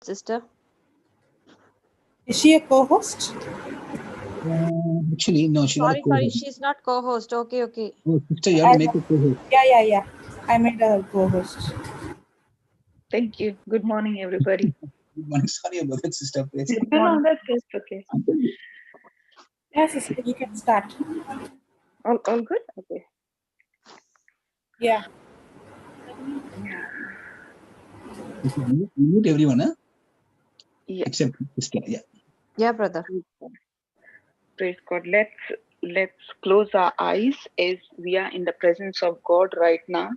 sister. Is she a co-host? Actually, no, she's not a Sorry, co-host. she's not co-host. Okay. Oh, sister, you have to make a co-host. Yeah. I made a co-host. Thank you. Good morning, everybody. Good morning. Sorry about that, sister. Please. Good No, morning. that's okay. Yes, sister, you can start. All good? Okay. Yeah. Mute everyone, huh? Yeah. Except sister. Yeah. Yeah, brother. Praise God. Let's close our eyes as we are in the presence of God right now.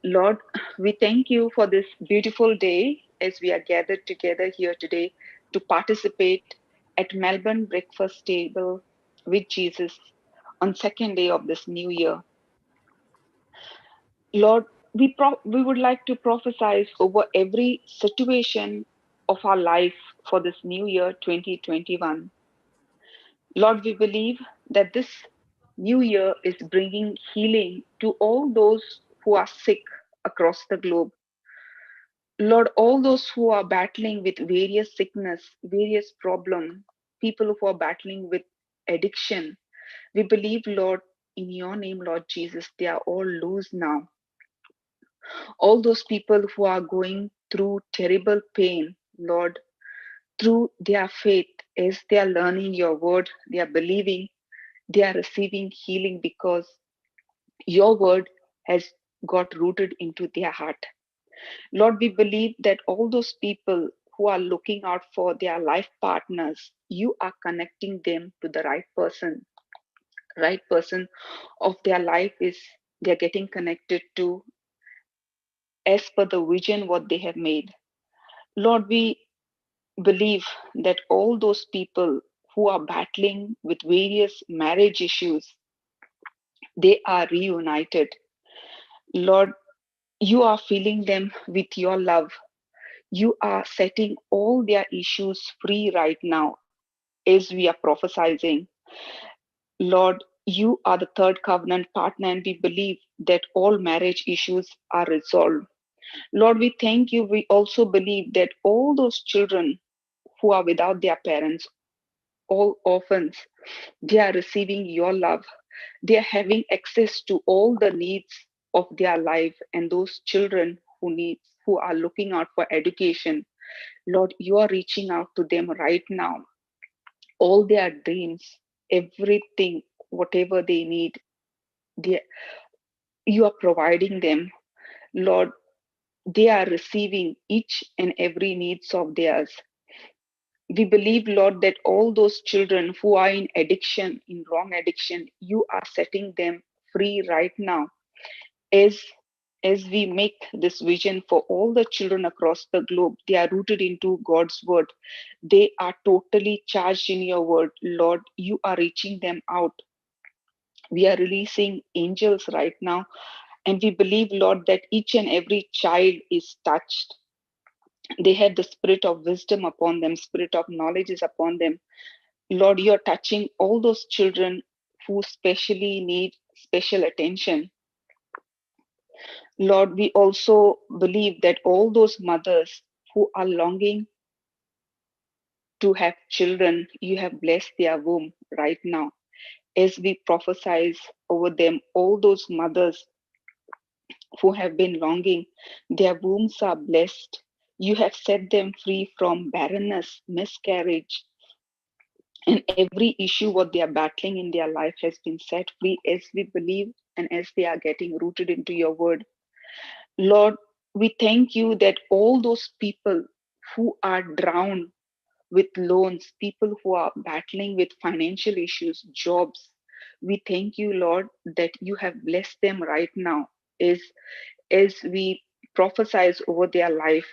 Lord, we thank you for this beautiful day as we are gathered together here today to participate at Melbourne breakfast table with Jesus on second day of this new year. Lord, we would like to prophesize over every situation of our life for this new year 2021. Lord, we believe that this new year is bringing healing to all those who are sick across the globe. Lord, all those who are battling with various sickness, various problems, people who are battling with addiction, we believe, Lord, in your name, Lord Jesus, they are all loose now. All those people who are going through terrible pain, Lord, through their faith, as they are learning your word, they are believing, they are receiving healing because your word has got rooted into their heart. Lord, we believe that all those people who are looking out for their life partners, you are connecting them to the right person. Right person of their life is they're getting connected to as per the vision what they have made. Lord, we believe that all those people who are battling with various marriage issues, they are reunited. Lord, you are filling them with your love. You are setting all their issues free right now as we are prophesying. Lord, you are the third covenant partner, and we believe that all marriage issues are resolved. Lord, we thank you. We also believe that all those children who are without their parents, all orphans, they are receiving your love. They are having access to all the needs of their life, and those children who are looking out for education, Lord, you are reaching out to them right now. All their dreams, everything, whatever they need, they, you are providing them. Lord, they are receiving each and every needs of theirs. We believe, Lord, that all those children who are in addiction, in wrong addiction, you are setting them free right now. As we make this vision for all the children across the globe, they are rooted into God's word. They are totally charged in your word. Lord, you are reaching them out. We are releasing angels right now. And we believe, Lord, that each and every child is touched. They have the spirit of wisdom upon them, spirit of knowledge is upon them. Lord, you're touching all those children who specially need special attention. Lord, we also believe that all those mothers who are longing to have children, you have blessed their womb right now. As we prophesize over them, all those mothers who have been longing, their wombs are blessed. You have set them free from barrenness, miscarriage, and every issue what they are battling in their life has been set free as we believe and as they are getting rooted into your word. Lord, we thank you that all those people who are drowned with loans, people who are battling with financial issues, jobs, we thank you, Lord, that you have blessed them right now as we prophesize over their life.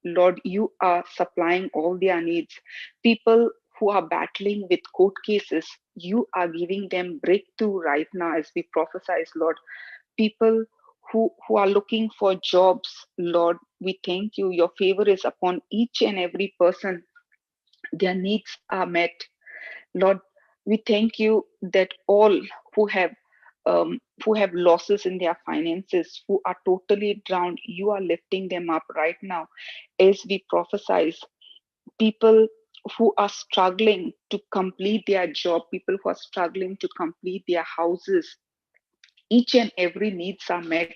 Lord, you are supplying all their needs. People who are battling with court cases, you are giving them breakthrough right now as we prophesize, Lord. People who are looking for jobs, Lord, we thank you. Your favor is upon each and every person. Their needs are met. Lord, we thank you that all who have who have losses in their finances, who are totally drowned, you are lifting them up right now as we prophesize. People who are struggling to complete their job, people who are struggling to complete their houses, each and every needs are met.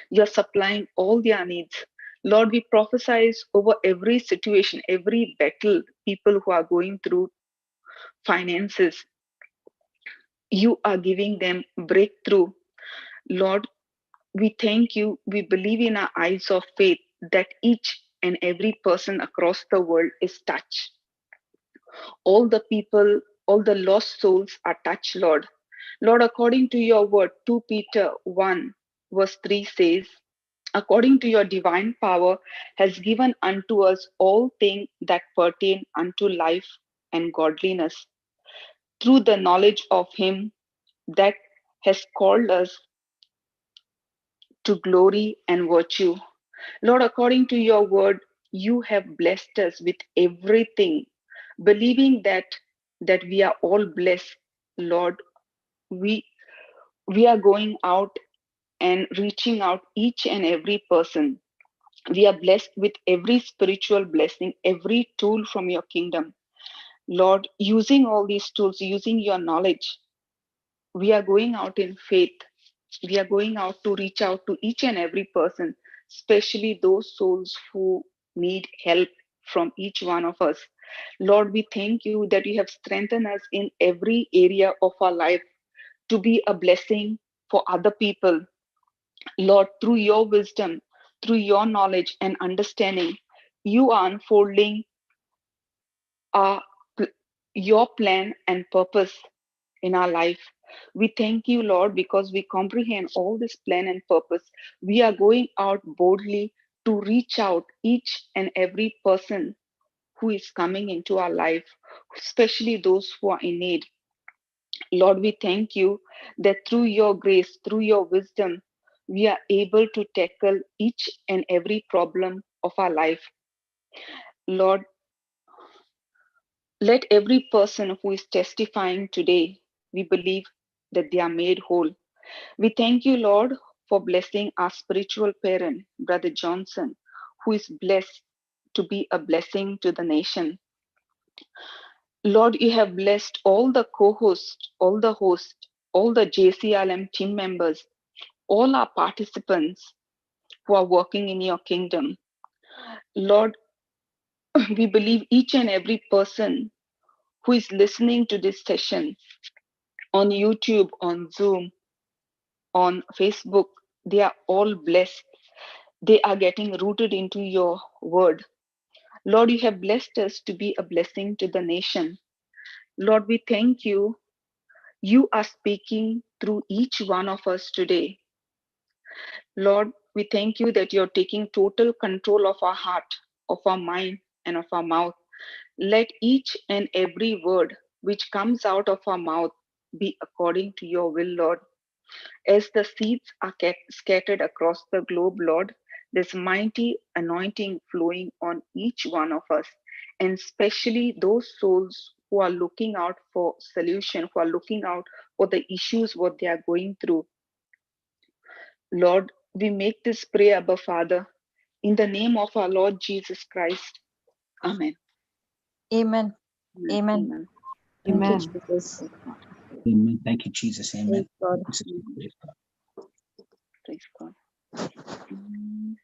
You're supplying all their needs. Lord, we prophesize over every situation, every battle, people who are going through finances. You are giving them breakthrough. Lord, we thank you. We believe in our eyes of faith that each and every person across the world is touched. All the people, all the lost souls are touched, Lord. Lord, according to your word, 2 Peter 1 verse 3 says, according to your divine power has given unto us all things that pertain unto life and godliness, through the knowledge of him that has called us to glory and virtue. Lord, according to your word, you have blessed us with everything, believing that we are all blessed. Lord, we are going out and reaching out each and every person. We are blessed with every spiritual blessing, every tool from your kingdom. Lord, using all these tools, using your knowledge, we are going out in faith. We are going out to reach out to each and every person, especially those souls who need help from each one of us. Lord, we thank you that you have strengthened us in every area of our life to be a blessing for other people. Lord, through your wisdom, through your knowledge and understanding, you are unfolding our, your plan and purpose in our life. We thank you, Lord, because we comprehend all this plan and purpose. We are going out boldly to reach out each and every person who is coming into our life, especially those who are in need. Lord, we thank you that through your grace, through your wisdom, we are able to tackle each and every problem of our life. Lord, let every person who is testifying today, we believe that they are made whole. We thank you, Lord, for blessing our spiritual parent, Brother Johnson, who is blessed to be a blessing to the nation. Lord, you have blessed all the co-hosts, all the hosts, all the JCILM team members, all our participants who are working in your kingdom. Lord, we believe each and every person who is listening to this session on YouTube, on Zoom, on Facebook, they are all blessed. They are getting rooted into your word. Lord, you have blessed us to be a blessing to the nation. Lord, we thank you. You are speaking through each one of us today. Lord, we thank you that you're taking total control of our heart, of our mind, and of our mouth. Let each and every word which comes out of our mouth be according to your will, Lord. As the seeds are scattered across the globe, Lord, there's mighty anointing flowing on each one of us, and especially those souls who are looking out for solution, who are looking out for the issues what they are going through. Lord, we make this prayer, Abba Father, in the name of our Lord Jesus Christ. Amen. Amen. Amen. Amen. Thank Amen. you, Jesus. Amen. Thank you, Jesus. Praise Amen. God. Praise God. Praise God. Mm,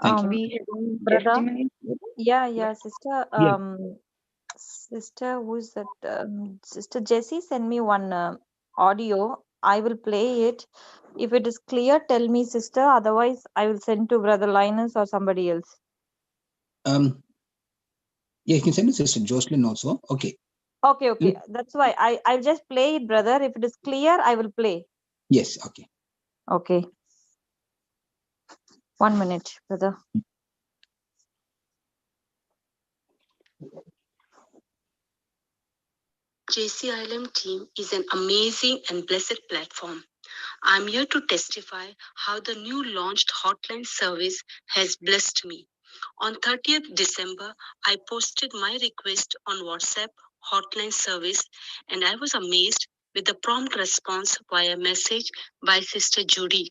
Thank you. We have any Brother. testimonies? Yeah, sister. Yeah. Sister, who's that? Sister Jessie sent me one audio. I will play it. If it is clear, tell me, sister. Otherwise, I will send to Brother Linus or somebody else. Yeah, you can send it to Sister Jocelyn also. Okay. Okay. That's why I'll just play it, brother. If it is clear, I will play. Yes. Okay. Okay. 1 minute, brother. JCILM team is an amazing and blessed platform. I'm here to testify how the new launched hotline service has blessed me. On 30th December, I posted my request on WhatsApp hotline service and I was amazed with a prompt response via message by Sister Judy,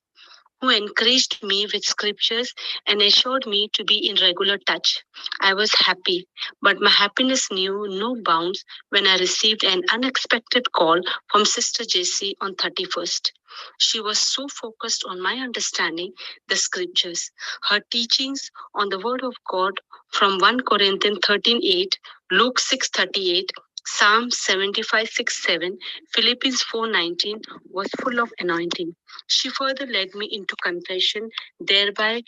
who encouraged me with scriptures and assured me to be in regular touch. I was happy, but my happiness knew no bounds when I received an unexpected call from Sister Jessie on 31st. She was so focused on my understanding the scriptures. Her teachings on the word of God from 1 Corinthians 13:8, Luke 6:38, Psalm 75:6-7, Philippians 4:19 was full of anointing. She further led me into confession, thereby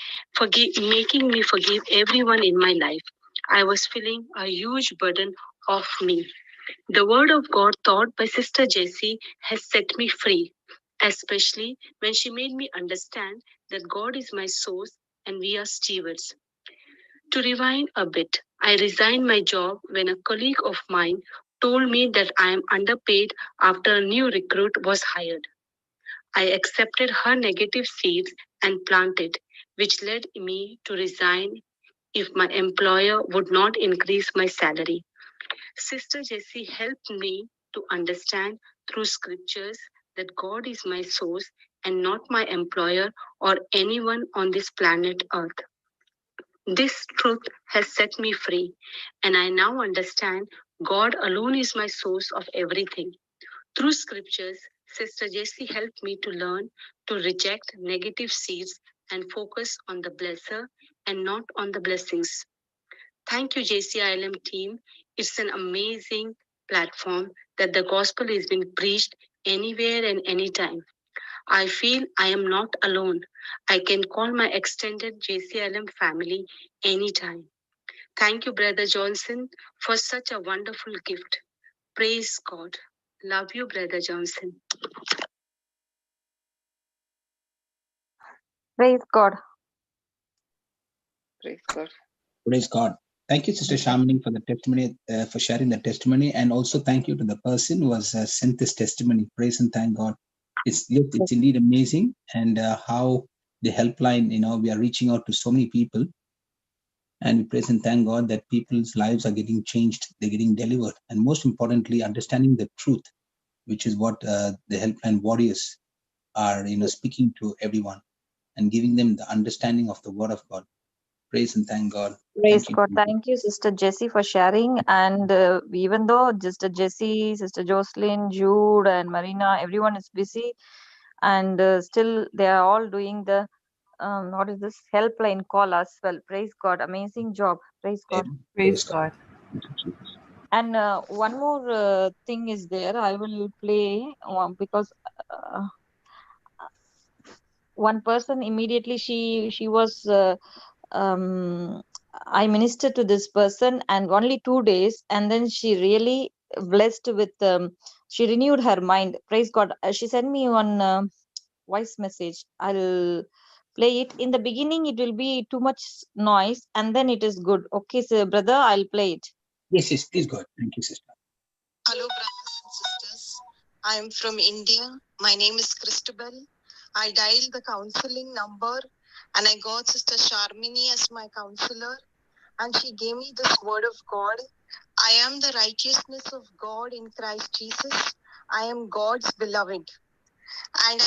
making me forgive everyone in my life. I was feeling a huge burden off me. The word of God taught by Sister Jessie has set me free, especially when she made me understand that God is my source and we are stewards. To rewind a bit, I resigned my job when a colleague of mine told me that I am underpaid after a new recruit was hired. I accepted her negative seeds and planted, which led me to resign if my employer would not increase my salary. Sister Jessie helped me to understand through scriptures that God is my source and not my employer or anyone on this planet Earth. This truth has set me free, and I now understand God alone is my source of everything. Through scriptures, Sister Jessie helped me to learn to reject negative seeds and focus on the blesser and not on the blessings. Thank you, JCILM team. It's an amazing platform that the gospel is being preached anywhere and anytime. I feel I am not alone. I can call my extended JCILM family anytime. Thank you, Brother Johnson, for such a wonderful gift. Praise God. Love you, Brother Johnson. Praise God. Praise God. Praise God. Thank you, Sister Shamini, for the testimony, for sharing the testimony, and also thank you to the person who has sent this testimony. Praise and thank God. It's indeed amazing, and how the helpline, we are reaching out to so many people, and we praise and thank God that people's lives are getting changed, they're getting delivered, and most importantly, understanding the truth, which is what the helpline warriors are, speaking to everyone and giving them the understanding of the Word of God. Praise and thank God. Praise Thank you. God. Thank you, Sister Jessie, for sharing. And even though Sister Jessie, Sister Jocelyn, Jude, and Marina, everyone is busy, and still they are all doing the what is this helpline call as well. Praise God. Amazing job. Praise God. Praise God. And one more thing is there. I will play because one person immediately she was. I ministered to this person, and only 2 days, and then she really blessed with. She renewed her mind. Praise God. She sent me one voice message. I'll play it. In the beginning, it will be too much noise, and then it is good. Okay, so brother, I'll play it. Yes, please go ahead. Thank you, sister. Hello, brothers and sisters. I am from India. My name is Christabel. I dialed the counseling number and I got Sister Sharmini as my counselor, and she gave me this word of God. I am the righteousness of God in Christ Jesus. I am God's beloved. And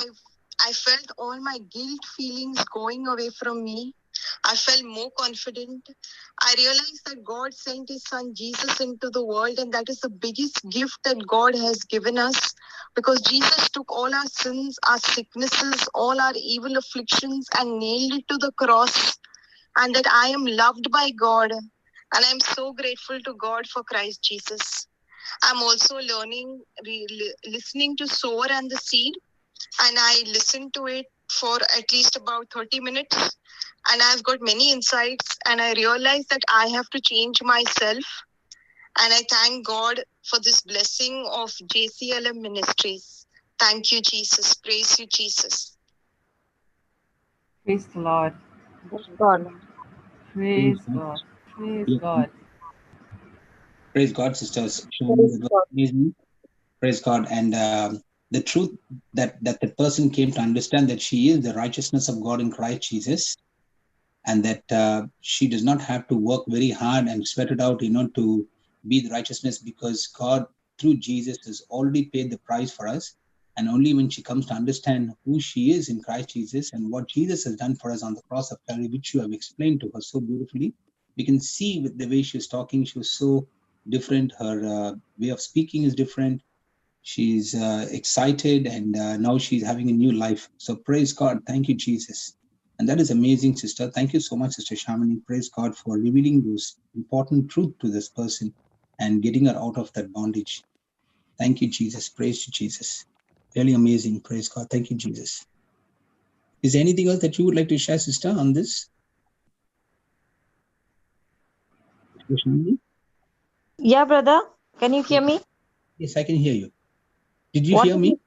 I felt all my guilt feelings going away from me. I felt more confident. I realized that God sent his son Jesus into the world, and that is the biggest gift that God has given us, because Jesus took all our sins, our sicknesses, all our evil afflictions and nailed it to the cross, and that I am loved by God, and I'm so grateful to God for Christ Jesus. I'm also learning, listening to Sower and the Seed, and I listened to it for at least about 30 minutes, and I've got many insights, and I realized that I have to change myself, and I thank God for this blessing of JCILM Ministries. Thank you, Jesus. Praise you, Jesus. Praise the Lord. God. Praise God. Praise God. Praise God, sisters. Praise God. Amazing. Praise God. And the truth that the person came to understand that she is the righteousness of God in Christ Jesus, and that she does not have to work very hard and sweat it out, to be the righteousness, because God through Jesus has already paid the price for us. And only when she comes to understand who she is in Christ Jesus and what Jesus has done for us on the cross of Calvary, which you have explained to her so beautifully, we can see with the way she was talking, she was so different. Her way of speaking is different. She's excited, and now she's having a new life. So praise God. Thank you, Jesus. And that is amazing, sister. Thank you so much, Sister Shamini. Praise God for revealing those important truth to this person and getting her out of that bondage. Thank you, Jesus. Praise to Jesus. Really amazing. Praise God. Thank you, Jesus. Is there anything else that you would like to share, sister, on this? Yeah, brother. Can you hear me? Yes, I can hear you. Did you What hear did me?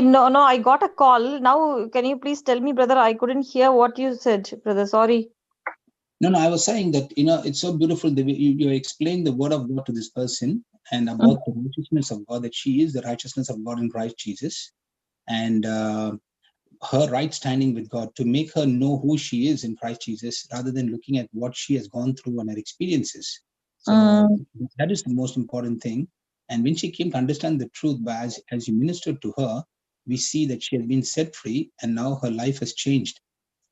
No, I got a call. Now, can you please tell me, brother? I couldn't hear what you said, brother. Sorry. No, I was saying that, it's so beautiful the way you explain the word of God to this person and about the righteousness of God, that she is the righteousness of God in Christ Jesus. And her right standing with God, to make her know who she is in Christ Jesus, rather than looking at what she has gone through and her experiences. So that is the most important thing. And when she came to understand the truth, as you ministered to her, we see that she has been set free, and now her life has changed.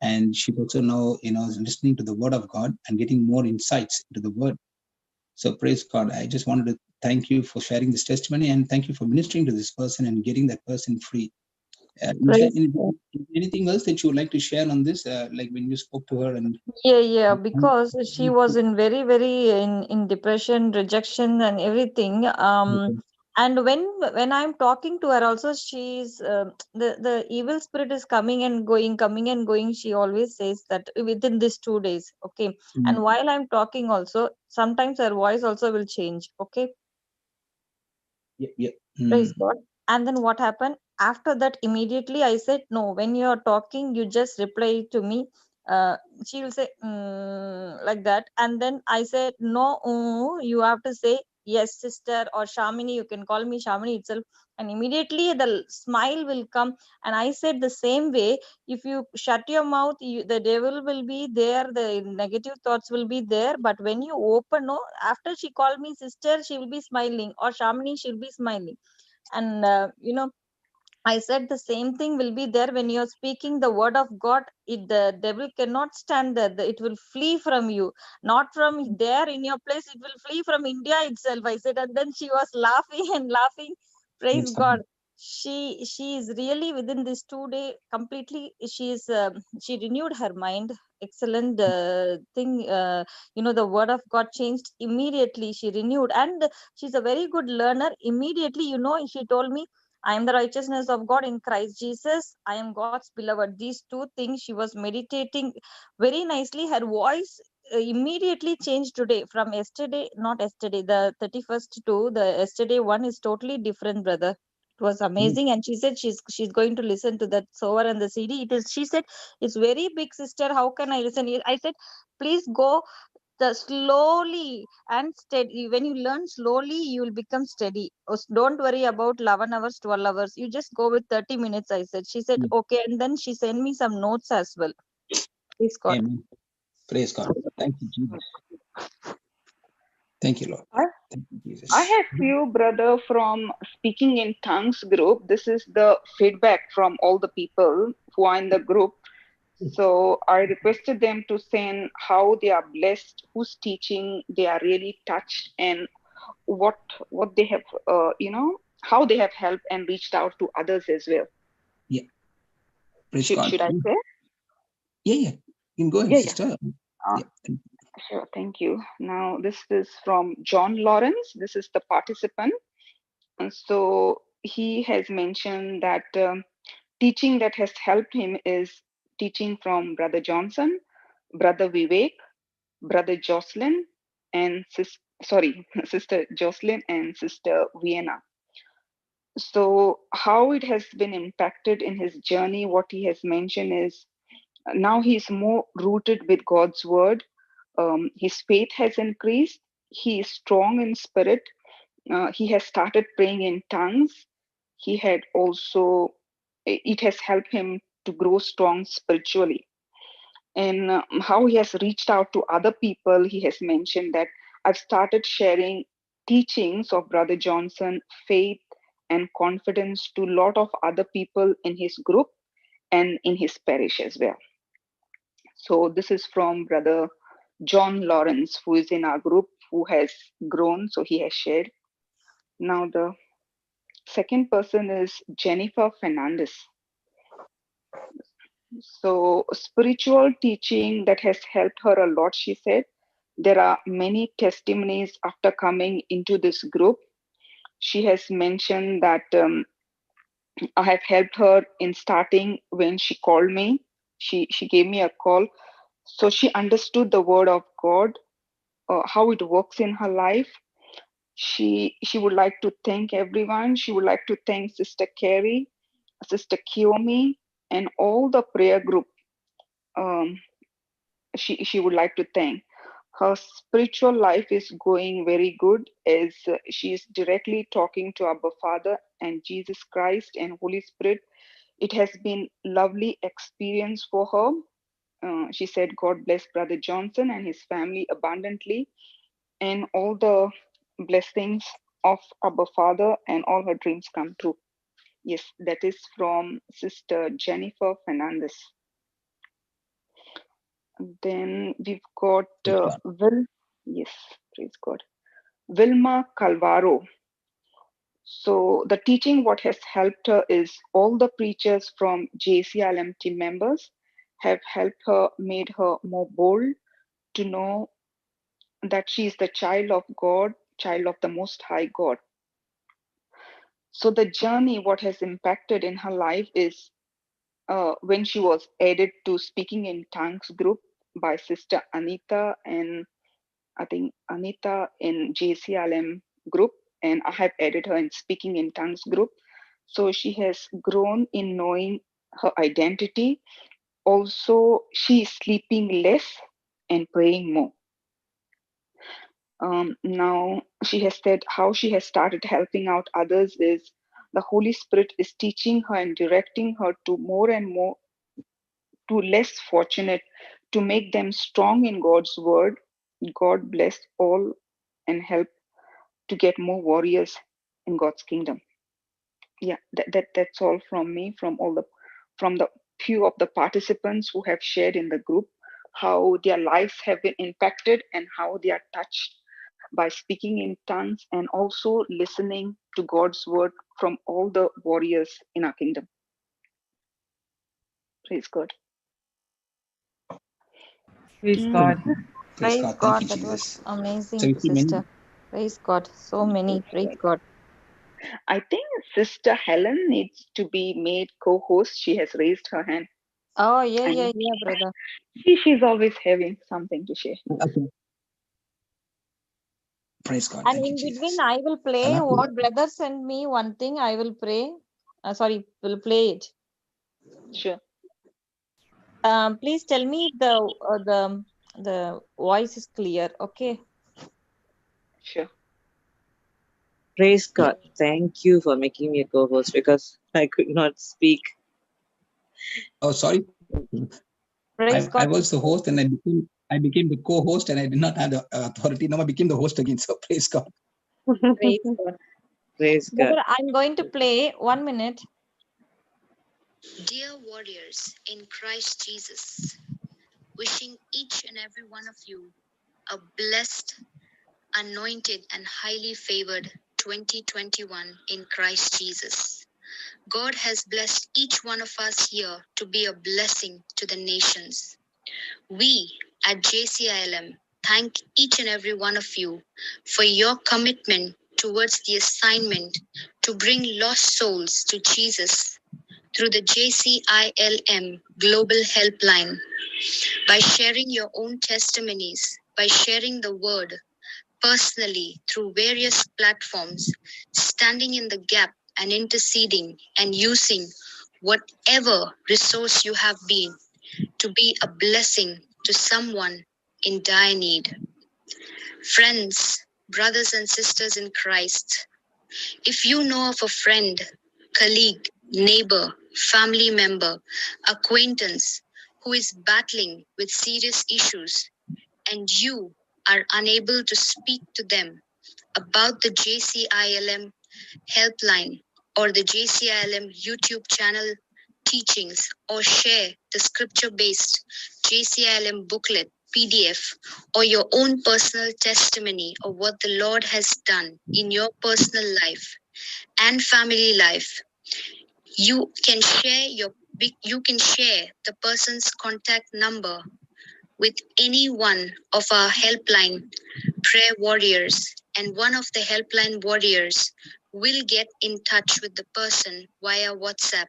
And she also now, is listening to the word of God and getting more insights into the word. So praise God. I just wanted to thank you for sharing this testimony, and thank you for ministering to this person and getting that person free. Is there anything else that you would like to share on this? Like when you spoke to her and Yeah, because she was in very in depression, rejection, and everything. And when I'm talking to her, also she's the evil spirit is coming and going, coming and going. She always says that within these 2 days, okay. And while I'm talking, also sometimes her voice also will change, okay. Praise God. And then what happened after that? Immediately I said, no, when you're talking, you just reply to me. She will say like that. And then I said, no, you have to say yes, sister, or Shamini. You can call me Shamini itself. And immediately the smile will come. And I said the same way, if you shut your mouth, the devil will be there, the negative thoughts will be there. But when you open, no, after she called me sister, she will be smiling, or Shamini, she'll be smiling. And I said the same thing will be there when you're speaking the word of God. The devil cannot stand there. It will flee from you, not from there in your place. It will flee from India itself. I said, and then she was laughing and laughing. Praise God. She is really within this 2 day completely. She renewed her mind. Excellent thing. The word of God changed immediately. She renewed, and she's a very good learner. Immediately, she told me, I am the righteousness of God in Christ Jesus. I am God's beloved. These two things she was meditating very nicely. Her voice immediately changed today. From yesterday, not yesterday, the 31st to the yesterday one is totally different, brother. It was amazing. And she said she's going to listen to that sower and the CD. She said, it's very big, sister. How can I listen? I said, please go the slowly and steady. When you learn slowly, you will become steady. Don't worry about 11 hours, 12 hours. You just go with 30 minutes, I said. She said, okay. And then she sent me some notes as well. Praise God. Amen. Praise God. Thank you, Jesus. Thank you, Lord. Thank you, Jesus. I have few brother from speaking in tongues group. This is the feedback from all the people who are in the group. So I requested them to send how they are blessed, who's teaching, they are really touched, and what they have, how they have helped and reached out to others as well. Yeah. Praise God. Should I say? Yeah. You can go ahead, sister. Sure, thank you. Now this is from John Lawrence. This is the participant. And so he has mentioned that teaching that has helped him is teaching from Brother Johnson, Brother Vivek, Brother Jocelyn, and Sister Jocelyn and Sister Vienna. So how it has been impacted in his journey, what he has mentioned is now he's more rooted with God's word. His faith has increased. He is strong in spirit. He has started praying in tongues. He had also, it has helped him to grow strong spiritually. And how he has reached out to other people, he has mentioned that I've started sharing teachings of Brother Johnson faith and confidence to a lot of other people in his group and in his parish as well. So this is from Brother John Lawrence, who is in our group, who has grown, so he has shared. Now the second person is Jennifer Fernandez. So spiritual teaching that has helped her a lot, she said. There are many testimonies after coming into this group. She has mentioned that I have helped her in starting when she called me. She gave me a call. So she understood the word of God, how it works in her life. She would like to thank everyone. She would like to thank Sister Carrie, Sister Kiyomi, and all the prayer group. She would like to thank. Her spiritual life is going very good as she is directly talking to Abba Father and Jesus Christ and Holy Spirit. It has been lovely experience for her. She said, God bless Brother Johnson and his family abundantly, and all the blessings of Abba Father and all her dreams come true. Yes, that is from Sister Jennifer Fernandez. Then we've got yes, praise God, Vilma Calvaro. So the teaching, what has helped her is all the preachers from JCILM team members have helped her, made her more bold to know that she is the child of God, child of the Most High God. So the journey, what has impacted in her life is when she was added to speaking in tongues group by Sister Anita, and I think Anita in JCILM group, and I have added her in speaking in tongues group. So she has grown in knowing her identity. Also, she is sleeping less and praying more. Now she has said how she has started helping out others is the Holy Spirit is teaching her and directing her to more and more to less fortunate, to make them strong in God's word. God bless all and help to get more warriors in God's kingdom. Yeah, that's all from me, from the few of the participants who have shared in the group, how their lives have been impacted and how they are touched by speaking in tongues and also listening to God's word from all the warriors in our kingdom. Praise God. Praise God. Praise Praise God. Thank God. you, That was Jesus. So amazing, we see many. sister. Praise God. So many. Praise God. I think Sister Helen needs to be made co-host. She has raised her hand. Oh, yeah, And brother. she's always having something to share. Okay. Praise God. And Thank you, in between, Jesus. I will play I'll have to. what brother sent me. One thing I will pray. Will play it. Sure. Please tell me if the voice is clear. Okay. Sure. Praise God. Thank you for making me a co-host because I could not speak. Oh, sorry. Praise I God. was the host and I became the co-host and I did not have the authority. Now I became the host again. So praise God. Praise God. Praise God. Brother, I'm going to play 1 minute. Dear warriors in Christ Jesus, wishing each and every one of you a blessed, anointed, and highly favored 2021 in Christ Jesus. God has blessed each one of us here to be a blessing to the nations. We at JCILM thank each and every one of you for your commitment towards the assignment to bring lost souls to Jesus through the JCILM Global Helpline, by sharing your own testimonies, by sharing the word personally through various platforms, standing in the gap and interceding and using whatever resource you have been to be a blessing to someone in dire need. Friends, brothers and sisters in Christ, if you know of a friend, colleague, neighbor, family member, acquaintance who is battling with serious issues and you are unable to speak to them about the JCILM helpline or the JCILM YouTube channel teachings, or share the scripture-based JCILM booklet, PDF, or your own personal testimony of what the Lord has done in your personal life and family life, you can share the person's contact number with any one of our helpline prayer warriors, and one of the helpline warriors will get in touch with the person via WhatsApp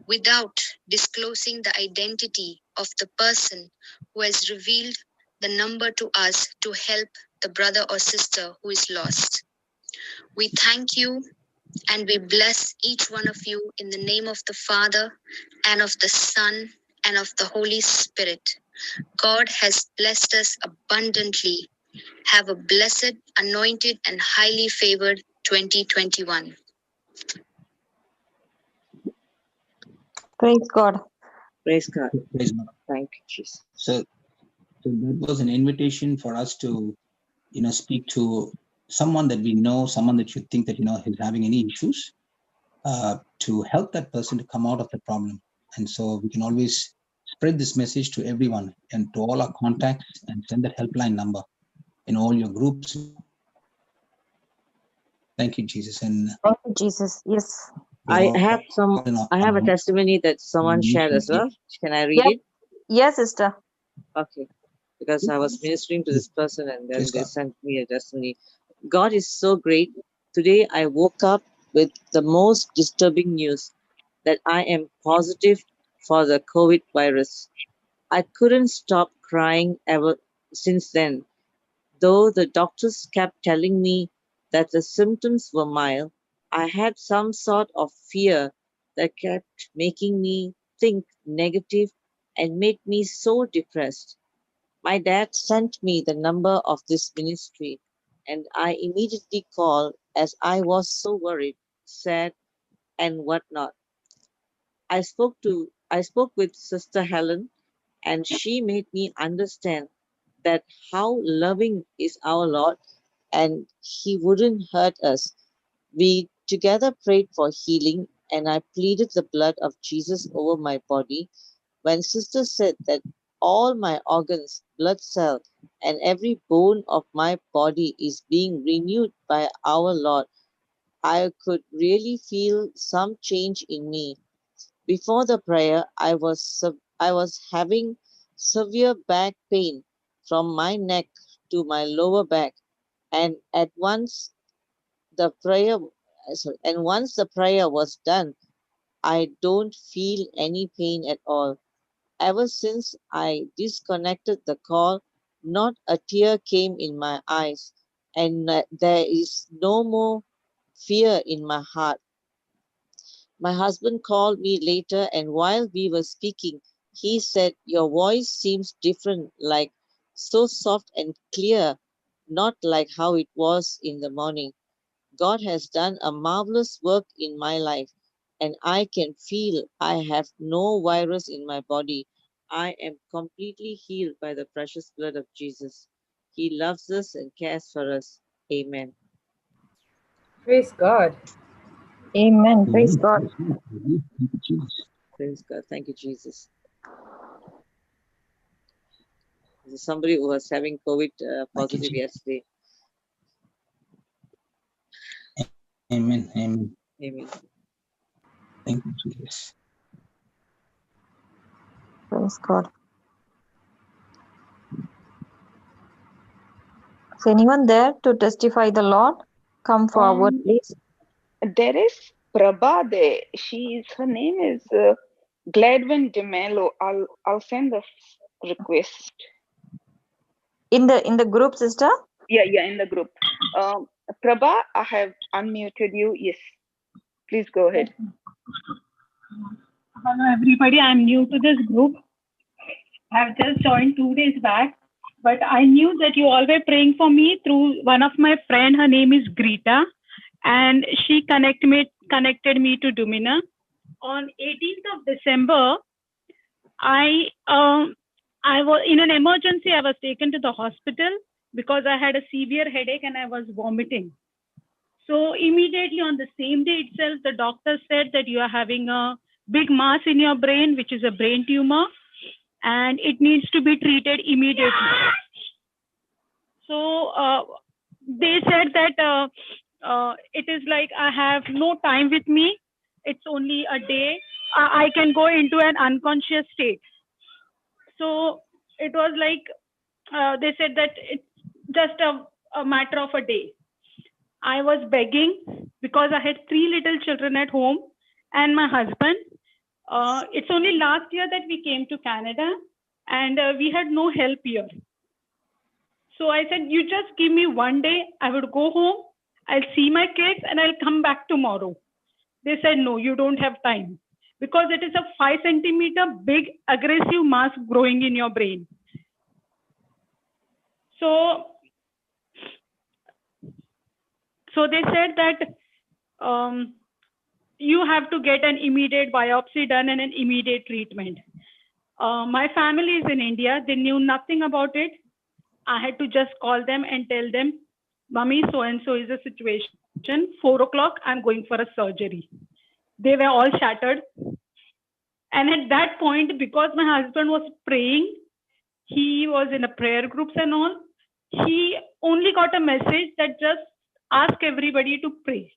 without disclosing the identity of the person who has revealed the number to us to help the brother or sister who is lost. We thank you and we bless each one of you in the name of the Father and of the Son and of the Holy Spirit. God has blessed us abundantly. Have a blessed, anointed, and highly favored 2021. Praise God. Praise God. Praise God. Thank you, Jesus. So that was an invitation for us to, speak to someone that we know, someone that you think that, is having any issues, to help that person to come out of the problem. And so we can always spread this message to everyone and to all our contacts and send that helpline number in all your groups. Thank you, Jesus. And Thank you, Jesus. Yes. I have a testimony that someone shared as well. Can I read Yes. it? Yes, sister. Okay. Because I was ministering to this person and then Praise they God. sent me a testimony. God is so great. Today I woke up with the most disturbing news that I am positive for the COVID virus. I couldn't stop crying ever since then. Though the doctors kept telling me that the symptoms were mild, I had some sort of fear that kept making me think negative and made me so depressed. My dad sent me the number of this ministry, and I immediately called as I was so worried, sad, and whatnot. I spoke with Sister Helen, and she made me understand that how loving is our Lord and He wouldn't hurt us. We together prayed for healing, and I pleaded the blood of Jesus over my body. When Sister said that all my organs, blood cell, and every bone of my body is being renewed by our Lord, I could really feel some change in me. Before the prayer, I was having severe back pain from my neck to my lower back, and once the prayer was done, I don't feel any pain at all. Ever since I disconnected the call, not a tear came in my eyes, and there is no more fear in my heart. My husband called me later, and while we were speaking, he said, "Your voice seems different, like so soft and clear, not like how it was in the morning." God has done a marvelous work in my life, and I can feel I have no virus in my body. I am completely healed by the precious blood of Jesus. He loves us and cares for us. Amen. Praise God. Amen. Praise God. Thank you, Jesus. Praise God. Thank you, Jesus. There's somebody who was having COVID positive yesterday. Amen. Amen. Amen. Thank you, Jesus. Praise God. Is anyone there to testify the Lord? Come forward, please. There is Prabha there. Her name is Gladwin DeMello. I'll send the request. In the group, sister? Yeah, in the group. Prabha, I have unmuted you. Yes, please go ahead. Hello everybody, I'm new to this group. I've just joined 2 days back, but I knew that you all were praying for me through one of my friend. Her name is Greta, and she connected me to Dumina. On 18th of December, I was in an emergency. I was taken to the hospital, because I had a severe headache and I was vomiting. So immediately on the same day itself, the doctor said that you are having a big mass in your brain, which is a brain tumor, and it needs to be treated immediately. So they said that it is like I have no time with me. It's only a day. I can go into an unconscious state. So it was like they said that it's just a matter of a day. I was begging because I had 3 little children at home and my husband. It's only last year that we came to Canada and we had no help here. So I said, you just give me one day. I would go home. I'll see my kids and I'll come back tomorrow. They said, no, you don't have time because it is a 5 centimeter big aggressive mass growing in your brain. So they said that you have to get an immediate biopsy done and an immediate treatment. My family is in India. They knew nothing about it. I had to just call them and tell them, Mummy, so-and-so is the situation. 4 o'clock, I'm going for a surgery. They were all shattered. And at that point, because my husband was praying, he was in a prayer groups and all, he only got a message that just ask everybody to pray.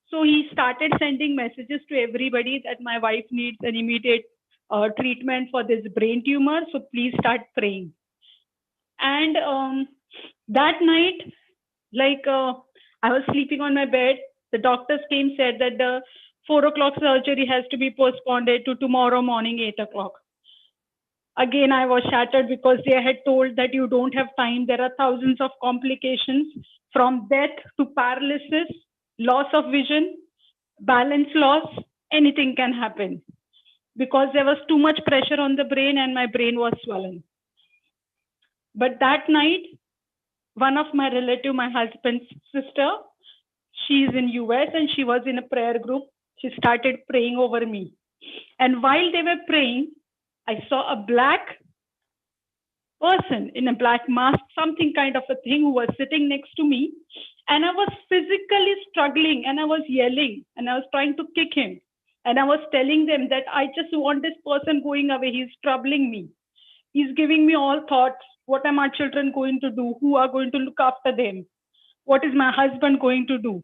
So he started sending messages to everybody that my wife needs an immediate treatment for this brain tumor. So please start praying. And that night, like I was sleeping on my bed, the doctors came, said that the 4 o'clock surgery has to be postponed to tomorrow morning, 8 o'clock. Again, I was shattered because they had told that you don't have time. There are thousands of complications from death to paralysis, loss of vision, balance loss, anything can happen because there was too much pressure on the brain and my brain was swollen. But that night, one of my relative, my husband's sister, she's in US and she was in a prayer group. She started praying over me. And while they were praying, I saw a black person in a black mask, something kind of a thing, who was sitting next to me. And I was physically struggling and I was yelling and I was trying to kick him. And I was telling them that I just want this person going away. He's troubling me. He's giving me all thoughts. What are my children going to do? Who are going to look after them? What is my husband going to do?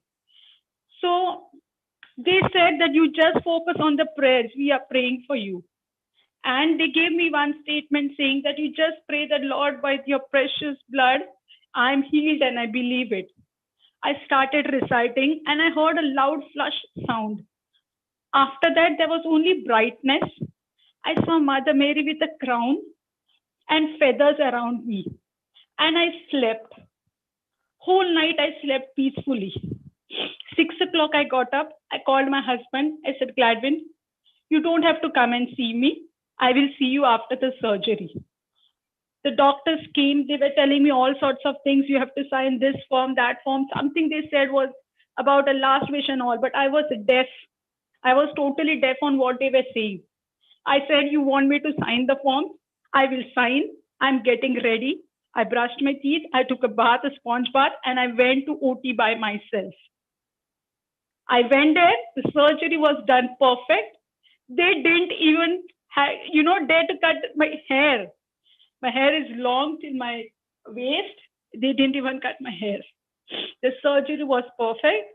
So they said that you just focus on the prayers. We are praying for you. And they gave me one statement saying that you just pray that, Lord, by your precious blood, I'm healed and I believe it. I started reciting and I heard a loud flush sound. After that, there was only brightness. I saw Mother Mary with a crown and feathers around me. And I slept. Whole night I slept peacefully. 6 o'clock I got up. I called my husband. I said, Gladwin, you don't have to come and see me. I will see you after the surgery. The doctors came. They were telling me all sorts of things. You have to sign this form, that form. Something they said was about a last wish and all. But I was deaf. I was totally deaf on what they were saying. I said, you want me to sign the form? I will sign. I'm getting ready. I brushed my teeth. I took a bath, a sponge bath, and I went to OT by myself. I went there. The surgery was done perfect. They didn't even dare to cut my hair. My hair is long till my waist. They didn't even cut my hair. The surgery was perfect.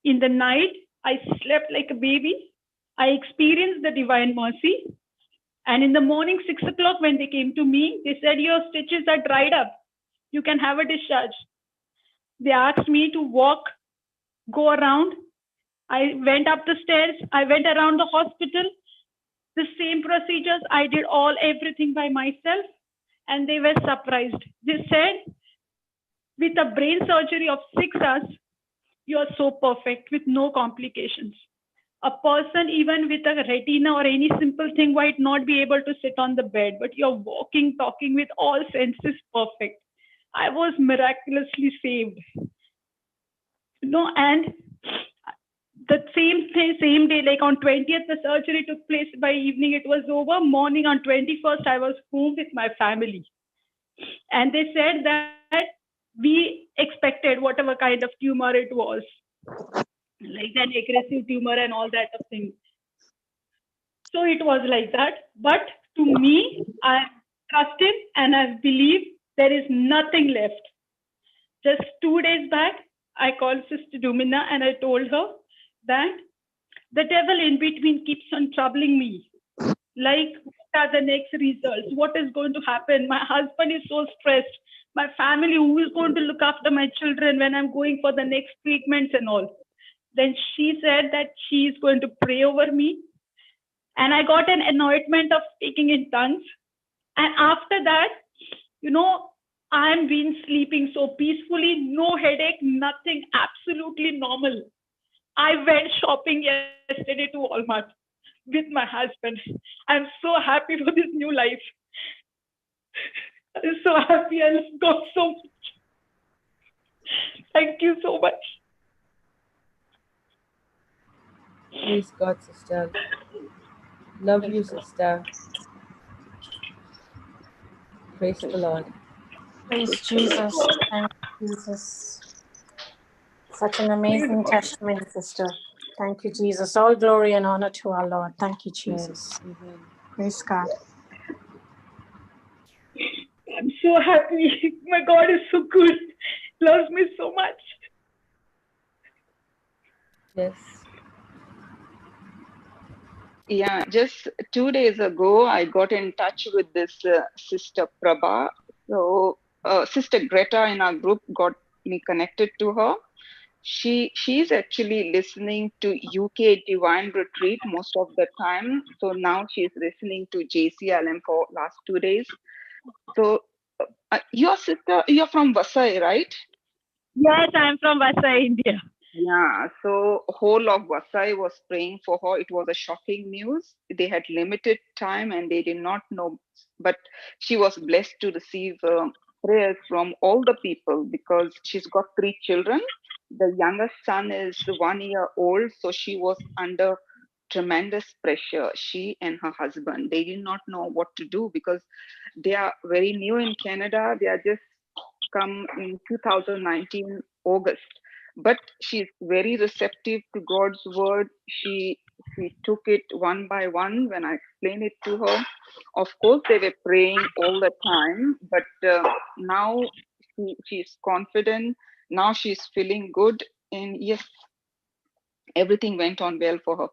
In the night, I slept like a baby. I experienced the divine mercy. And in the morning, 6 o'clock, when they came to me, they said, your stitches are dried up. You can have a discharge. They asked me to walk, go around. I went up the stairs. I went around the hospital. The same procedures. I did everything by myself. And they were surprised. They said, with a brain surgery of 6 hours, you are so perfect with no complications. A person, even with a retina or any simple thing, might not be able to sit on the bed, but you're walking, talking with all senses perfect. I was miraculously saved. And the same day, like on 20th, the surgery took place. By evening, it was over. Morning on 21st, I was home with my family. And they said that we expected whatever kind of tumor it was, like an aggressive tumor and all that of thing. So it was like that. But to me, I trust him and I believe there is nothing left. Just 2 days back, I called Sister Domina and I told her that the devil in between keeps on troubling me. Like, what are the next results? What is going to happen? My husband is so stressed. My family, who is going to look after my children when I'm going for the next treatments and all? Then she said that she is going to pray over me. And I got an anointment of speaking in tongues. And after that, I've been sleeping so peacefully, no headache, nothing, absolutely normal. I went shopping yesterday to Walmart with my husband. I'm so happy for this new life. I'm so happy. I love God so much. Thank you so much. Praise God, sister. Love you, sister. Praise the Lord. Praise Jesus. Thank you, Jesus. Such an amazing testimony, sister. Thank you, Jesus. All glory and honor to our Lord. Thank you, Jesus. Amen. Praise God. I'm so happy. My God is so good. He loves me so much. Yes. Yeah, just 2 days ago, I got in touch with this Sister Prabha. So, Sister Greta in our group got me connected to her. She's actually listening to UK Divine Retreat most of the time. So now she's listening to JCILM for last 2 days. So, your sister, you're from Vasai, right? Yes, I'm from Vasai, India. Yeah, so whole of Vasai was praying for her. It was a shocking news. They had limited time and they did not know, but she was blessed to receive prayers from all the people because she's got 3 children. The youngest son is 1 year old, so she was under tremendous pressure. She and her husband, they did not know what to do because they are very new in Canada. They are just come in 2019 August, but she's very receptive to God's word. She took it one by one when I explained it to her. Of course, they were praying all the time, but now she's confident. Now she's feeling good, and yes, everything went on well for her.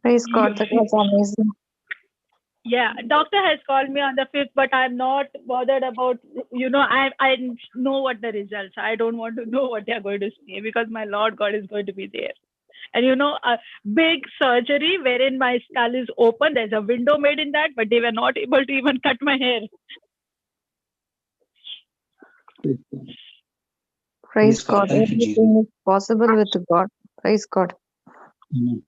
Praise God. That was amazing. Yeah, doctor has called me on the 5th, but I'm not bothered about, I know what the results. I don't want to know what they're going to say because my Lord God is going to be there. And a big surgery wherein my skull is open. There's a window made in that, but they were not able to even cut my hair. Praise God. Thank you, Jesus. Everything is possible with God. Praise God. Amen.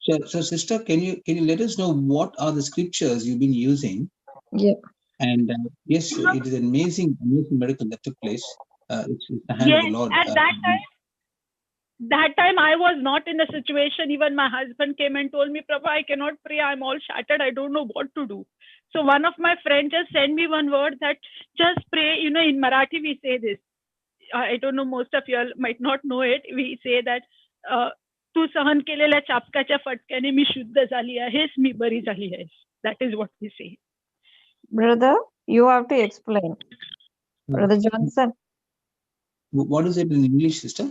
So, sister, can you let us know what are the scriptures you've been using? Yeah. And yes, it is an amazing miracle that took place. It's the hand of the Lord. At that time, I was not in a situation. Even my husband came and told me, Prabha, I cannot pray. I'm all shattered. I don't know what to do. So one of my friends just sent me one word that just pray. In Marathi, we say this. I don't know, most of you all might not know it. We say that, तू सहन केलेल्या चापकाच्या फटक्याने मी शुद्ध झाली आहेस, मी बरी झाली आहेस. That is what we say. Brother, you have to explain. Brother Johnson. What is it in English, sister?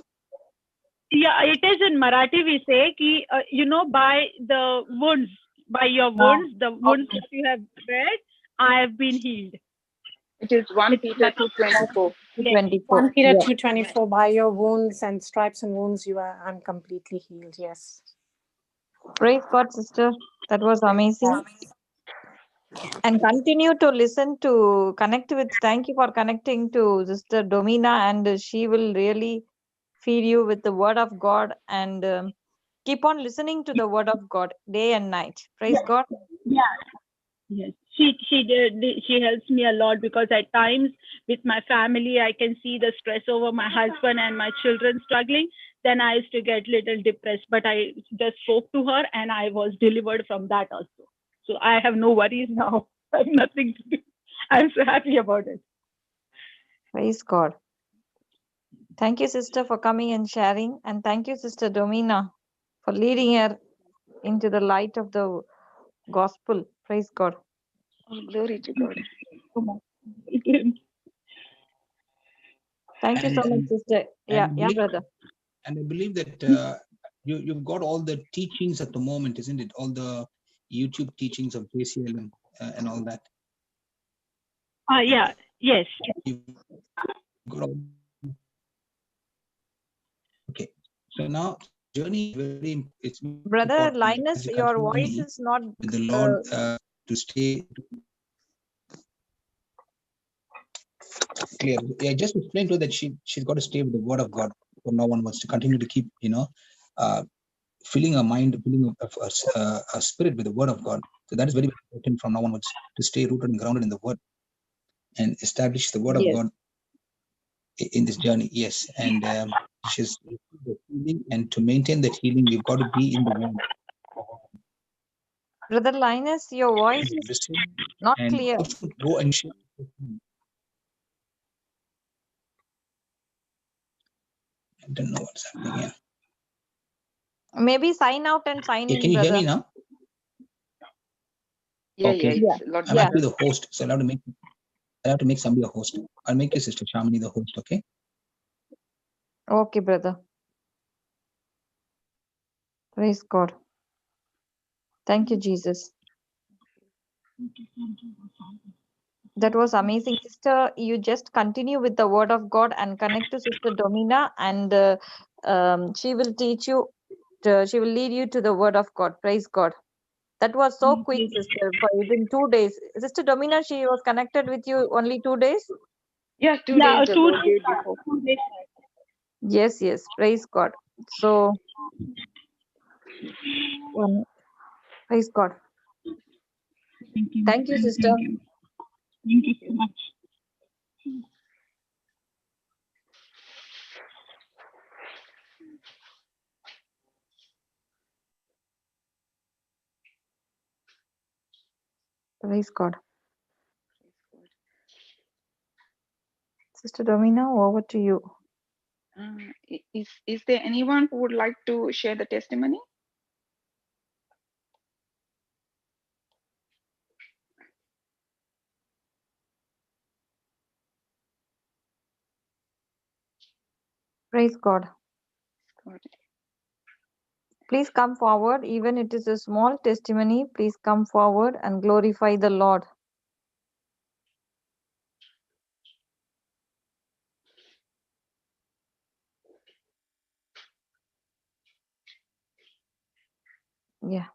Yeah, it is in Marathi. We say, ki, by the wounds, by your wounds, the wounds that you have read, I have been healed. It is 1 Peter 2:24. 1 Peter 2:24. By your wounds and stripes and wounds, I'm completely healed. Yes. Praise God, sister. That was amazing. And continue to connect with. Thank you for connecting to Sister Domina, and she will really feed you with the word of God, and keep on listening to the word of God day and night. Praise God. Yeah. Yes, she helps me a lot because at times with my family, I can see the stress over my husband and my children struggling. Then I used to get little depressed, but I just spoke to her and I was delivered from that also. So I have no worries now. I have nothing to do. I'm so happy about it. Praise God. Thank you, sister, for coming and sharing. And thank you, Sister Domina, for leading her into the light of the gospel. Praise God. Oh, glory to God. So much. Thank you so much, sister. Yeah, believe, brother. And I believe that you've got all the teachings at the moment, isn't it? All the YouTube teachings of JCILM and all that. Yeah, yes. You've got all... Okay, so now journey is very. It's very Brother important Linus, as you your continue voice is not with the Lord to stay clear. Yeah, just explain to her that she's got to stay with the Word of God from now onwards, to continue to keep filling her mind, filling her spirit with the Word of God. So that is very, very important from now onwards, to stay rooted and grounded in the Word and establish the Word of God in this journey. Yes, and she's the healing, and to maintain that healing, we've got to be in the Word. Brother Linus, your voice is not and clear. also go and share. I don't know what's happening here. Maybe sign out and sign in, Can you brother. hear me now? Yeah, Okay. it's a lot I'm actually the host, so I'll have to make somebody a host. I'll make your sister Shamini the host, okay? Okay, brother. Praise God. Thank you, Jesus. That was amazing, sister. You just continue with the Word of God and connect to Sister Domina, and she will teach you. She will lead you to the Word of God. Praise God. That was so quick, sister. For within 2 days, Sister Domina, she was connected with you only 2 days. Yeah, 2 Yeah, days 2 ago, days day back, before. 2 days back. Yes. Praise God. So, praise God. Thank you. Thank you, sister. Thank you so much. Praise God. Sister Domina, over to you. Is there anyone who would like to share the testimony? Praise God. God. Please come forward, even it is a small testimony. Please come forward and glorify the Lord. Yeah.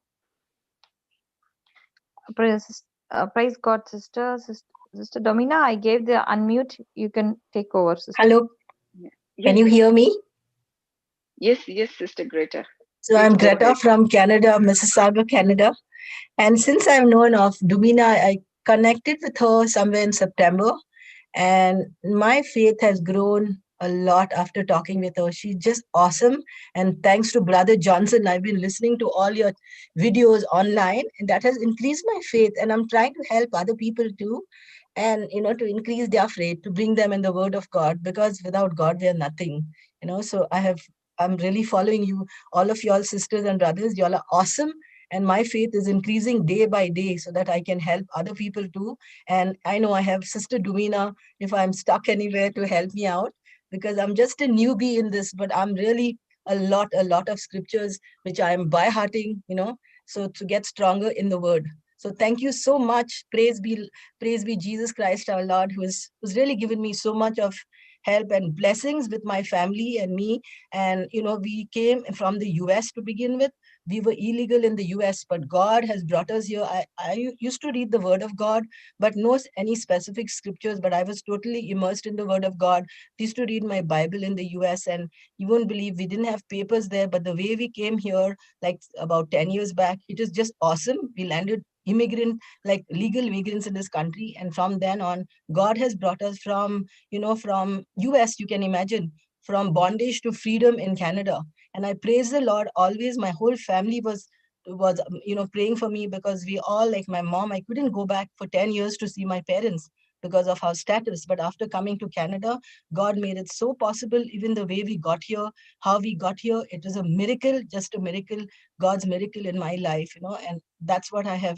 Praise God, sister. Sister Domina, I gave the unmute. You can take over, sister. Hello. Yes, Can you hear me? Yes, Sister Greta. So Please I'm go Greta ahead. from Canada, Mississauga, Canada. And since I've known of Domina, I connected with her somewhere in September. And my faith has grown a lot after talking with her. She's just awesome. And thanks to Brother Johnson, I've been listening to all your videos online, and that has increased my faith. And I'm trying to help other people too. And, to increase their faith, to bring them in the word of God, because without God, we are nothing, So I'm really following you, all of y'all sisters and brothers. Y'all are awesome. And my faith is increasing day by day so that I can help other people too. And I know I have Sister Domina, if I'm stuck anywhere, to help me out, because I'm just a newbie in this, but I'm really a lot of scriptures which I'm by hearting, so to get stronger in the word. So thank you so much. Praise be Jesus Christ, our Lord, who's really given me so much of help and blessings with my family and me. And, we came from the US to begin with. We were illegal in the US, but God has brought us here. I used to read the word of God, but no any specific scriptures, but I was totally immersed in the word of God. I used to read my Bible in the US, and you won't believe we didn't have papers there, but the way we came here, like about 10 years back, it was just awesome. We landed like legal immigrants in this country. And from then on, God has brought us from US, you can imagine, from bondage to freedom in Canada. And I praise the Lord always. My whole family was was praying for me, because we all, like my mom, I couldn't go back for 10 years to see my parents because of our status. But after coming to Canada, God made it so possible. Even the way we got here, how we got here, it was a miracle, just a miracle, God's miracle in my life, and that's what I have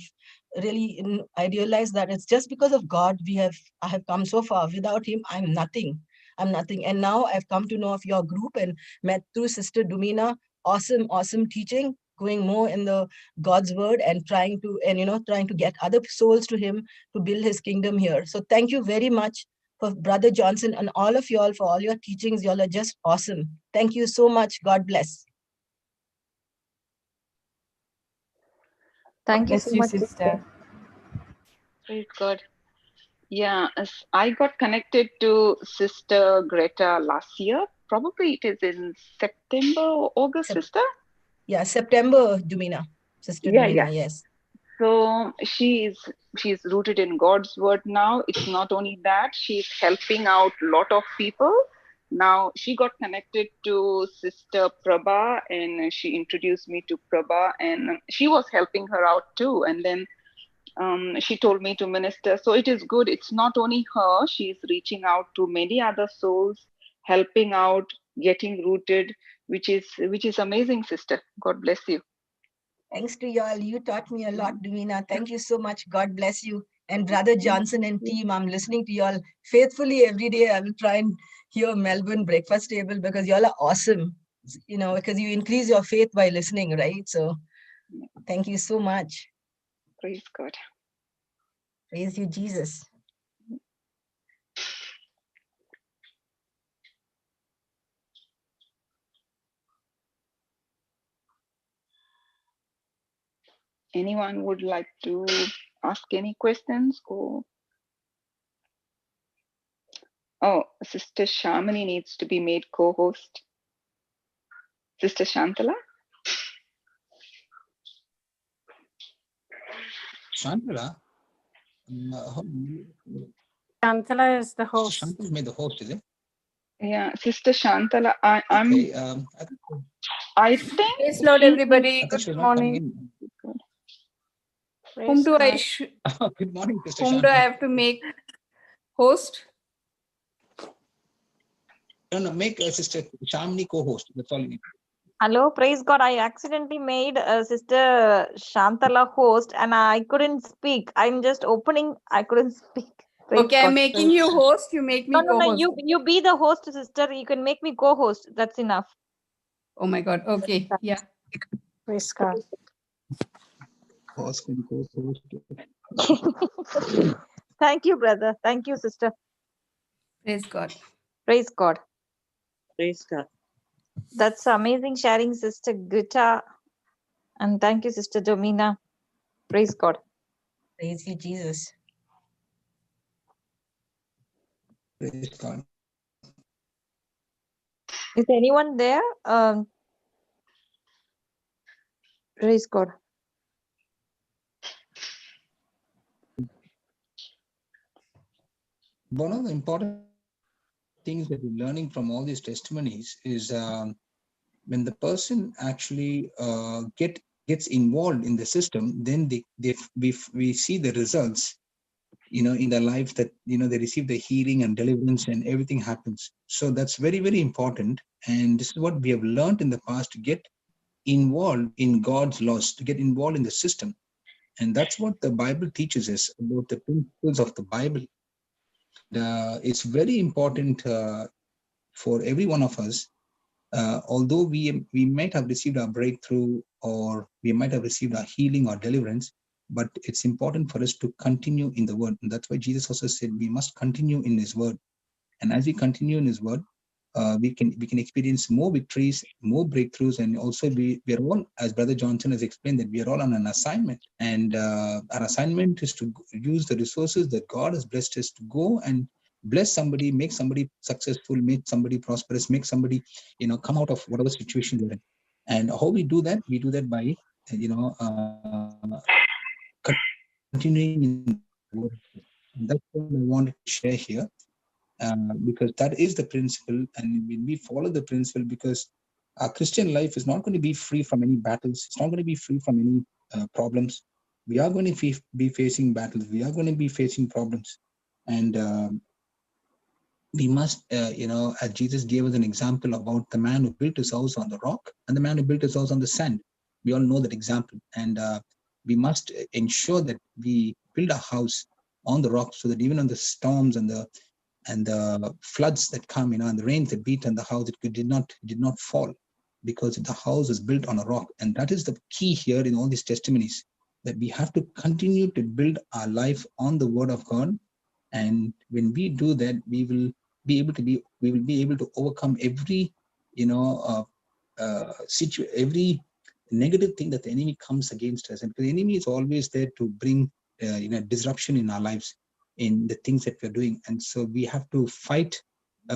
really, I realized that it's just because of God I have come so far. Without him, I'm nothing. And now I've come to know of your group and met through Sister Dumina. Awesome teaching, going more in the God's word and trying to get other souls to him to build his kingdom here. So thank you very much for Brother Johnson and all of y'all for all your teachings. Y'all are just awesome. Thank you so much. God bless. Thank you Bless so you, much, sister. Praise God. Yeah, I got connected to Sister Greta last year. Probably it is in September or August, sister. Yeah, September, Dumina. Sister Yeah, Dumina, yeah. yes. So she's rooted in God's word now. It's not only that, she's helping out a lot of people. Now she got connected to Sister Prabha, and she introduced me to Prabha, and she was helping her out too. And then she told me to minister. So it is good. It's not only her, she's reaching out to many other souls, helping out, getting rooted, which is amazing, sister. God bless you. Thanks to y'all. You taught me a lot, Dumina. Thank you so much. God bless you. And Brother Johnson and team, I'm listening to y'all faithfully every day. I will try and hear Melbourne Breakfast Table, because y'all are awesome. Because you increase your faith by listening, right? So thank you so much. Praise God. Praise you, Jesus. Anyone would like to ask any questions? Or Sister Shamini needs to be made co-host. Sister Shantala? Shantala, Shantala is the host. Shantala made the host, is it? Yeah, Sister Shantala, Okay. I think Praise Lord, everybody. I thought she Good was not coming morning. in. Whom do I Good morning, Sister whom do I Shantala. have to make host? No, make Sister Shamini co-host. That's all you need. Hello, praise God. I accidentally made Sister Shantala host and I couldn't speak. I'm just opening. I couldn't speak. Praise Okay, God. I'm making you host. You make me No, co-host. you be the host, sister. You can make me co-host. That's enough. Oh my God. Okay. Yeah. Praise God. Host and co-host. Thank you, brother. Thank you, sister. Praise God. Praise God. Praise God. That's amazing sharing, Sister Gita. And thank you, Sister Domina. Praise God. Praise you, Jesus. Praise God. Is anyone there? Praise God. One of the important things that we're learning from all these testimonies is when the person actually gets involved in the system, then we see the results, in their life, that they receive the healing and deliverance and everything happens. So that's very, very important. And this is what we have learned in the past, to get involved in God's laws, to get involved in the system. And that's what the Bible teaches us about the principles of the Bible. It's very important for every one of us. Although we might have received our breakthrough, or we might have received our healing or deliverance, but it's important for us to continue in the word. And that's why Jesus also said we must continue in his word. And as we continue in his word, we can experience more victories, more breakthroughs, and also we are all, as Brother Johnson has explained, that we are all on an assignment. And our assignment is to use the resources that God has blessed us to go and bless somebody, make somebody successful, make somebody prosperous, make somebody, come out of whatever situation they're in. And how we do that? We do that by, continuing in the word. And that's what I wanted to share here, because that is the principle. And when we follow the principle, because Our Christian life is not going to be free from any battles. It's not going to be free from any problems. We are going to be facing battles. We are going to be facing problems. And we must, as Jesus gave us an example about the man who built his house on the rock and the man who built his house on the sand. We all know that example. And we must ensure that we build a house on the rock, so that even on the storms and the floods that come, and the rains that beat on the house, it did not fall, because the house is built on a rock. And that is the key here in all these testimonies, that we have to continue to build our life on the word of God. And when we do that, we will be able to overcome every every negative thing that the enemy comes against us. And the enemy is always there to bring disruption in our lives, in the things that we're doing. And so we have to fight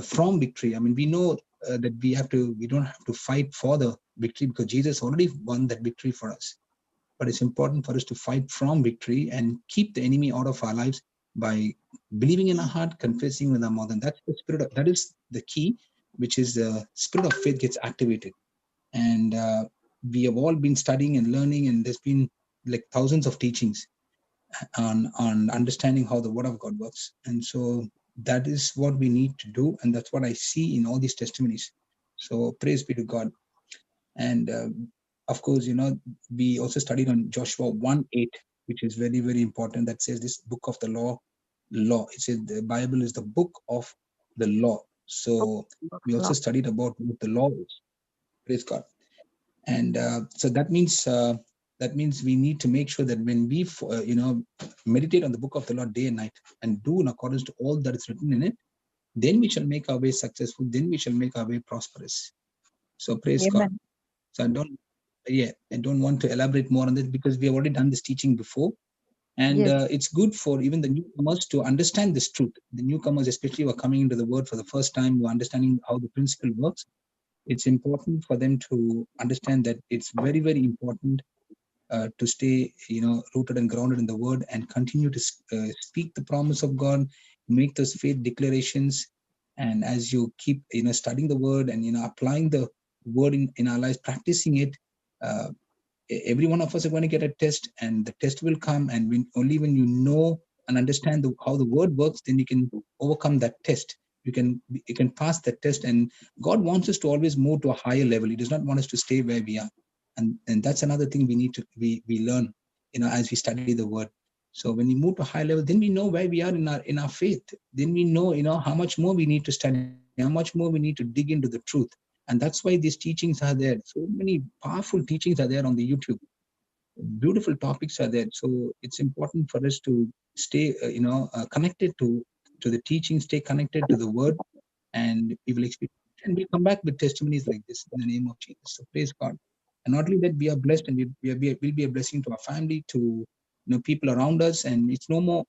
from victory. I mean, we know that we don't have to fight for the victory, because Jesus already won that victory for us. But it's important for us to fight from victory and keep the enemy out of our lives by believing in our heart, confessing with our mouth. And that's the spirit that is the key, which is the spirit of faith gets activated. And we have all been studying and learning, and there's been like thousands of teachings on understanding how the word of God works. And so that is what we need to do, and that's what I see in all these testimonies. So praise be to God. And of course, we also studied on Joshua 1:8, which is very, very important. That says this book of the law. It says the Bible is the book of the law. So we also studied about what the law is. Praise God. And so that means we need to make sure that when we meditate on the book of the law day and night, and do in accordance to all that is written in it, then we shall make our way successful. Then we shall make our way prosperous. So praise God. So I don't want to elaborate more on this, because we have already done this teaching before. And it's good for even the newcomers to understand this truth. The newcomers, especially, who are coming into the word for the first time, who are understanding how the principle works. It's important for them to understand that it's very, very important to stay, rooted and grounded in the word, and continue to speak the promise of God, make those faith declarations. And as you keep, studying the word and, applying the word in our lives, practicing it, every one of us are going to get a test, and the test will come. And only when you know and understand how the word works, then you can overcome that test. You can pass that test. And God wants us to always move to a higher level. He does not want us to stay where we are. And that's another thing we learn, as we study the word. So when we move to a high level, then we know where we are in our faith. Then we know, how much more we need to study, how much more we need to dig into the truth. And that's why these teachings are there. So many powerful teachings are there on the YouTube. Beautiful topics are there. So it's important for us to stay, connected to the teaching, stay connected to the word, and we will experience. And we'll come back with testimonies like this in the name of Jesus. So praise God. And not only that, we are blessed, and we'll be a blessing to our family, to people around us. And it's no more,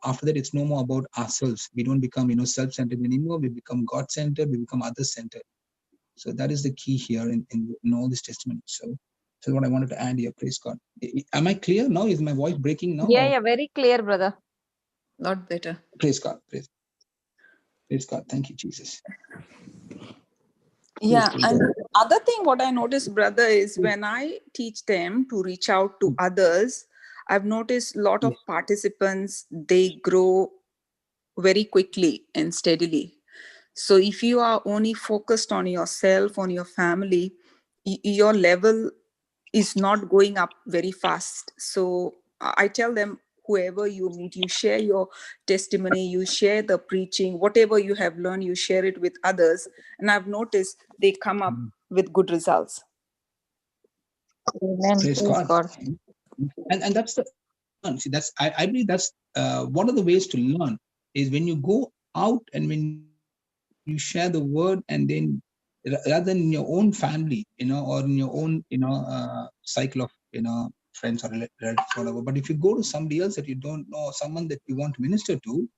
after that, it's no more about ourselves. We don't become, self-centered anymore. We become God-centered. We become other-centered. So that is the key here in all this testimony. So that's what I wanted to add here. Praise God. Am I clear now? Is my voice breaking now? Yeah, very clear, brother. Lot better. Praise God. Praise God. Thank you, Jesus. Yeah, and other thing what I noticed, brother, is when I teach them to reach out to others, I've noticed a lot of participants, they grow very quickly and steadily. So if you are only focused on yourself, on your family, your level is not going up very fast. So I tell them, whoever you meet, you share your testimony, you share the preaching, whatever you have learned, you share it with others. And I've noticed they come up with good results. Amen. Praise God. And that's the see, that's I believe that's one of the ways to learn is when you go out and when you share the word, and then rather than in your own family, or in your own cycle of friends or relatives, whatever. But if you go to somebody else that you don't know, someone that you want to minister to,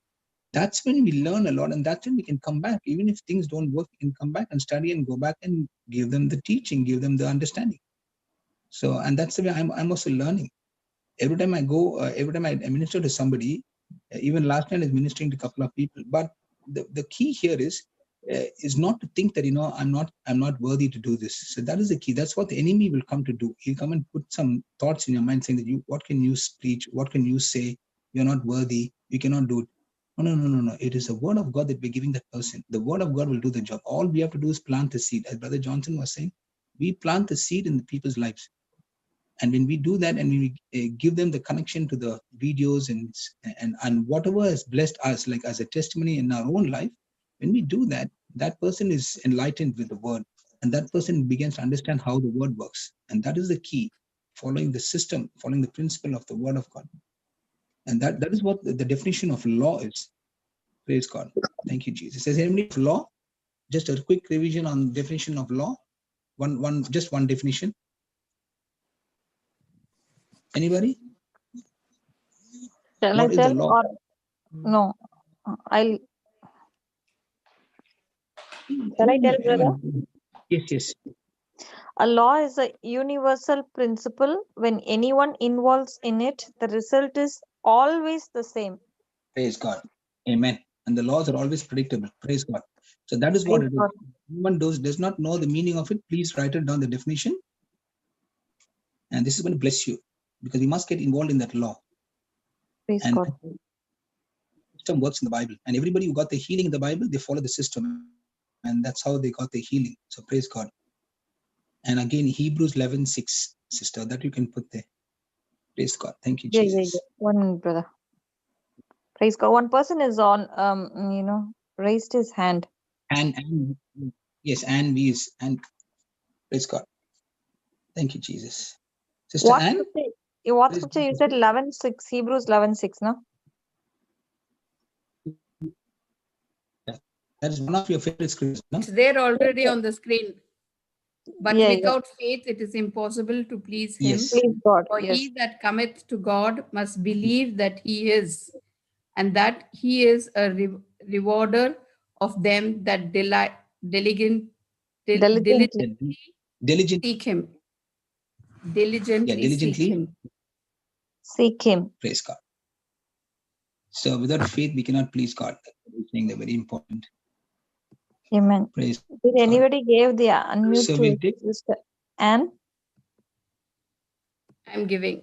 that's when we learn a lot, and that's when we can come back. Even if things don't work, we can come back and study and go back and give them the teaching, give them the understanding. So, and that's the way I'm also learning. Every time I go, every time I minister to somebody, even last night I was ministering to a couple of people. But the key here is is not to think that, I'm not worthy to do this. So that is the key. That's what the enemy will come to do. He'll come and put some thoughts in your mind saying that what can you preach? What can you say? You're not worthy. You cannot do it. No. It is the word of God that we're giving that person. The word of God will do the job. All we have to do is plant the seed. As Brother Johnson was saying, we plant the seed in the people's lives. And when we do that and we give them the connection to the videos and whatever has blessed us, like as a testimony in our own life, when we do that, that person is enlightened with the word, and that person begins to understand how the word works. And that is the key, following the system, following the principle of the word of God. And that is what the definition of law is. Praise God. Thank you, Jesus. Is there any of law? Just a quick revision on definition of law. Just one definition. Anybody? Shall What I is the tell law? or no? I'll. Shall I tell, brother? Yes. A law is a universal principle. When anyone involves in it, the result is always the same. Praise God. Amen. And the laws are always predictable. Praise God. So that is what Praise it is. God. If anyone does not know the meaning of it, please write it down, the definition. And this is going to bless you, because you must get involved in that law. Praise And God. the system works in the Bible. And everybody who got the healing in the Bible, they follow the system. And that's how they got the healing. So praise God. And again, Hebrews 11:6, sister, that you can put there. Praise God. Thank you, Yeah. Jesus. 1 minute, brother. Praise God. One person is on, raised his hand. And yes, and we is, and praise God. Thank you, Jesus. Sister What Anne? scripture? What scripture you said? 11:6, Hebrews 11:6, no? That is one of your favorite scriptures, no? It's there already on the screen. But Yeah. without faith, it is impossible to please him. Yes. Please God. For Yes. he that cometh to God must believe that he is, and that he is a rewarder of them that Diligently. diligently Diligent. seek him. Yeah, Diligently seek diligently. him. Seek him. Praise God. So without faith, we cannot please God. That's saying they're very important. Amen. Praise Did God. anybody give the unmute So to we'll take. Sister Anne? I'm giving.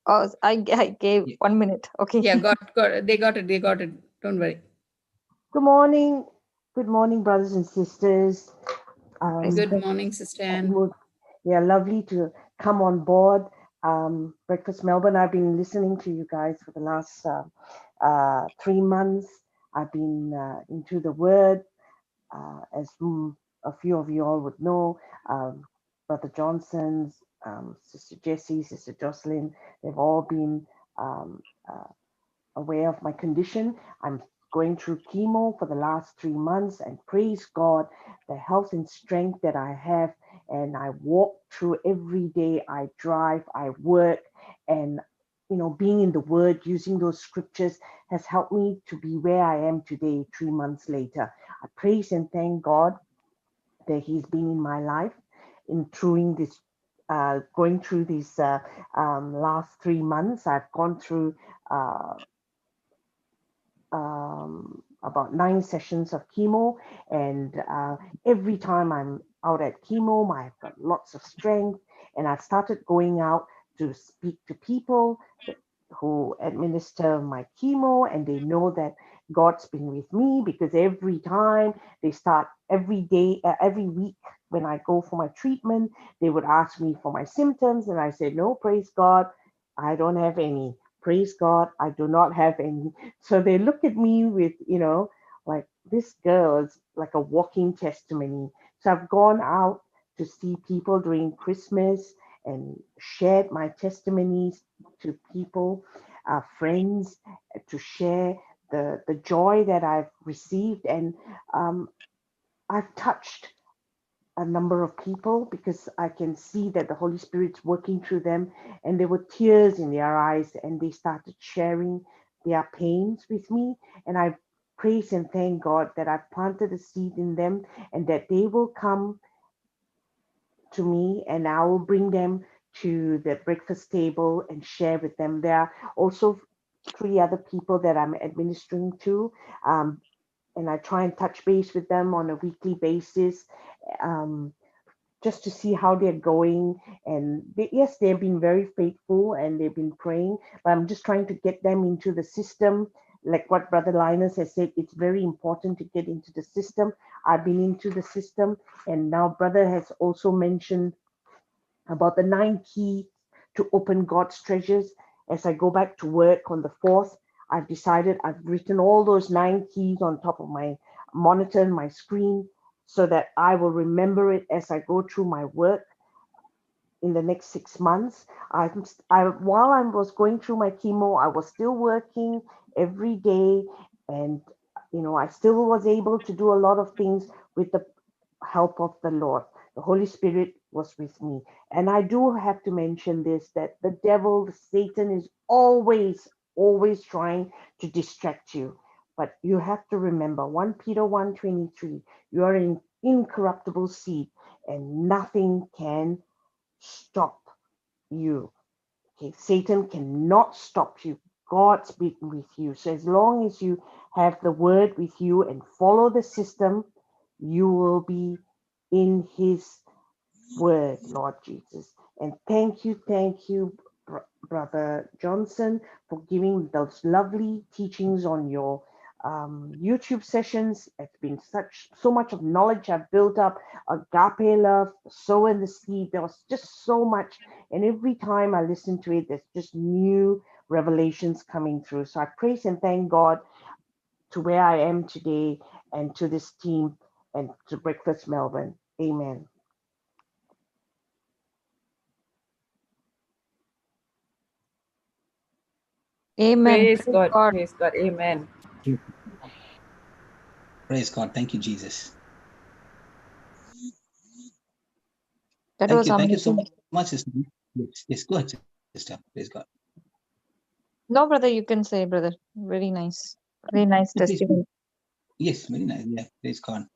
Oh, I gave Yeah. 1 minute. Okay. Yeah, they got it. Don't worry. Good morning. Good morning, brothers and sisters. Good morning, Sister Anne. Yeah, lovely to come on board. Breakfast Melbourne, I've been listening to you guys for the last 3 months. I've been into the Word, as a few of you all would know. Brother Johnson's, Sister Jessie, Sister Jocelyn, they've all been aware of my condition. I'm going through chemo for the last 3 months, and praise God, the health and strength that I have. And I walk through every day. I drive, I work, and being in the Word, using those scriptures has helped me to be where I am today, 3 months later. I praise and thank God that He's been in my life in going through these last 3 months. I've gone through about 9 sessions of chemo, and every time I'm out at chemo, I've got lots of strength, and I've started going out to speak to people who administer my chemo, and they know that God's been with me, because every time they start every day, every week when I go for my treatment, they would ask me for my symptoms, and I said, no, praise God, I don't have any. Praise God, I do not have any. So they look at me with, like, this girl is like a walking testimony. So I've gone out to see people during Christmas and shared my testimonies to people, friends, to share the joy that I've received. And I've touched a number of people, because I can see that the Holy Spirit's working through them, and there were tears in their eyes, and they started sharing their pains with me. And I praise and thank God that I've planted a seed in them, and that they will come to me, and I will bring them to the breakfast table and share with them. There are also 3 other people that I'm administering to. and I try and touch base with them on a weekly basis, just to see how they're going. And yes, they've been very faithful and they've been praying, but I'm just trying to get them into the system. Like what Brother Linus has said, it's very important to get into the system. I've been into the system, and now Brother has also mentioned about the 9 keys to open God's treasures. As I go back to work on the 4th, I've written all those 9 keys on top of my monitor and my screen so that I will remember it as I go through my work in the next 6 months. While I was going through my chemo, I was still working every day, and I still was able to do a lot of things with the help of the Lord. The Holy Spirit was with me. And I do have to mention this, that the devil, Satan, is always trying to distract you. But you have to remember 1 Peter 1:23, you are an incorruptible seed, and nothing can stop you. Okay, Satan cannot stop you. God's been with you. So as long as you have the word with you and follow the system, you will be in his word, Lord Jesus. And thank you, Brother Johnson, for giving those lovely teachings on your YouTube sessions. It's been so much of knowledge I've built up. Agape love, sow and the seed. There was just so much, and every time I listen to it, there's just new revelations coming through. So I praise and thank God to where I am today, and to this team, and to Breakfast Melbourne. Amen. Amen. Praise Praise God. God. Praise God. Amen. Praise God. Thank you, Jesus. That Thank was you. Thank you so amazing. much, sister. Yes, go ahead, sister. Praise God. No, brother, you can say, brother. Very nice. Very nice Please, please. testimony. Yes, very nice. Yeah, praise God.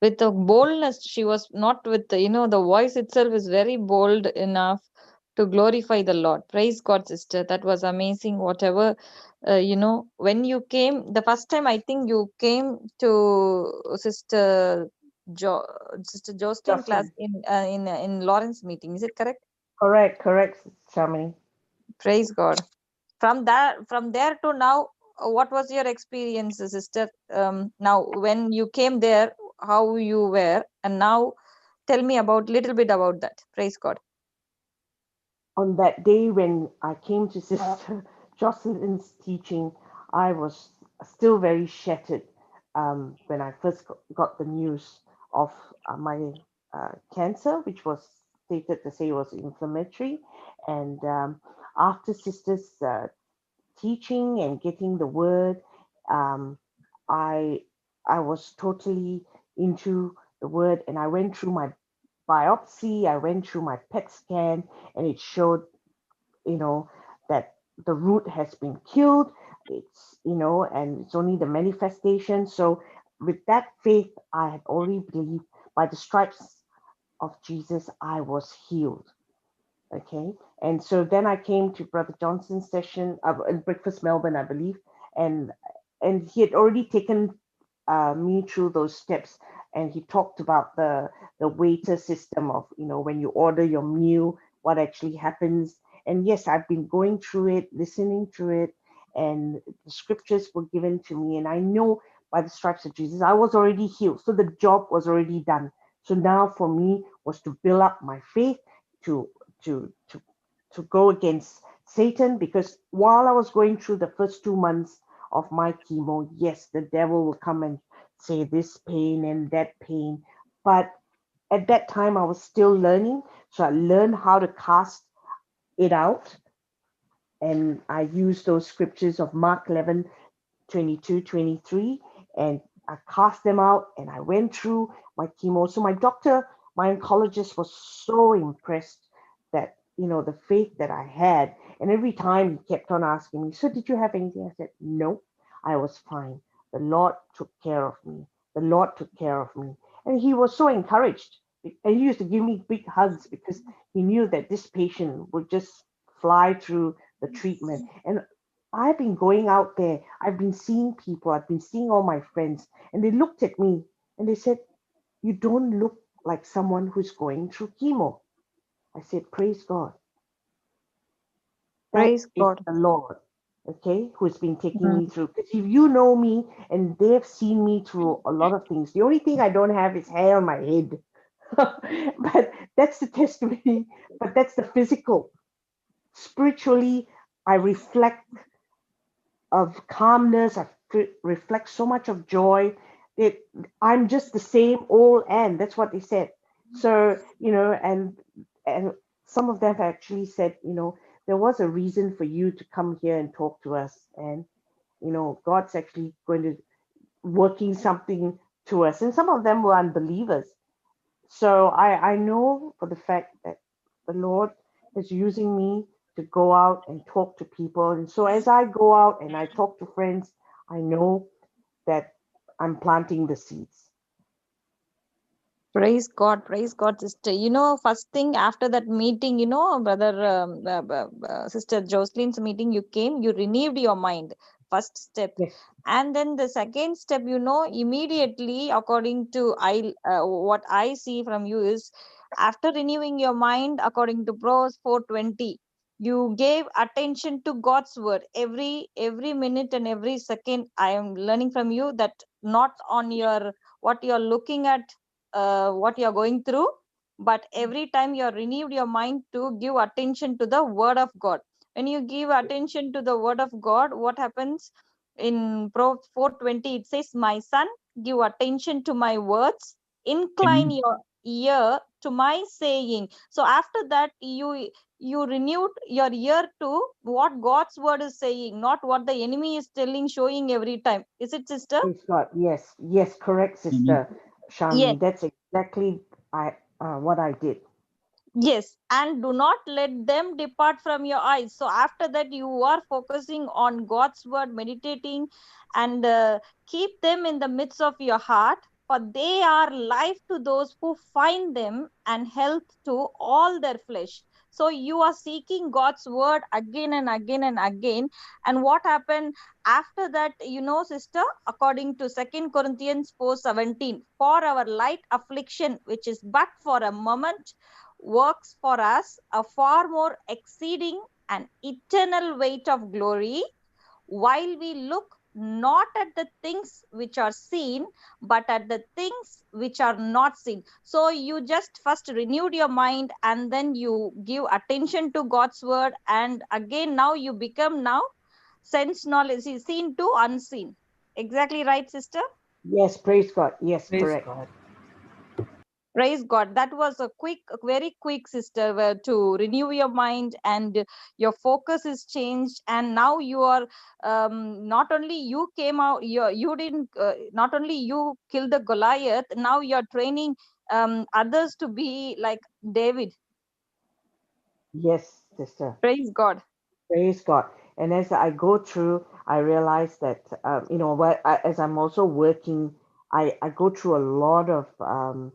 With the boldness, she was not with the voice itself is very bold enough to glorify the Lord. Praise God, sister. That was amazing. Whatever, when you came the first time, I think you came to Sister jo Sister Jocelyn class Justin. in Lawrence meeting. Is it correct? Correct, Shamini. Praise God. From there to now, what was your experience, sister? Now, when you came there, how you were, and now tell me about little bit about that. Praise God. On that day when I came to Sister Jocelyn's teaching, I was still very shattered when I first got the news of my cancer, which was stated to say was inflammatory. And after Sister's teaching and getting the word, um, I I was totally into the word, and I went through my biopsy, I went through my PET scan, and it showed, that the root has been killed. And it's only the manifestation. So with that faith, I had already believed by the stripes of Jesus, I was healed. Okay. And so then I came to Brother Johnson's session in Breakfast Melbourne, I believe, and he had already taken me through those steps, and he talked about the waiter system of when you order your meal, what actually happens. And yes, I've been going through it, listening through it, and the scriptures were given to me, and I know by the stripes of Jesus I was already healed, so the job was already done. So now for me was to build up my faith, to to to to go against Satan, because while I was going through the first 2 months of my chemo, yes, the devil will come and say this pain and that pain. But at that time, I was still learning. So I learned how to cast it out. And I used those scriptures of Mark 11, 22, 23, and I cast them out, and I went through my chemo. So my oncologist was so impressed that, the faith that I had. And every time he kept on asking me, so did you have anything? I said, no, I was fine. The Lord took care of me. The Lord took care of me. And he was so encouraged. And he used to give me big hugs because he knew that this patient would just fly through the treatment. And I've been going out there. I've been seeing people. I've been seeing all my friends. And they looked at me and they said, you don't look like someone who's going through chemo. I said, praise God. That Praise is God. the Lord, okay, who's been taking Mm. me through. Because if you know me and they've seen me through a lot of things, the only thing I don't have is hair on my head. But that's the testimony. But that's the physical. Spiritually, I reflect of calmness. I reflect so much of joy that I'm just the same old Anne. That's what they said. So, and some of them actually said, there was a reason for you to come here and talk to us. And, God's actually going to working something to us. And some of them were unbelievers. So I know for the fact that the Lord is using me to go out and talk to people. And so as I go out and I talk to friends, I know that I'm planting the seeds. Praise God, sister. First thing after that meeting, brother, sister Jocelyn's meeting, you came, you renewed your mind. First step. Yes, And then the second step, immediately, according to what I see from you is, after renewing your mind, according to Proverbs 4:20, you gave attention to God's word every minute and every second. I am learning from you that not on your what you're looking at, what you're going through, but every time you're renewed your mind to give attention to the word of God. When you give attention to the word of God, what happens? In Proverbs 4:20 it says, my son, give attention to my words, incline Amen. your ear to my saying. So after that, you renewed your ear to what God's word is saying, not what the enemy is telling, showing every time. Is it, sister? praise God. Yes, yes, correct, Amen. Sister Yes. Shamini. That's exactly what I did. Yes, and do not let them depart from your eyes. So after that, you are focusing on God's word, meditating, and keep them in the midst of your heart, for they are life to those who find them and health to all their flesh. So you are seeking God's word again and again and again. And what happened after that, sister, according to Second Corinthians 4:17, for our light affliction, which is but for a moment, works for us a far more exceeding and eternal weight of glory, while we look not at the things which are seen, but at the things which are not seen. So you just first renewed your mind, and then you give attention to God's word, and again now you become now sense knowledge is seen to unseen. Exactly right, sister? Yes, praise God. Yes, Praise correct. God. Praise God. That was very quick, sister, to renew your mind, and your focus is changed. And now you are, not only you came out, you didn't, not only you killed the Goliath, now you're training others to be like David. Yes, Sister. Praise God. Praise God. And as I go through, I realize that, as I'm also working, I go through a lot of um,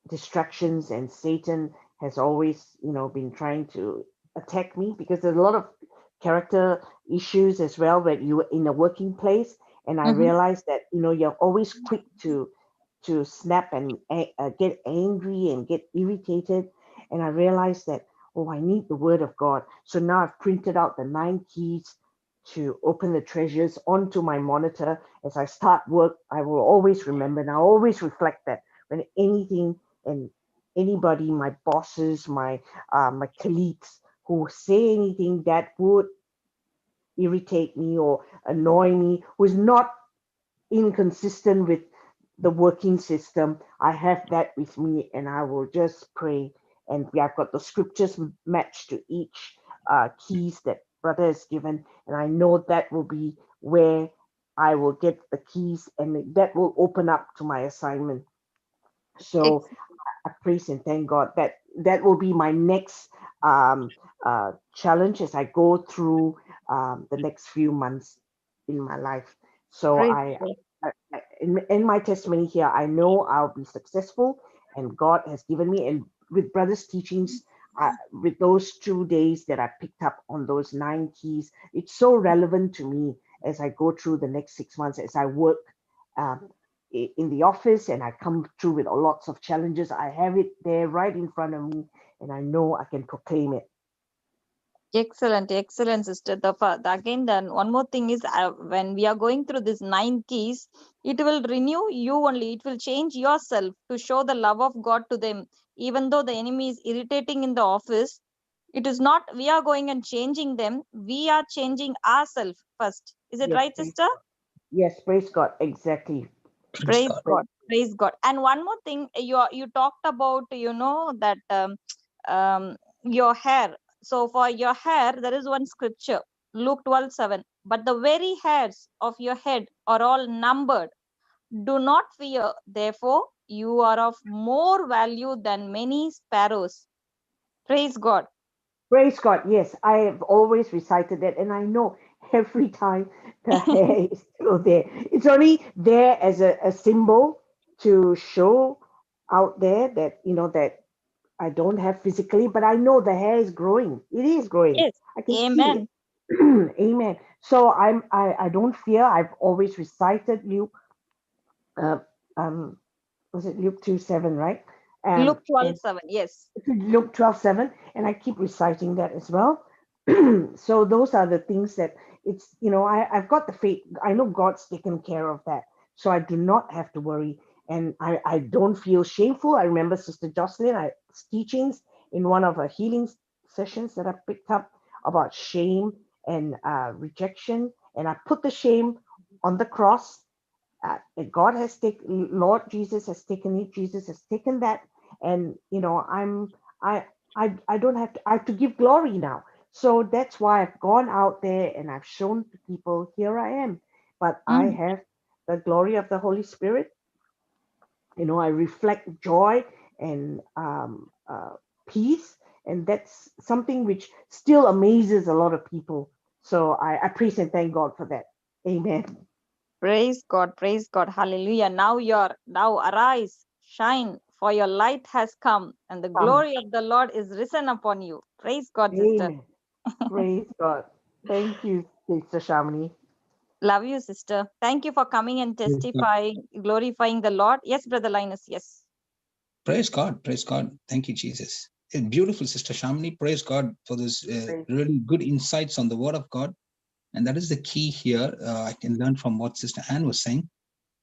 distractions, and Satan has always, been trying to attack me because there's a lot of character issues as well when you in a working place. And I Mhm. realize that, you're always quick to snap and get angry and get irritated. And I realized that, oh, I need the word of God. So now I've printed out the 9 keys to open the treasures onto my monitor. As I start work, I will always remember, and I always reflect that when anything and anybody, my bosses, my colleagues who say anything that would irritate me or annoy me, who is not inconsistent with the working system, I have that with me, and I will just pray. And we have got the scriptures matched to each keys that brother has given, and I know that will be where I will get the keys, and that will open up to my assignment. So Ex- I praise and thank God that that will be my next challenge as I go through the next few months in my life. So Praise God. in my testimony here, I know I'll be successful, and God has given me, and with brother's teachings, with those 2 days that I picked up on those 9 keys, it's so relevant to me as I go through the next 6 months, as I work um, in the office and I come through with lots of challenges. I have it there right in front of me, and I know I can proclaim it. Excellent, excellent, sister. Again, then one more thing is when we are going through these 9 keys, it will renew you only. It will change yourself to show the love of God to them. Even though the enemy is irritating in the office, it is not we are going and changing them. We are changing ourselves first. Is it Yes, right, sister? yes, praise God, exactly. Praise God. Praise God. And one more thing, you talked about, that your hair. So for your hair, there is one scripture, Luke 12:7. But the very hairs of your head are all numbered. Do not fear, therefore, you are of more value than many sparrows. Praise God. Praise God. Yes, I have always recited that, and I know every time the hair is still there. It's only there as a symbol to show out there that, that I don't have physically, but I know the hair is growing. It is growing. Yes. I can see Amen. it. Amen. So I don't fear. I've always recited Luke, uh, um, was it Luke 2:7, right? Luke And 12:7. Yes. Luke 12:7, and I keep reciting that as well. So those are the things that I've got the faith. I know God's taken care of that. So I do not have to worry. And I don't feel shameful. I remember Sister Jocelyn's teachings in one of her healing sessions that I picked up about shame and rejection. And I put the shame on the cross. God has taken, Lord Jesus has taken it. Jesus has taken that, and I don't have to. I have to give glory now. So that's why I've gone out there and I've shown to people, here I am. But I Mm. have the glory of the Holy Spirit. I reflect joy and peace, and that's something which still amazes a lot of people. So I praise and thank God for that. Amen. Praise God, praise God, hallelujah. Now arise, shine, for your light has come, and the glory of the Lord is risen upon you. Praise God, sister. Amen. Praise God. Thank you, Sister Shamini. Love you, sister. Thank you for coming and testifying, glorifying the Lord. Yes, Brother Linus, yes. Praise God. Praise God. Thank you, Jesus. Beautiful, Sister Shamini. Praise God for this really good insights on the Word of God. And that is the key here. I can learn from what Sister Anne was saying.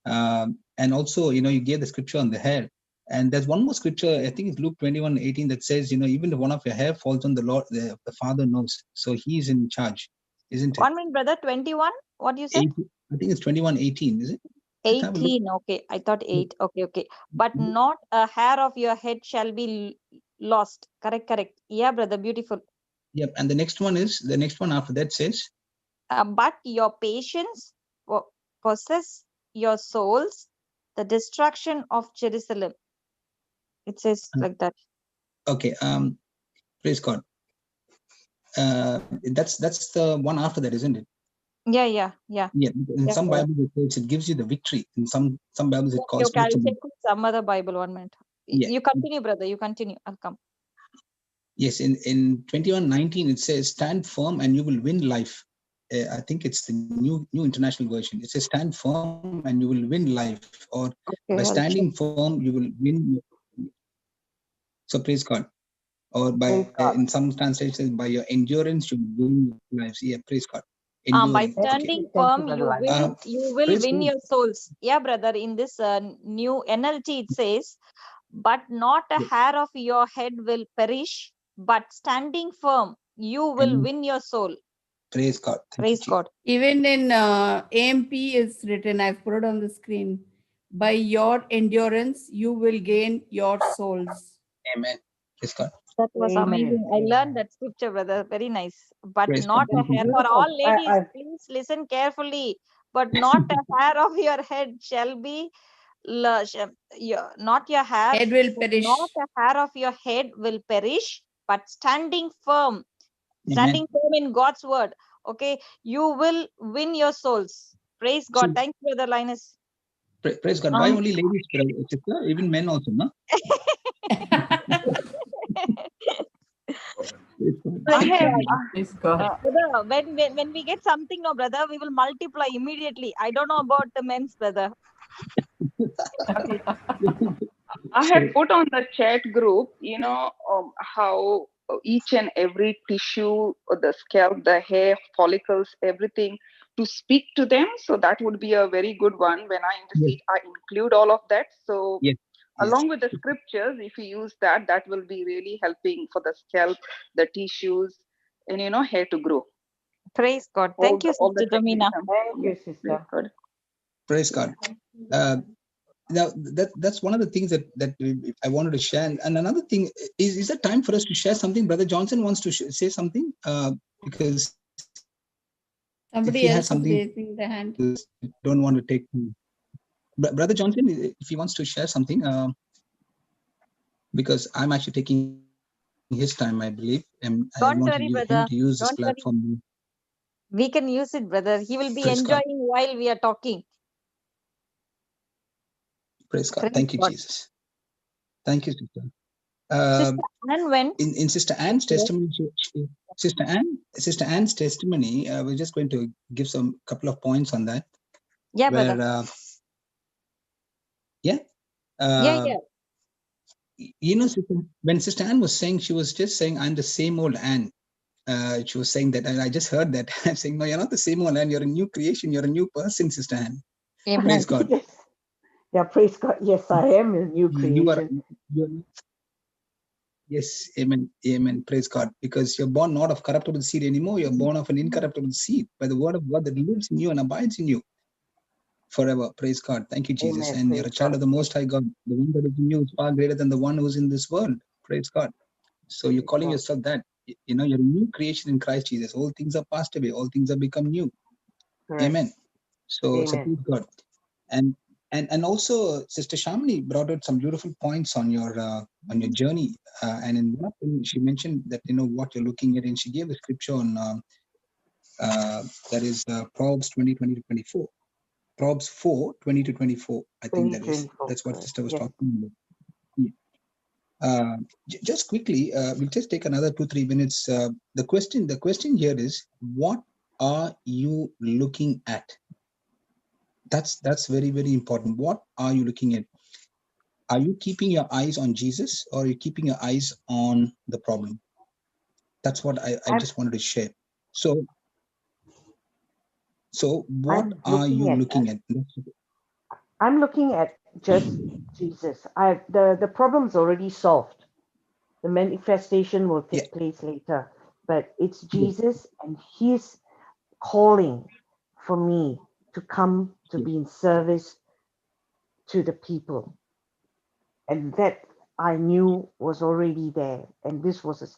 And also, you gave the scripture on the hair. And there's one more scripture, I think it's Luke 21:18, that says, even if one of your hair falls on the Lord, the Father knows. So he's in charge, isn't it? 1 minute, brother. 21. What you said? 18, I think it's 21:18, is it? 18. Okay. I thought 8. Okay. But not a hair of your head shall be lost. Correct. Yeah, brother. Beautiful. Yep. And the next one after that says, but your patience possess your souls, the destruction of Jerusalem. It says like that. Okay. Praise God. That's the one after that, isn't it? Yeah. In some Bibles it gives you the victory. In some Bibles it calls. Okay, I'll check with some other Bible 1 minute. Yeah. You continue, brother. You continue. I'll come. Yes, in 21:19 it says, "Stand firm and you will win life." I think it's the new international version. It says, "Stand firm and you will win life," or by standing firm you will win. So praise God. Or by in some translations, by your endurance you will win lives. Yeah, praise God. By standing firm, you will win your souls. Yeah, brother. In this new NLT, it says, "But not a hair of your head will perish, but standing firm, you will win your soul." Praise God. Praise God. Even in AMP is written, I've put it on the screen, by your endurance, you will gain your souls. Amen. Praise God. That was amazing. I learned that scripture, brother. Very nice. But Praise not God. a hair for all ladies. Please listen carefully. But not a hair of your head shall be, not your hair. Head will perish. Not a hair of your head will perish, but standing firm in God's word. Okay, you will win your souls. Praise God. Thank you, Brother Linus. Praise God. Why only ladies, sister? Even men also, no? I have, Praise God. brother, when we get something, no, brother, we will multiply immediately. I don't know about the men's, brother. Okay. I had put on the chat group, how each and every tissue, the scalp, the hair, follicles, everything, to speak to them. So that would be a very good one. When I intercede, I include all of that. So Yes. along with the scriptures, if you use that, that will be really helping for the scalp, the tissues, and hair to grow. Praise God. All Thank you, all the Sister Domina. Thank you, Yes, sister. praise God. Praise God. Now that's one of the things that I wanted to share. And another thing is there time for us to share something? Brother Johnson wants to say something because if Somebody he has else is something, raising the hand. don't want to take. Brother Johnson, if he wants to share something, because I'm actually taking his time, I believe, and I Don't want worry, him brother. to use this Don't worry. platform. We can use it, brother. He will be Praise God. enjoying while we are talking. Praise God. Praise Thank you, God. Jesus. Thank you, sister. Sister Anne went. In Sister Anne's testimony, Sister Anne's testimony, we're just going to give some couple of points on that. Yeah, Where, brother. Yeah. Yeah. When Sister Anne was saying, she was just saying, I'm the same old Anne. She was saying that, and I just heard that. I'm saying, no, you're not the same old Anne. You're a new creation. You're a new person, Sister Anne. Amen. Praise God. Yes. Yeah, praise God. Yes, I am a new creation. Yes, amen, amen. Praise God. Because you're born not of corruptible seed anymore. You're born of an incorruptible seed by the word of God that lives in you and abides in you forever. Praise God. Thank you, Jesus. Amen. And Praise you're a child God. of the Most High God. The one that is in you is far greater than the one who's in this world. Praise God. So you're Praise calling God. yourself that. You're a new creation in Christ Jesus. All things are passed away. All things have become new. Correct. Amen. So Amen. praise God. And also Sister Shamini brought out some beautiful points on your journey. And in one of them, she mentioned that what you're looking at, and she gave a scripture on that is Proverbs 20:20-24. Proverbs 4:20-24. I think that is. 2024. That's what Correct. Sister was Yes. talking about. Yeah. Just quickly, we'll just take another 2-3 minutes. The question here is, what are you looking at? That's very, very important. What are you looking at? Are you keeping your eyes on Jesus, or are you keeping your eyes on the problem? That's what I just wanted to share. So what are you looking at? I'm looking at just Jesus. The problem's already solved. The manifestation will take place later, but it's Jesus and His calling for me to come to be in service to the people, and that I knew was already there. And this was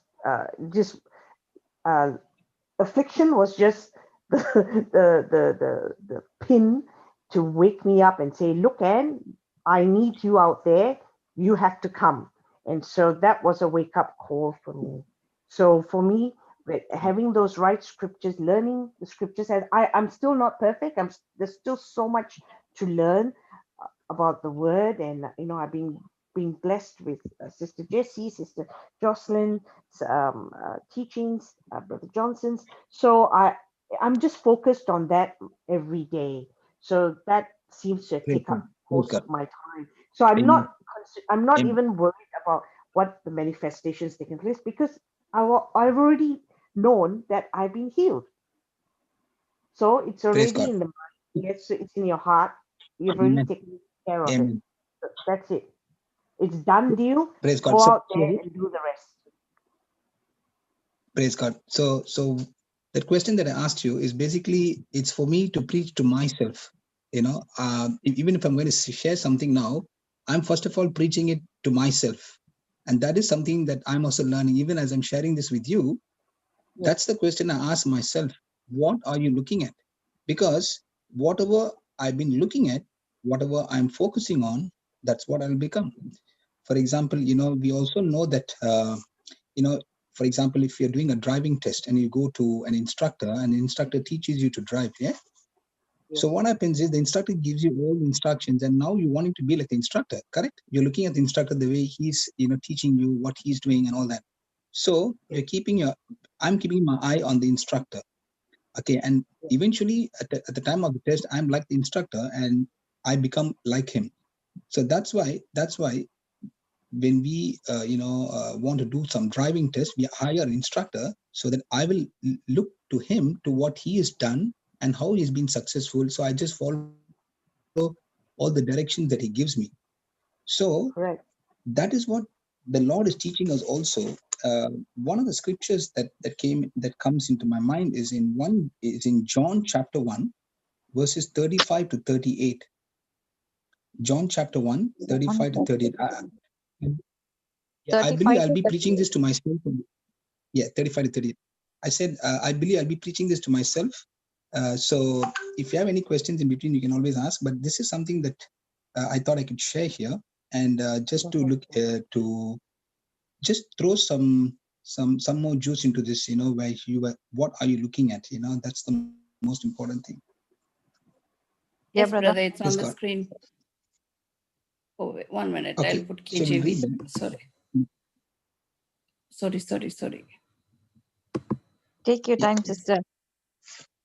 affliction was just the pin to wake me up and say, look, Anne, I need you out there. You have to come. And so that was a wake up call for me. So for me, having those right scriptures, learning the scriptures, and I'm still not perfect. There's still so much to learn about the word. And, I've been being blessed with Sister Jessie, Sister Jocelyn, teachings, Brother Johnson's. So I'm just focused on that every day. So that seems to take up most of my time. So I'm not even worried about what the manifestations taking place, because I've already known that I've been healed. So it's already in the mind. Yes, it's in your heart. You've already taken care of it. That's it. It's done deal. Praise God. Go out there and do the rest. Praise God. So that question that I asked you is basically, it's for me to preach to myself. Even if I'm going to share something now, I'm first of all preaching it to myself. And that is something that I'm also learning. Even as I'm sharing this with you, that's the question I ask myself. What are you looking at? Because whatever I've been looking at, whatever I'm focusing on, that's what I'll become. For example, we also know that, for example, if you're doing a driving test and you go to an instructor and the instructor teaches you to drive, so what happens is the instructor gives you all the instructions, and now you want him to be like the instructor, correct? You're looking at the instructor, the way he's, teaching you what he's doing and all that. So I'm keeping my eye on the instructor. Okay, and eventually at the time of the test, I'm like the instructor, and I become like him. So that's why when we want to do some driving test, we hire an instructor so that I will look to him to what he has done and how he's been successful. So I just follow all the directions that he gives me. So Correct. that is what the Lord is teaching us also. One of the scriptures that comes into my mind is in John chapter 1, verses 35 to 38. John chapter 1, 35 to 38. I believe 35 I'll to be preaching 38. this to myself. Yeah, 35 to 38. I said, I believe I'll be preaching this to myself. So if you have any questions in between, you can always ask. But this is something that I thought I could share here, and just to look to just throw some more juice into this. Where what are you looking at? That's the most important thing. Yeah, Yes, brother. brother, it's Praise on the God. screen. Oh, wait, 1 minute. Okay, I'll put so we'll read KJV. them. Sorry. Take your Yeah, time, sister.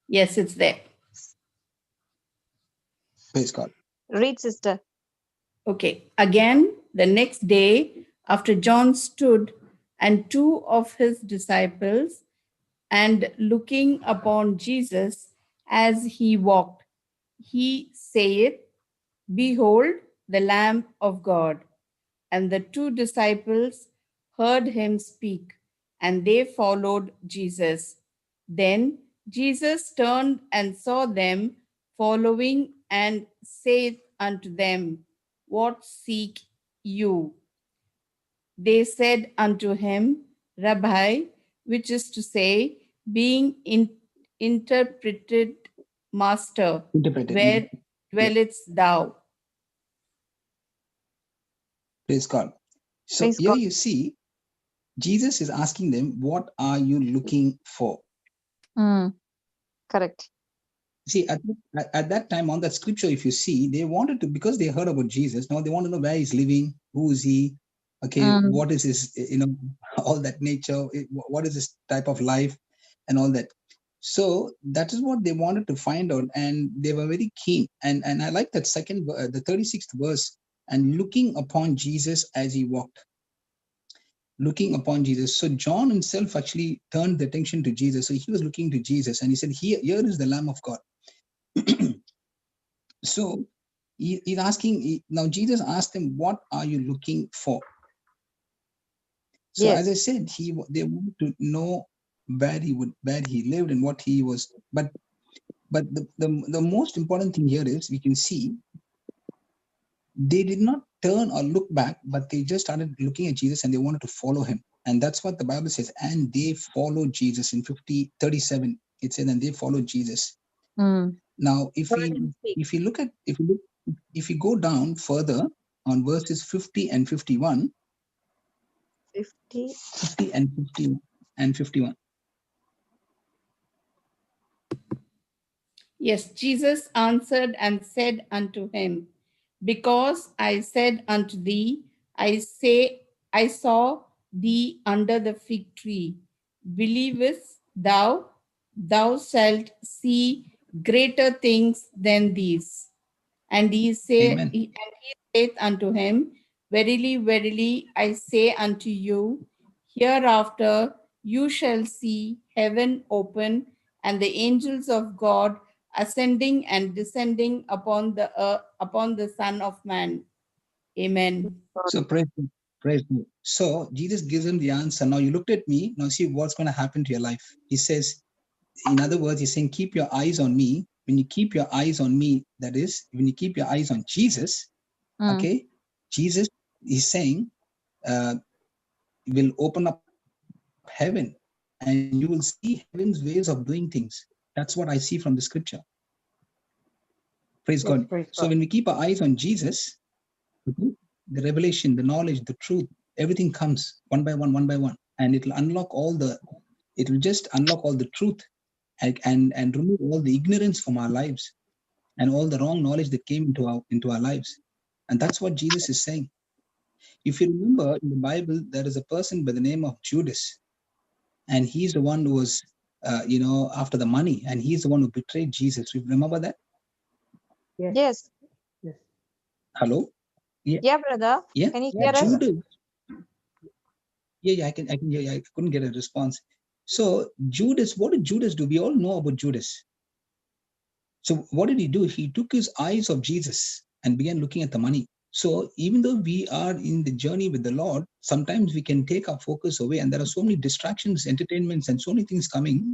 Yes, it's there. praise God. Read, sister. Okay. Again, the next day, after John stood and two of his disciples, and looking upon Jesus as he walked, he saith, Behold, the Lamb of God. And the two disciples heard him speak, and they followed Jesus. Then Jesus turned and saw them following, and saith unto them, What seek you? They said unto him, Rabbi, which is to say, being interpreted, Master, Interpreted. where Yeah, dwellest thou? praise God. So Praise here God. you see, Jesus is asking them, what are you looking for? Correct. See, at that time on that scripture, if you see, they wanted to, because they heard about Jesus, now they want to know where he's living, who is he, okay, what is his, all that nature, what is his type of life and all that. So that is what they wanted to find out, and they were very keen. And I like that the 36th verse, and looking upon Jesus as he walked. Looking upon Jesus. So John himself actually turned the attention to Jesus. So he was looking to Jesus, and he said, here is the Lamb of God. So he's asking, now Jesus asked him, what are you looking for? So as I Yes. said, they wanted to know where he lived and what he was. But the most important thing here is we can see they did not turn or look back, but they just started looking at Jesus and they wanted to follow him. And that's what the Bible says. And they followed Jesus in 37. It said, and they followed Jesus. Now, if you go down further on verses 50 and 51, 50. 50 and 51. Yes, Jesus answered and said unto him, Because I said unto thee, I saw thee under the fig tree. Believest thou? Thou shalt see greater things than these. And he Amen. saith unto him, Verily, verily, I say unto you, hereafter you shall see heaven open and the angels of God ascending and descending upon the Son of Man. Amen. So praise God. So Jesus gives him the answer. Now you looked at me. Now see what's going to happen to your life. He says, in other words, he's saying, keep your eyes on me. When you keep your eyes on me, that is, when you keep your eyes on Jesus, okay, Jesus is saying, will open up heaven and you will see heaven's ways of doing things. That's what I see from the scripture. Praise God. Yes, So praise when we God. keep our eyes on Jesus, okay, the revelation, the knowledge, the truth, everything comes one by one, and it will just unlock all the truth and remove all the ignorance from our lives and all the wrong knowledge that came into our lives. And that's what Jesus is saying. If you remember in the Bible, there is a person by the name of Judas. and he's the one who was, after the money, and he's the one who betrayed Jesus. You remember that? Yes. Yes. Yes. Hello? Yeah, brother. Yeah. Can you Yeah, hear us? brother. Judas. Yeah, I can hear you. I couldn't get a response. So Judas, what did Judas do? We all know about Judas. So what did he do? He took his eyes of Jesus and began looking at the money. So even though we are in the journey with the Lord, sometimes we can take our focus away, and there are so many distractions, entertainments, and so many things coming.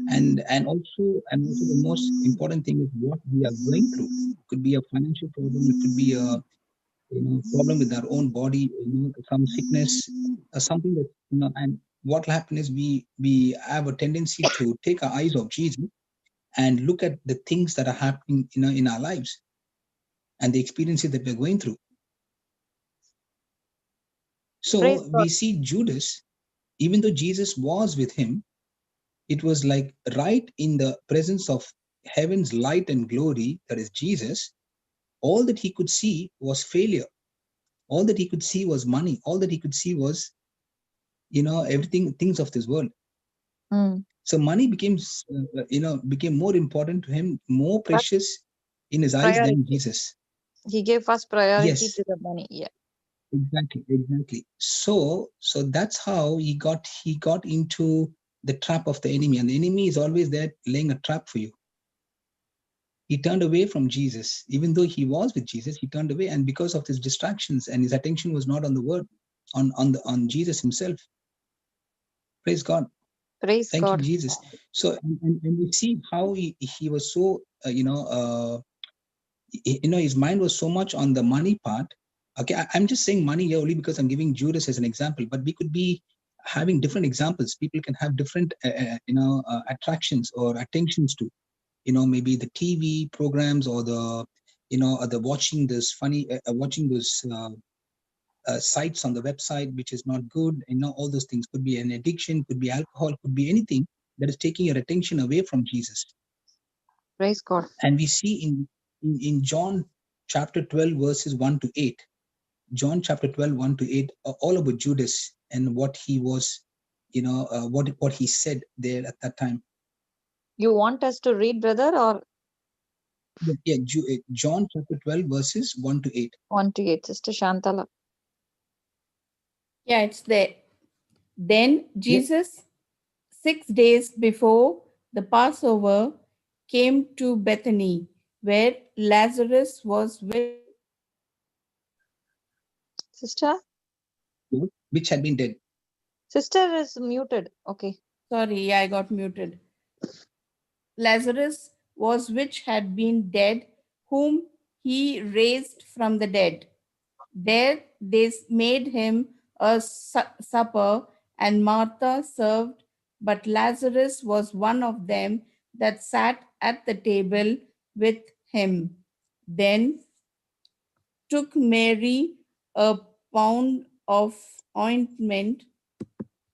And also the most important thing is what we are going through. It could be a financial problem, it could be a problem with our own body, some sickness, something that and what will happen is we have a tendency to take our eyes off Jesus and look at the things that are happening in our lives and the experiences that we're going through. Praise So God. we see Judas, even though Jesus was with him, it was like right in the presence of heaven's light and glory, that is Jesus. All that he could see was failure. All that he could see was money. All that he could see was everything, things of this world. Mm. So money became more important to him, more First precious in his eyes than priority. Jesus. He gave first priority Yes, to the money. Yeah. exactly. So that's how he got into the trap of the enemy, and the enemy is always there laying a trap for you. He turned away from Jesus, even though he was with Jesus. He turned away, and because of his distractions, and his attention was not on the word, on Jesus himself. Praise God. Praise Thank you, God. Jesus. So, and we see how he was so, his mind was so much on the money part. Okay, I'm just saying money here only because I'm giving Judas as an example, but we could be having different examples. People can have different, attractions or attentions to, maybe the TV programs or the watching this funny, watching those sites on the website, which is not good. All those things could be an addiction, could be alcohol, could be anything that is taking your attention away from Jesus. Praise God. And we see in John chapter 12, verses 1 to 8, John chapter 12, 1 to 8, all about Judas and what he was, what he said there at that time. You want us to read, brother, or Yeah, John chapter 12, verses 1 to 8. 1 to 8? Sister Shantala. Yeah, it's there. Then Yeah. Jesus, 6 days before the Passover, came to Bethany, where Lazarus was with. Sister? Which had been dead. Sister is muted. Okay. Sorry, yeah, I got muted. Lazarus was which had been dead, whom he raised from the dead. There they made him a supper, and Martha served, but Lazarus was one of them that sat at the table with him. Then took Mary a pound of ointment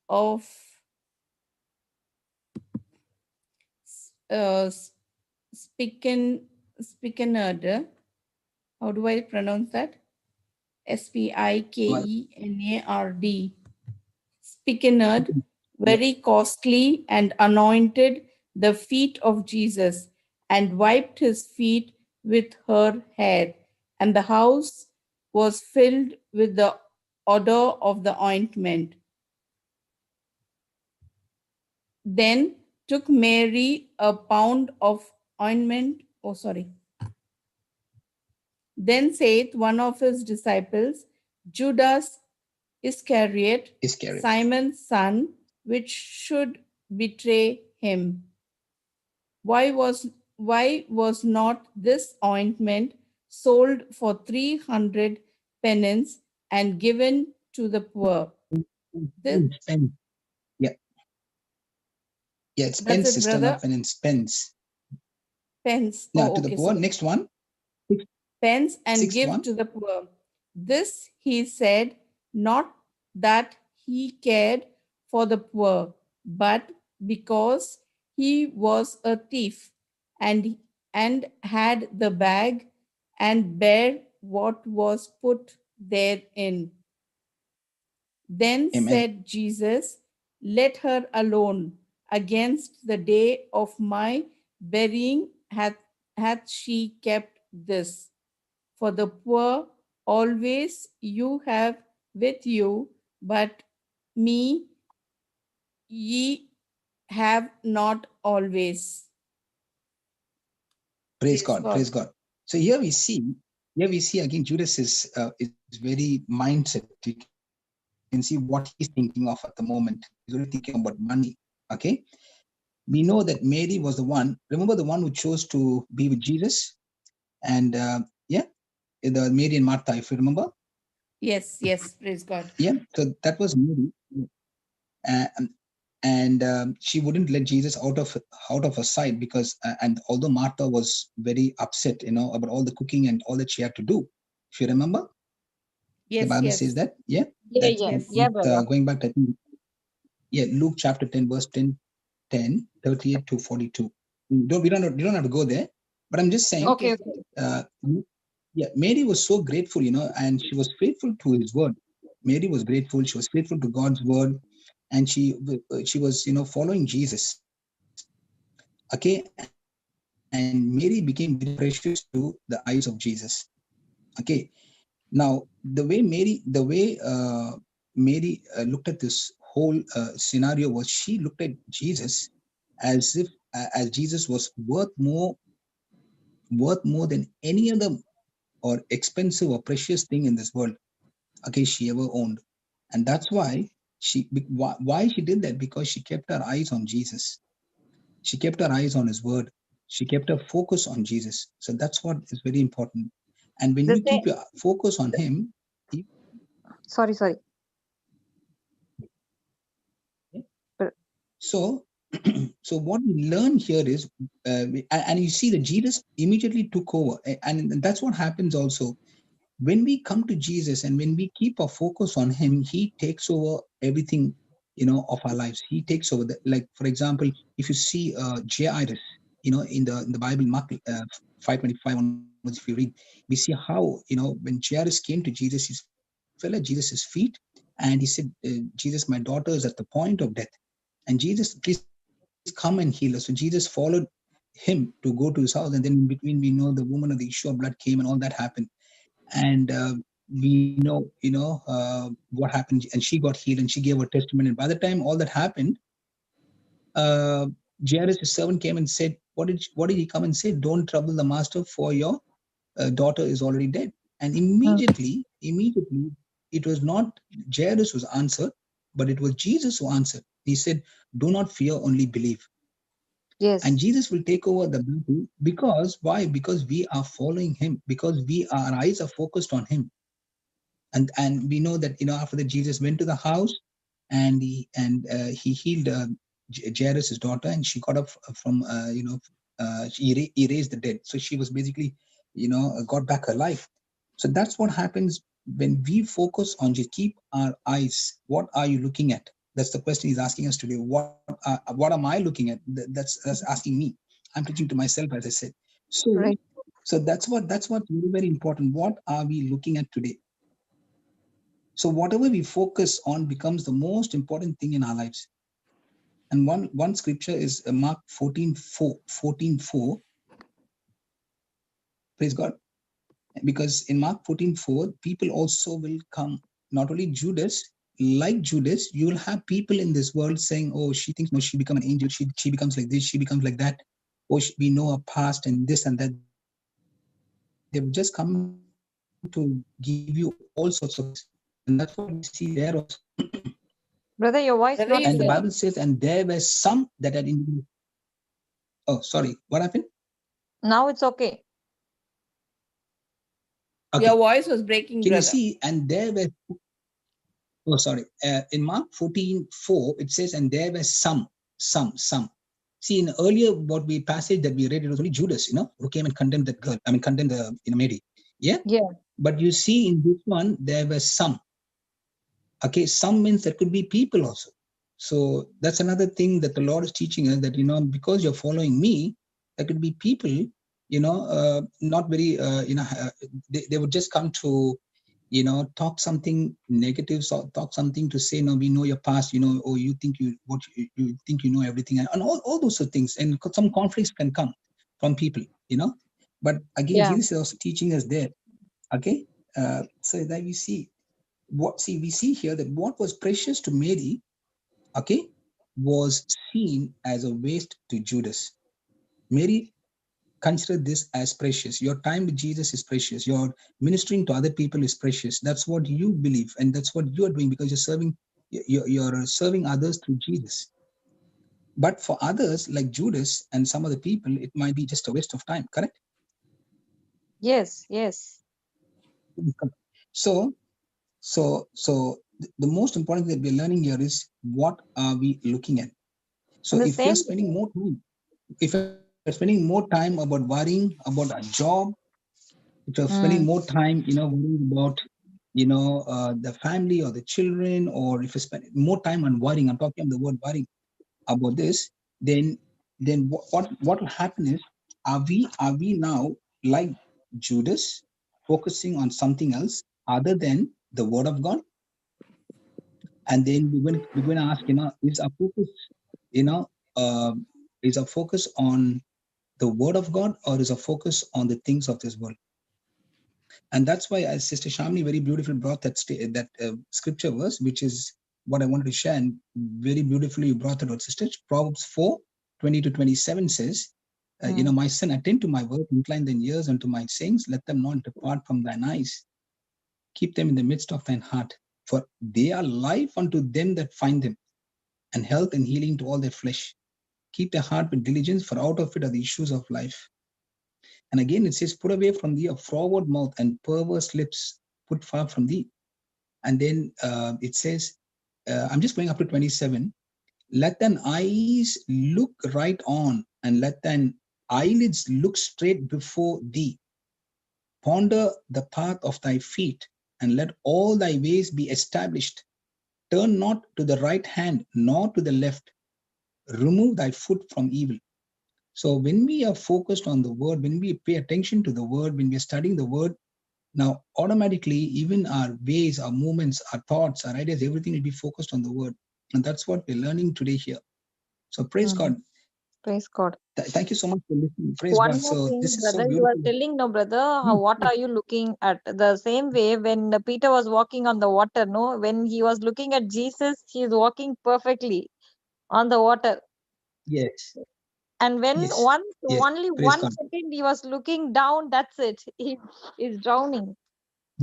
of uh, spikenard. How do I pronounce that? Spikenard. Spikenard, very costly, and anointed the feet of Jesus and wiped his feet with her hair. And the house was filled with the odor of the ointment. Then took Mary a pound of ointment. Oh, sorry. Then saith one of his disciples, Judas Iscariot, Simon's son, which should betray him. Why was not this ointment sold for 300 penance and given to the poor? Yeah. Yeah, it's That's pence, it, sister, brother. not penance, pence. Pence. Now Oh, to the okay. poor. Sorry. Next one. Pence and Sixth give one. to the poor. This he said, not that he cared for the poor, but because he was a thief and had the bag and bare what was put therein. Then Amen. said Jesus, let her alone. Against the day of my burying hath she kept this. For the poor always you have with you, but me ye have not always. Praise Praise God, God. praise God. So here we see again Judas is very mindset. You can see what he's thinking of at the moment. He's only thinking about money. Okay, we know that Mary was the one. Remember the one who chose to be with Jesus, and yeah, the Mary and Martha, if you remember. Yes, yes, praise God. Yeah, so that was Mary. Uh, and she wouldn't let Jesus out of her sight because and although Martha was very upset, about all the cooking and all that she had to do, if you remember, the Yes, Bible says yes, that, yeah, Yeah, that's yeah, in yes. yeah, Luke, brother. going back to, I think, yeah, Luke chapter 10, verse 38 to 42. You don't have to go there, but I'm just saying, Okay, Okay. okay. uh, yeah, Mary was so grateful, and she was faithful to his word. Mary was grateful. She was faithful to God's word, and she was, following Jesus. Okay, and Mary became very precious to the eyes of Jesus. Okay, now the way Mary looked at this whole scenario was she looked at Jesus as if as Jesus was worth more than any other or expensive or precious thing in this world. Okay, she ever owned, and that's why why she did that, because she kept her eyes on Jesus. She kept her eyes on his word. She kept her focus on Jesus. So that's what is very important. And when The you same. keep your focus on him, Sorry. Br- so so what we learn here is, and you see that Jesus immediately took over, and that's what happens also when we come to Jesus and when we keep our focus on him. He takes over everything, of our lives. He takes over like, for example, if you see Jairus, in the Bible, Mark 5:25 onwards, if you read, we see how, when Jairus came to Jesus, he fell at Jesus' feet and he said, Jesus, my daughter is at the point of death, and Jesus, please come and heal us. So Jesus followed him to go to his house, and then in between we know the woman of the issue of blood came and all that happened. And we know, what happened, and she got healed and she gave her testimony. And by the time all that happened, uh, Jairus, his servant, came and said, what did he come and say? Don't trouble the master, for your daughter is already dead. And Mm. immediately, it was not Jairus who answered, but it was Jesus who answered. He said, do not fear, only believe. And Yes. Jesus will take over the battle. Because why? Because we are following him, because our eyes are focused on him. And we know that, after that, Jesus went to the house, and he healed Jairus' daughter, and she got up from, he raised the dead. So she was basically, got back her life. So that's what happens when we focus on, just keep our eyes. What are you looking at? That's the question he's asking us today. What am I looking at? That's asking me. I'm preaching to myself, as I said. So Right. so that's what's very, very important. What are we looking at today? So whatever we focus on becomes the most important thing in our lives. And one scripture is Mark 14:4. Praise God. Because in Mark 14:4, people also will come. Not only Judas, like Judas, you will have people in this world saying, oh, she thinks, no, she become an angel. She becomes like this, she becomes like that. Oh, we know her past and this and that. They've just come to give you all sorts of lies. And that's what we see there also. Brother, your voice Brother, And not the you clear. Bible says, and there were some that had oh, sorry, what happened? Now it's okay. your Okay, voice was breaking, can you brother. see? And there were, oh, sorry, in Mark 14:4, it says, and there were some. See, in earlier what we passage that we read, it was only Judas, who came and condemned that girl. I mean, condemned the, Mary. Yeah. Yeah. But you see in this one, there were some. Okay, some means there could be people also. So that's another thing that the Lord is teaching us, that, because you're following me, there could be people, not very, they would just come to talk something negative, so talk something to say, no, we know your past, or you think you think you know everything, and all those sort of things, and some conflicts can come from people, but again, Yeah. Jesus is also teaching us there. Okay, so that we see we see here that what was precious to Mary, okay, was seen as a waste to Judas. Mary consider this as precious. Your time with Jesus is precious. Your ministering to other people is precious. That's what you believe, and that's what you're doing, because you're serving others through Jesus. But for others like Judas and some other people, it might be just a waste of time. Correct? Yes. Yes. So the most important thing that we're learning here is, what are we looking at? So And the if you're same. spending more time, if you're spending more time about worrying about a job, if you're spending more time, worrying about, the family or the children, or if you spend more time on worrying, I'm talking of the word worrying about this, then what will happen is, are we now like Judas, focusing on something else other than the word of God? And then we're going to ask, is our focus, you know, uh, is our focus on the word of God, or is our focus on the things of this world? And that's why, as Sister Shamini very beautifully brought that scripture verse, which is what I wanted to share, and very beautifully you brought it out, Sister. Proverbs 4:20-27 says, my son, attend to my word, incline thine ears unto my sayings, let them not depart from thine eyes. Keep them in the midst of thine heart, for they are life unto them that find them, and health and healing to all their flesh. Keep their heart with diligence, for out of it are the issues of life. And again, it says, put away from thee a froward mouth, and perverse lips put far from thee. And then it says, I'm just going up to 27. Let thine eyes look right on, and let thine eyelids look straight before thee. Ponder the path of thy feet, and let all thy ways be established. Turn not to the right hand, nor to the left. Remove thy foot from evil. So when we are focused on the word, when we pay attention to the word, when we are studying the word, now automatically, even our ways, our movements, our thoughts, our ideas, everything will be focused on the word. And that's what we're learning today here. So praise God. Praise God. Thank you so much for listening. Praise One God. more So thing, this is so brother, you are beautiful. telling, no, brother, what are you looking at? The same way when Peter was walking on the water, no, when he was looking at Jesus, he is walking perfectly on the water. Yes. And when Yes. Yes. only Praise one God. second he was looking down, that's it. He is drowning.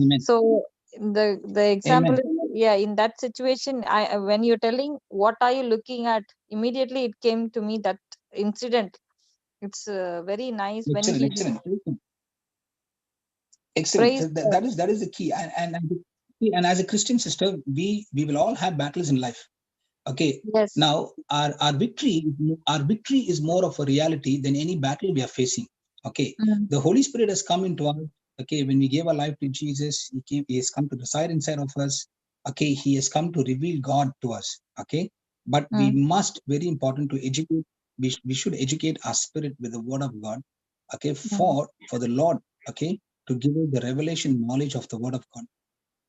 Amen. So the example Amen. is, yeah, in that situation, when you're telling what are you looking at, immediately it came to me that incident. It's very nice when Excellent. he Excellent. Excellent. praised So that is the key. And as a Christian sister, we will all have battles in life. Okay. yes. Now our victory is more of a reality than any battle we are facing. Okay. Mm, The Holy Spirit has come into us. Okay. When we gave our life to Jesus, he has come to reside inside of us. Okay. He has come to reveal God to us. Okay. But we mm, must, very important, to educate. We should educate our spirit with the word of God. Okay. mm. For the Lord. Okay. To give us the revelation knowledge of the word of God.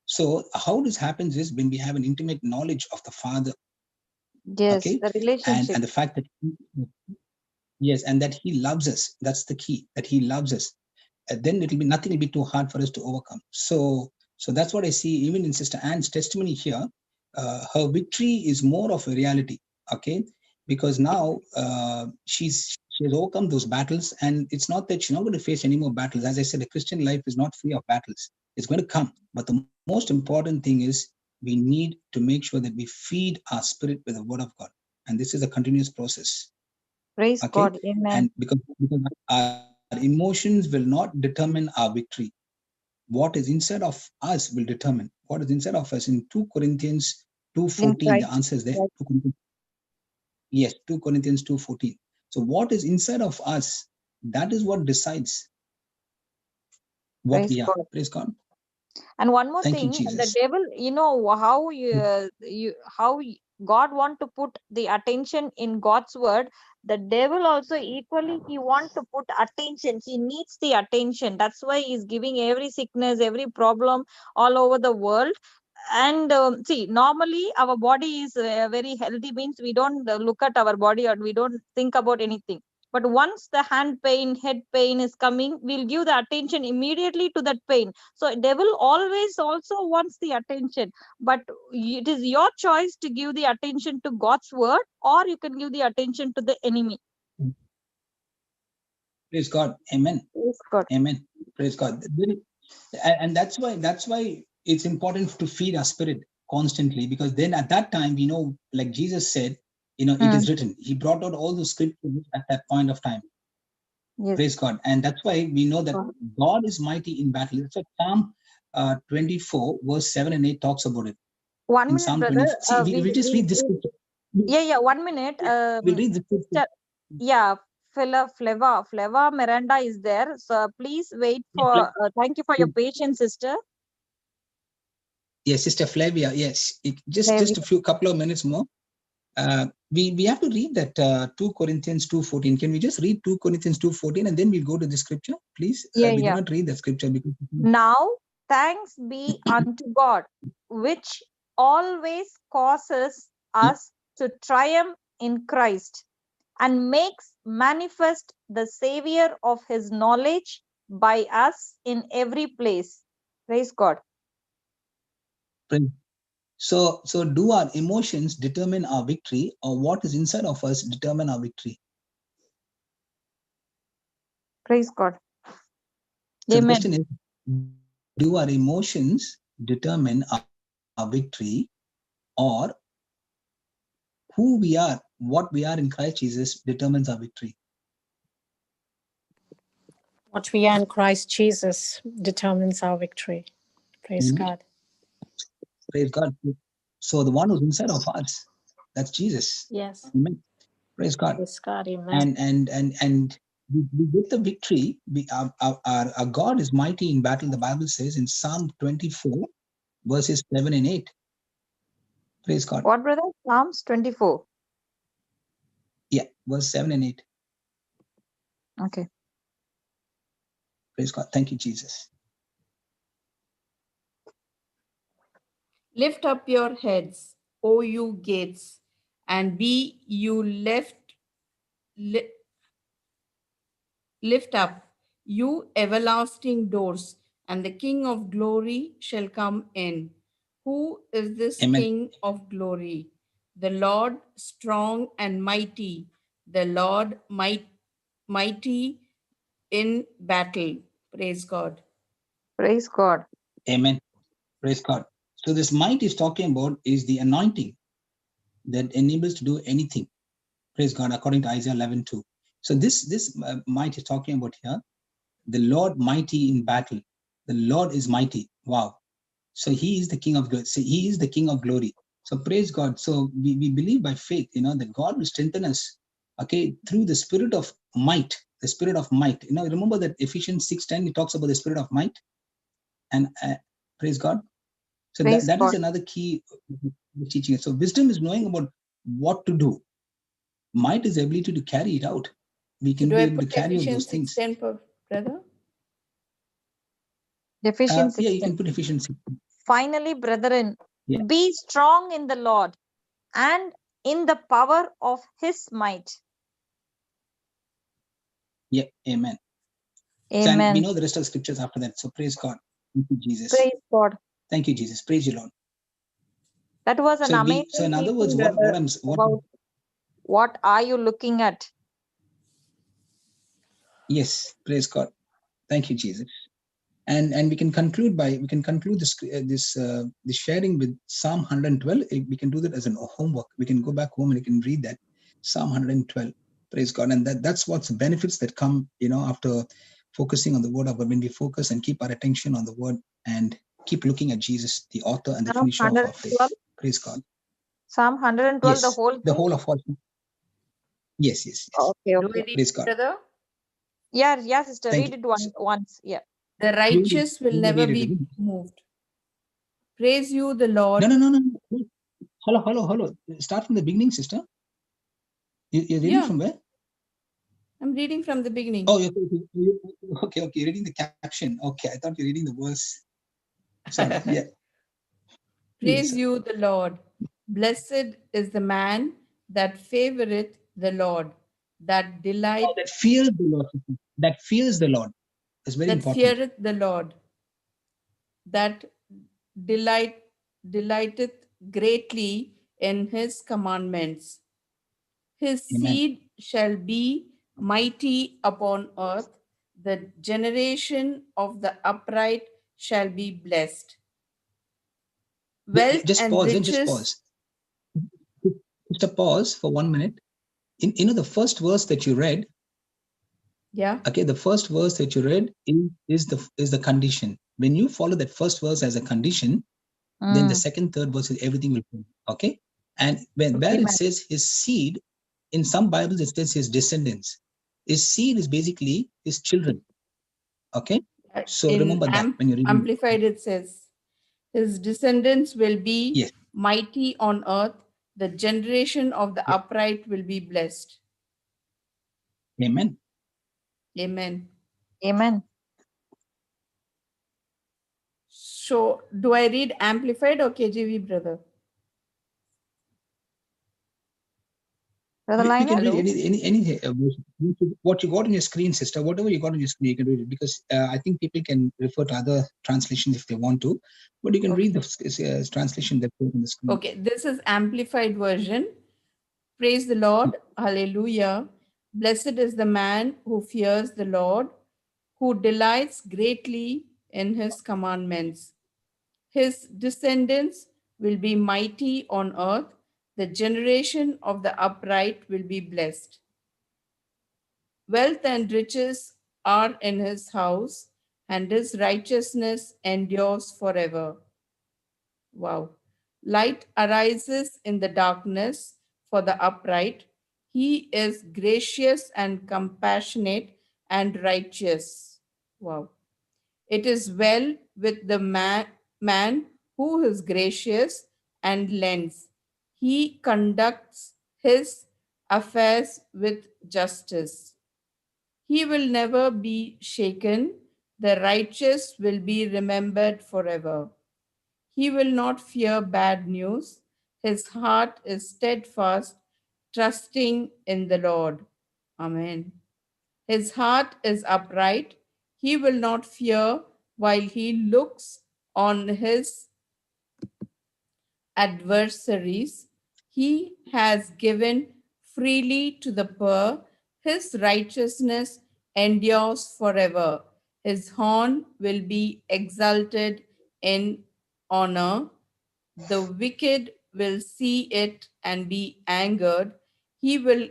So how this happens is when we have an intimate knowledge of the Father. Yes, Okay. the and relationship. and the fact that yes, and that he loves us, that's the key, that he loves us. Then nothing will be too hard for us to overcome. So that's what I see even in Sister Anne's testimony here. Her victory is more of a reality. Okay. Because now she has overcome those battles, and it's not that she's not going to face any more battles. As I said, a Christian life is not free of battles. It's going to come, but the most important thing is, we need to make sure that we feed our spirit with the word of God, and this is a continuous process. Praise Okay. God. And Amen. because our emotions will not determine our victory. What is inside of us will determine what is inside of us. In 2 Corinthians In 2:14, the Christ. answer is there. Right. 2 Corinthians, yes, 2 Corinthians 2:14. So what is inside of us, that is what decides what Praise we are. God. Praise God. And one more Thank you, thing, the Jesus. devil, how God want to put the attention in God's word. the devil also equally, he wants to put attention. He needs the attention. That's why he's giving every sickness, every problem all over the world. And see, normally our body is very healthy, means we don't look at our body or we don't think about anything. But once the hand pain, head pain is coming, we'll give the attention immediately to that pain. So devil always also wants the attention, but it is your choice to give the attention to God's word, or you can give the attention to the enemy. Praise God. Amen. Praise God. Amen. Praise God. And that's why it's important to feed our spirit constantly, because then at that time, we know, like Jesus said, it is written. He brought out all the scriptures at that point of time. Yes. Praise God. And that's why we know that God is mighty in battle. It's like Psalm 24, verse 7 and 8 talks about it. 1 In minute, Psalm brother. 24. See, we just read this scripture. Yeah, 1 minute. We'll read the scripture. Yeah, Fleva Miranda is there. So please wait for, thank you for your patience, sister. Yes, Sister Flavia. Yes, just a couple of minutes more. We have to read that 2 Corinthians 2:14. Can we just read 2 Corinthians 2:14 and then we'll go to the scripture, please? We do not read that scripture because now thanks be unto God, which always causes us to triumph in Christ, and makes manifest the Savior of his knowledge by us in every place. Praise God. So do our emotions determine our victory, or what is inside of us determine our victory? Praise God. So Amen. the question is, do our emotions determine our victory, or who we are, what we are in Christ Jesus determines our victory? What we are in Christ Jesus determines our victory. Praise God. Praise God. So the one who's inside of us, that's Jesus. Yes. Amen. Praise God. Praise God. Amen. And we get the victory. Our God is mighty in battle. The Bible says in Psalm 24, verses 7 and 8. Praise God. What, brother? Psalms 24. Yeah, verse 7 and 8. Okay. Praise God. Thank you, Jesus. Lift up your heads, O you gates, and be you lift up, you everlasting doors, and the King of glory shall come in. Who is this Amen. King of glory? The Lord strong and mighty, the Lord mighty in battle. Praise God. Praise God. Amen. Praise God. So this might is talking about is the anointing that enables to do anything. Praise God, according to Isaiah 11:2. So this might is talking about here, the Lord mighty in battle. The Lord is mighty. Wow. So he is the King of glory. So he is the King of glory. So praise God. So we believe by faith, that God will strengthen us, okay, through the spirit of might, the spirit of might. Remember that Ephesians 6:10, it talks about the spirit of might. And praise God. So that is another key teaching. So wisdom is knowing about what to do. Might is the ability to carry it out. We can be able to carry out those things. Brother? Ephesians 6:10. Yeah, you can put Ephesians 6. Finally, brethren, be strong in the Lord and in the power of his might. Yeah, amen. Amen. So, and we know the rest of the scriptures after that. So praise God. Thank you, Jesus. Praise God. Thank you, Jesus. Praise you, Lord. That was an amazing. So in other words, what are you looking at? Yes, praise God. Thank you, Jesus. And we can conclude this sharing with Psalm 112. We can do that as a homework. We can go back home and we can read that Psalm 112. Praise God. And that's what's the benefits that come, after focusing on the word of God. When we focus and keep our attention on the word and keep looking at Jesus, the author and the finisher of our faith. Praise God. Psalm 112, yes, the whole of all. Yes. Okay. Praise God. Brother? Yeah, sister. Read it once. Yeah. The righteous will never be moved. Praise you, the Lord. No. Hello. Start from the beginning, sister. You're reading from where? I'm reading from the beginning. Oh, okay. You're reading the caption. Okay, I thought you're reading the verse. Sorry. Yeah. Praise Please. you, the Lord. Blessed is the man that favoreth the Lord, that delight That fears the Lord. That fears the Lord. It's very that important. feareth the Lord, that delighteth greatly in his commandments. His Amen. seed shall be mighty upon earth. The generation of the upright shall be blessed. Wealth Just and pause. riches. Just pause. Just a pause for 1 minute. The first verse that you read. Yeah. Okay, the first verse that you read is the condition. When you follow that first verse as a condition, then the second, third verse is everything will come. Okay, and where it says his seed, in some Bibles it says his descendants. His seed is basically his children. Okay, so In remember that when you're reading. Amplified, it says, his descendants will be Yes. mighty on earth. The generation of the upright will be blessed. Amen. Amen. Amen. So, do I read Amplified or KJV, brother? Brother You can Linus? read any what you got on your screen, sister. Whatever you got on your screen, you can read it, because I think people can refer to other translations if they want to, but you can read the translation that's on the screen. Okay, this is Amplified version. Praise the Lord. Hallelujah. Blessed is the man who fears the Lord, who delights greatly in his commandments. His descendants will be mighty on earth. The generation of the upright will be blessed. Wealth and riches are in his house, and his righteousness endures forever. Wow. Light arises in the darkness for the upright. He is gracious and compassionate and righteous. Wow. It is well with the man who is gracious and lends. He conducts his affairs with justice. He will never be shaken. The righteous will be remembered forever. He will not fear bad news. His heart is steadfast, trusting in the Lord. Amen. His heart is upright. He will not fear while he looks on his adversaries. He has given freely to the poor. His righteousness endures forever. His horn will be exalted in honor. The wicked will see it and be angered. He will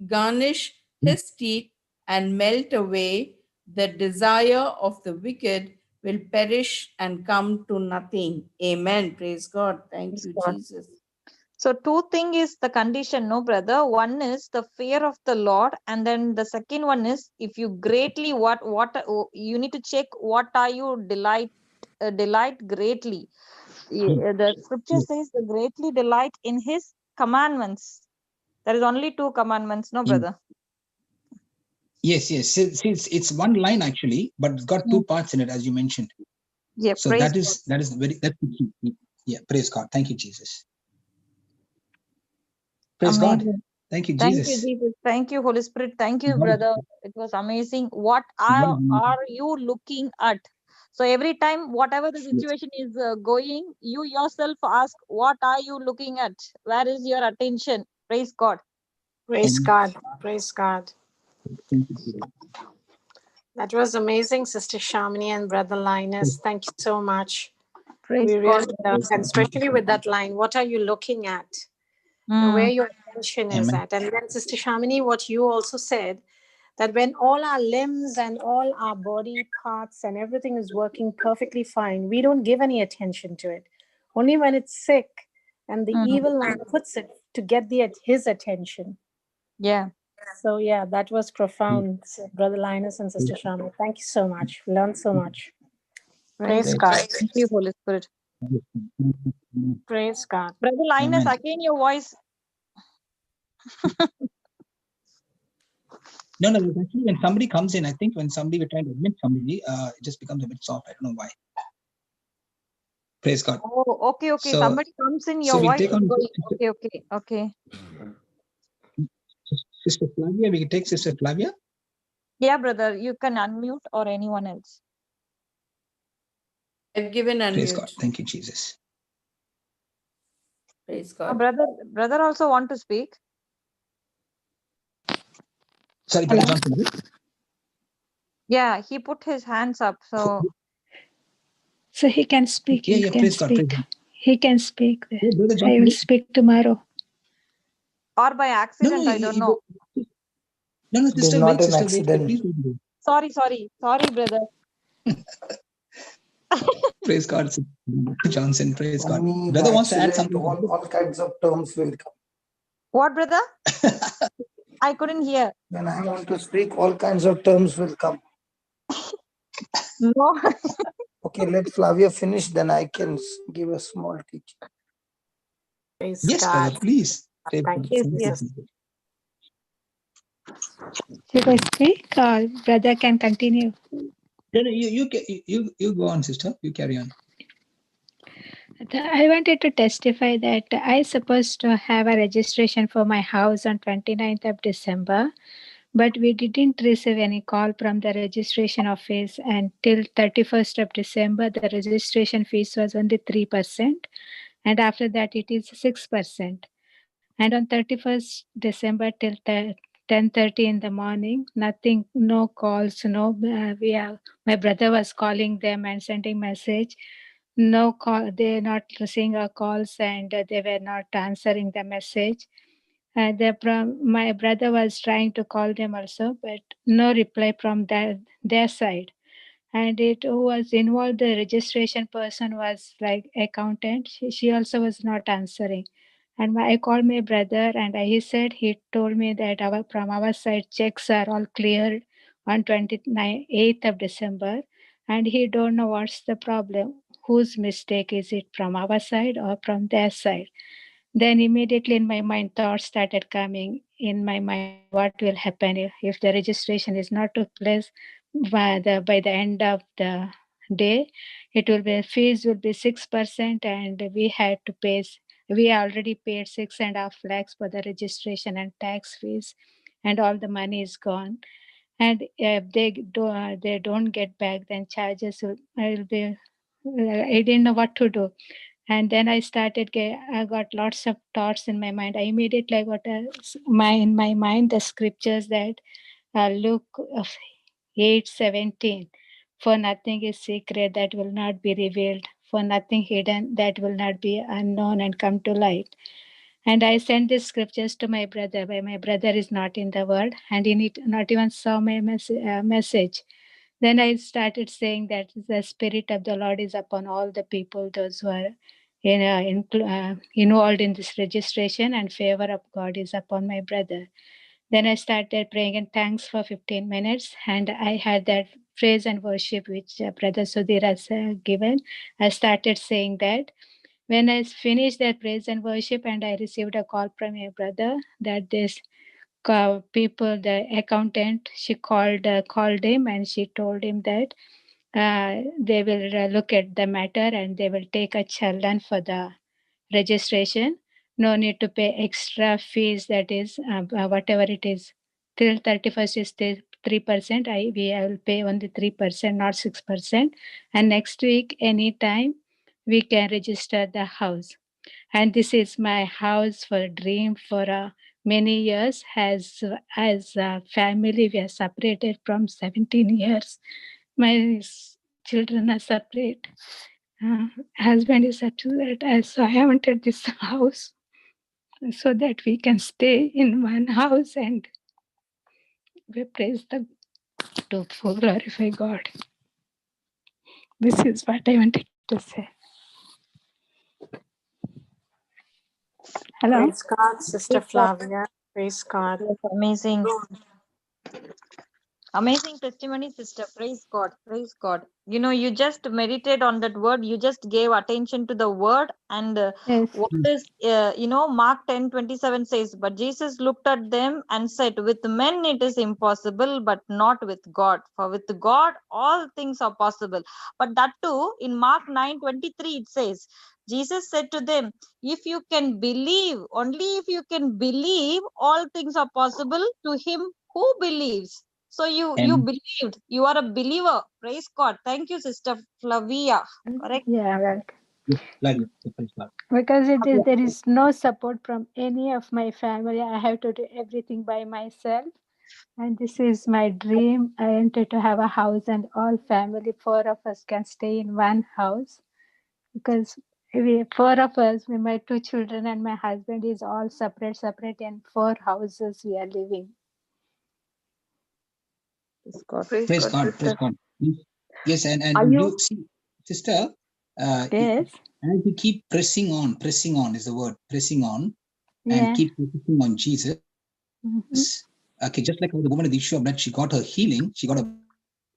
garnish his teeth and melt away. The desire of the wicked will perish and come to nothing. Amen. Praise God. Thank you, Jesus. So two thing is the condition, no brother. One is the fear of the Lord, and then the second one is if you greatly what you need to check what are you delight greatly. The scripture says the greatly delight in his commandments. There is only two commandments, no brother. Yes. See, it's one line actually, but it's got two parts in it, as you mentioned. Yeah, so that is that's the key. Yeah, praise God. Thank you, Jesus. Praise God. Thank you, Jesus. Thank you, Jesus. Thank you, Holy Spirit. Thank you, brother. It was amazing. What are you looking at? So every time, whatever the situation is going, you yourself ask, what are you looking at? Where is your attention? Praise God. Praise God. Praise God. That was amazing, Sister Shamini and Brother Linus. Thank you so much. Praise We God. really love, and especially with that line, what are you looking at? And where your attention is at. And then, Sister Shamini, what you also said, that when all our limbs and all our body parts and everything is working perfectly fine, we don't give any attention to it. Only when it's sick and the evil one puts it to get his attention. Yeah. So yeah, that was profound, Brother Linus and Sister Shamini. Thank you so much. We learned so much. Praise God. Thank you, Holy Spirit. Praise God. Brother Linus, again your voice. No, actually, when somebody comes in, I think when we're trying to admit somebody, it just becomes a bit soft. I don't know why. Praise God. Oh, okay. So, Somebody comes in, your so we voice take is on going. Okay. Sister Flavia. We can take Sister Flavia. Yeah, brother, you can unmute or anyone else. I've given unmute. Praise God. Thank you, Jesus. Praise God. Brother also want to speak. Sorry, Brother Johnson. Yeah, he put his hands up. So he can speak. Yeah, praise God. Praise God. He can speak. Yeah, Brother Johnson. I will speak tomorrow. Or by accident, I don't know. No, sister, not wait, an sister, accident. wait, please. Sorry, brother. Praise God, Johnson. Praise God. Me, Brother wants to add accident, something. all kinds of terms will come. What, brother? I couldn't hear. When I want to speak, all kinds of terms will come. No. Okay, let Flavia finish, then I can give a small teaching. Yes, brother, please. Thank you. Yes. Should I speak or brother can continue? No, you go on, sister. You carry on. I wanted to testify that I supposed to have a registration for my house on 29th of December, but we didn't receive any call from the registration office until 31st of December. The registration fees was only 3%, and after that it is 6%. And on 31st December till 10:30 in the morning, nothing, no calls, my brother was calling them and sending message. No call, they're not receiving our calls and they were not answering the message. My brother was trying to call them also, but no reply from their side. And it who was involved, the registration person was like accountant. She also was not answering. And I called my brother and he told me that from our side checks are all cleared on 28th of December, and he don't know what's the problem. Whose mistake is it, from our side or from their side? Then immediately in my mind, thoughts started coming in my mind. What will happen if the registration is not took place by the end of the day? It will be fees will be 6%, and we had to pay. We already paid 6.5 lakhs for the registration and tax fees, and all the money is gone. And if they don't get back, then charges will be. I didn't know what to do. And then I got lots of thoughts in my mind. I immediately got in my mind the scriptures that Luke 8:17, for nothing is secret that will not be revealed, for nothing hidden that will not be unknown and come to light. And I sent these scriptures to my brother, but my brother is not in the world, and he not even saw my message. Then I started saying that the Spirit of the Lord is upon all the people, those who are involved in this registration, and favor of God is upon my brother. Then I started praying in thanks for 15 minutes, and I had that praise and worship which Brother Sudhir has given. I started saying that. When I finished that praise and worship, and I received a call from my brother that this people, the accountant, she called him, and she told him that they will look at the matter and they will take a challan for the registration. No need to pay extra fees, that is whatever it is. Till 31st is 3%. I will pay only 3%, not 6%. And next week, anytime, we can register the house. And this is my house for dream for many years. As a family, we are separated from 17 years. My children are separate. Husband is separate. So I wanted this house so that we can stay in one house and we praise to glorify God. This is what I wanted to say. Hello. Praise God, Sister Flavia. Praise God. Amazing. Amazing testimony, sister. Praise God. Praise God. You know, you just meditate on that word. You just gave attention to the word. And Yes. what is, Mark 10:27 says, but Jesus looked at them and said, with men it is impossible, but not with God. For with God, all things are possible. But that too, in Mark 9:23, it says, Jesus said to them, if you can believe, only if you can believe, all things are possible to him who believes. So you Amen. believed. You are a believer. Praise God. Thank you, Sister Flavia. Correct. Yeah, welcome. Yes, Flavia. Praise God. Because Flavia. there is no support from any of my family. I have to do everything by myself. And this is my dream. I wanted to have a house and all family, 4 of us can stay in one house. Because we 4 of us, my 2 children and my husband is all separate in 4 houses we are living. Praise God. Praise God. Praise Sister. God. Yes, and Are you? you see, sister, Yes. as you keep pressing on is the word, pressing on, and Yeah. keep focusing on Jesus. Mm-hmm. Okay, just like the woman at the issue of blood, she got her healing, she got a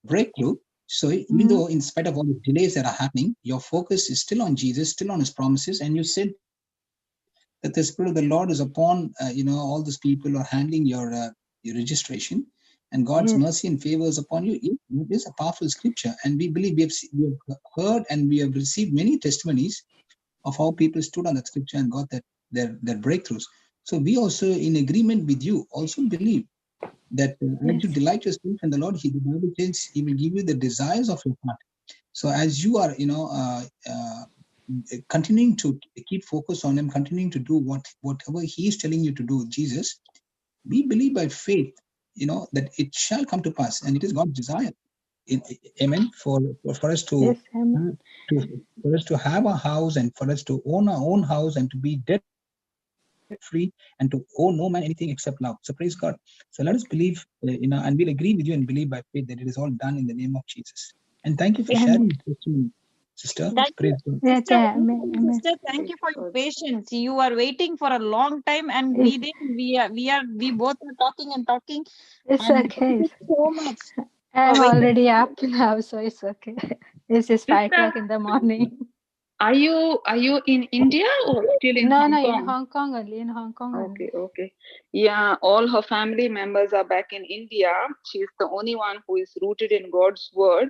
breakthrough. So even Mm-hmm. though in spite of all the delays that are happening, your focus is still on Jesus, still on his promises, and you said that the Spirit of the Lord is upon all those people who are handling your registration, and God's Yes. mercy and favor is upon you. It is a powerful scripture, and we believe we have heard and we have received many testimonies of how people stood on that scripture and got their breakthroughs. So we also, in agreement with you, also believe that as you delight yourself in the Lord, the Bible says He will give you the desires of your heart. So as you are, continuing to keep focus on Him, continuing to do whatever He is telling you to do, Jesus, we believe by faith, that it shall come to pass, and it is God's desire. Amen. For us to, Yes, amen. for us to have a house, and for us to own our own house, and to be debt free, and to owe no man anything except love. So praise God. So let us believe, and we'll agree with you and believe by faith that it is all done in the name of Jesus. And thank you for sharing your testimony, sister. Thank you, Praise God. Yeah, sister. amen. Sister, thank you for your patience. You are waiting for a long time, and It's, we both are talking and talking. it's And okay. thank you so much I'm for waiting. already up now, so it's okay. It's just 5 Sister, o'clock in the morning. are you in India or still in No, Hong in Kong? Hong Kong only. In Hong Kong only. Okay. Yeah, all her family members are back in India. She's the only one who is rooted in God's word.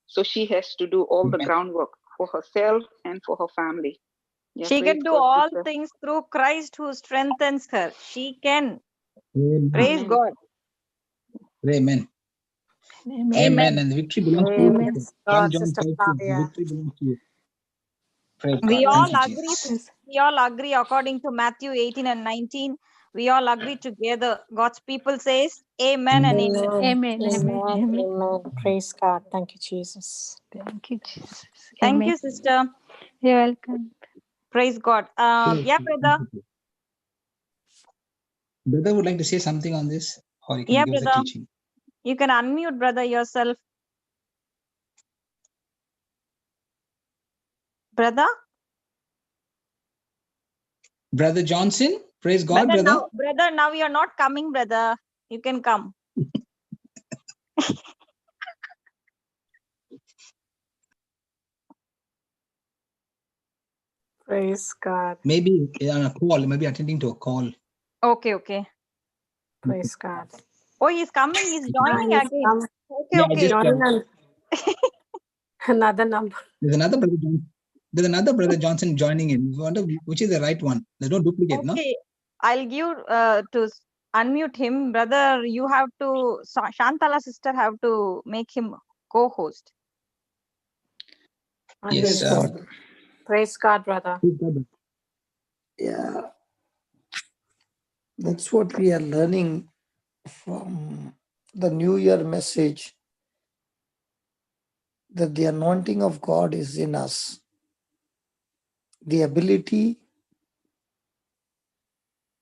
So she has to do all the Amen. groundwork for herself and for her family. Yeah, She praise can do God, all sister. things through Christ who strengthens her. She can. Amen. Praise Amen. God. Amen. Amen. Amen. And the victory belongs to you, Amen. sister. Amen. 1 God, John Sister 5:2. The Flavia. victory belongs to you. Praise We God. all Thank you, agree. Jesus. Yes. We all agree according to Matthew 18 and 19. We all agree together. God's people says Amen and Amen. Amen. Amen. Amen. Praise God. Thank you, Jesus. Thank you, Jesus. Thank Amen. you, sister. You're welcome. Praise God. Yeah, brother. Brother would like to say something on this, or you can Yeah, give us a brother. teaching. You can unmute, brother, yourself. Brother? Brother Johnson, praise God, brother. Now you're not coming, brother. You can come. Praise God. Maybe on a call, maybe attending to a call. Okay. Praise God. Oh, he's coming. He's joining He's again. come. Yeah, Okay. Joining on another number. There's another brother Johnson joining in. We wonder which is the right one. There's no duplicate, no? Okay. I'll give to unmute him. Brother, you have to, Shantala sister have to make him co-host. Yes. Praise God. Praise God, brother. Yeah. That's what we are learning from the New Year message, that the anointing of God is in us. The ability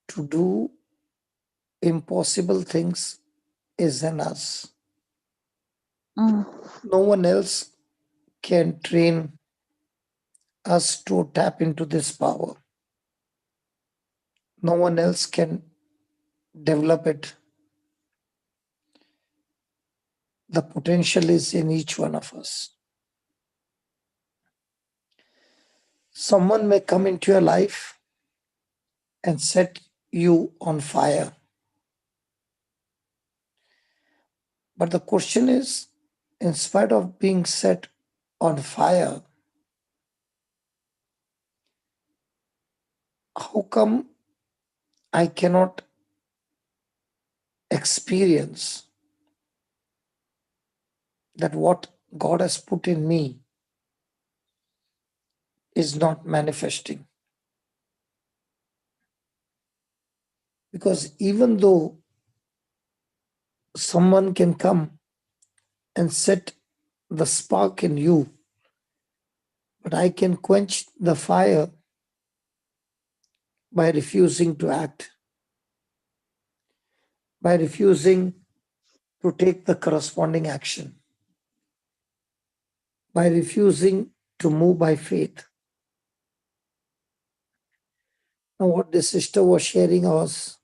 to do impossible things is in us. No one else can train us to tap into this power. No one else can develop it. The potential is in each one of us. Someone may come into your life and set you on fire. But the question is, in spite of being set on fire, how come I cannot experience that what God has put in me is not manifesting? Because even though someone can come and set the spark in you, but I can quench the fire by refusing to act, by refusing to take the corresponding action, by refusing to move by faith. Now, what the sister was sharing was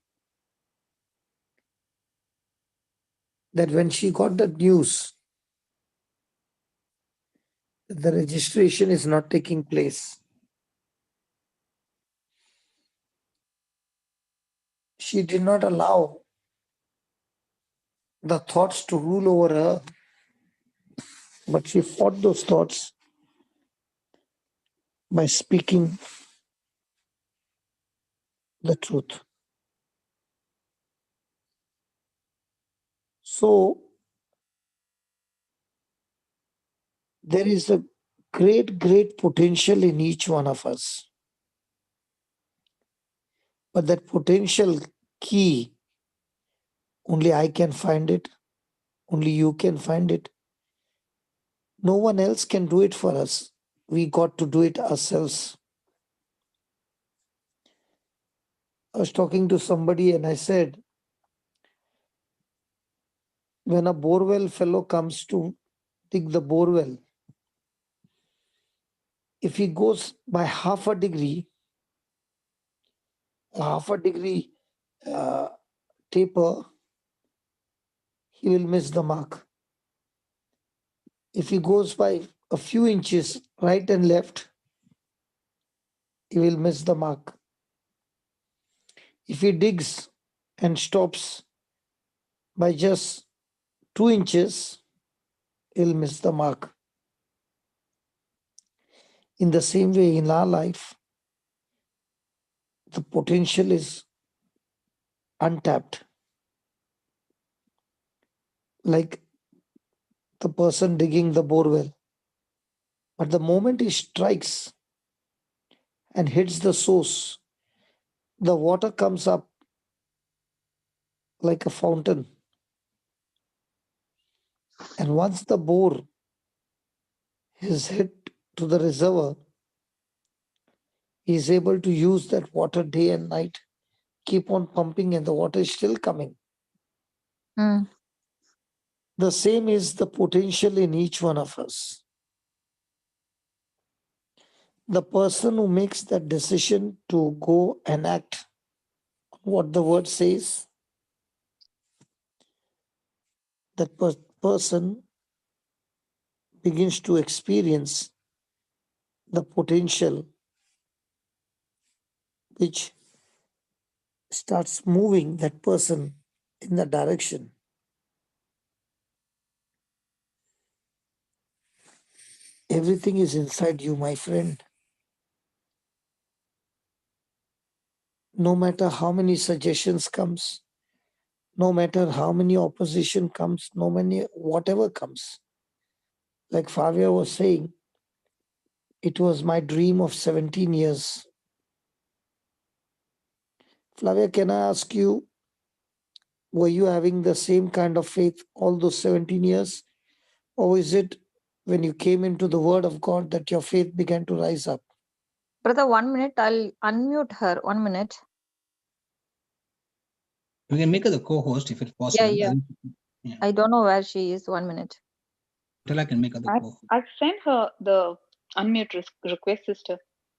that when she got the news that the registration is not taking place, she did not allow the thoughts to rule over her, but she fought those thoughts by speaking the truth. So there is a great potential in each one of us. But that potential key, only I can find it, only you can find it. No one else can do it for us. We got to do it ourselves. I was talking to somebody and I said, when a borewell fellow comes to dig the borewell, if he goes by half a degree taper, he will miss the mark. If he goes by a few inches right and left, he will miss the mark. If he digs and stops by just 2 inches, he'll miss the mark. In the same way, in our life, the potential is untapped. Like the person digging the borewell. But the moment he strikes and hits the source, the water comes up like a fountain. And once the bore is hit to the reservoir, he is able to use that water day and night, keep on pumping, and the water is still coming. The same is the potential in each one of us. The person who makes that decision to go and act what the word says, that person begins to experience the potential which starts moving that person in the direction. Everything is inside you, my friend. No matter how many suggestions comes, no matter how many opposition comes, no many whatever comes. Like Fabia was saying, it was my dream of 17 years. Flavia, can I ask you, were you having the same kind of faith all those 17 years? Or is it when you came into the Word of God that your faith began to rise up? Brother, 1 minute. I'll unmute her. 1 minute. We can make her the co-host if it's possible. Yeah. I don't know where she is. 1 minute. Until I can make her the co-host. I've sent her the unmute request, sister.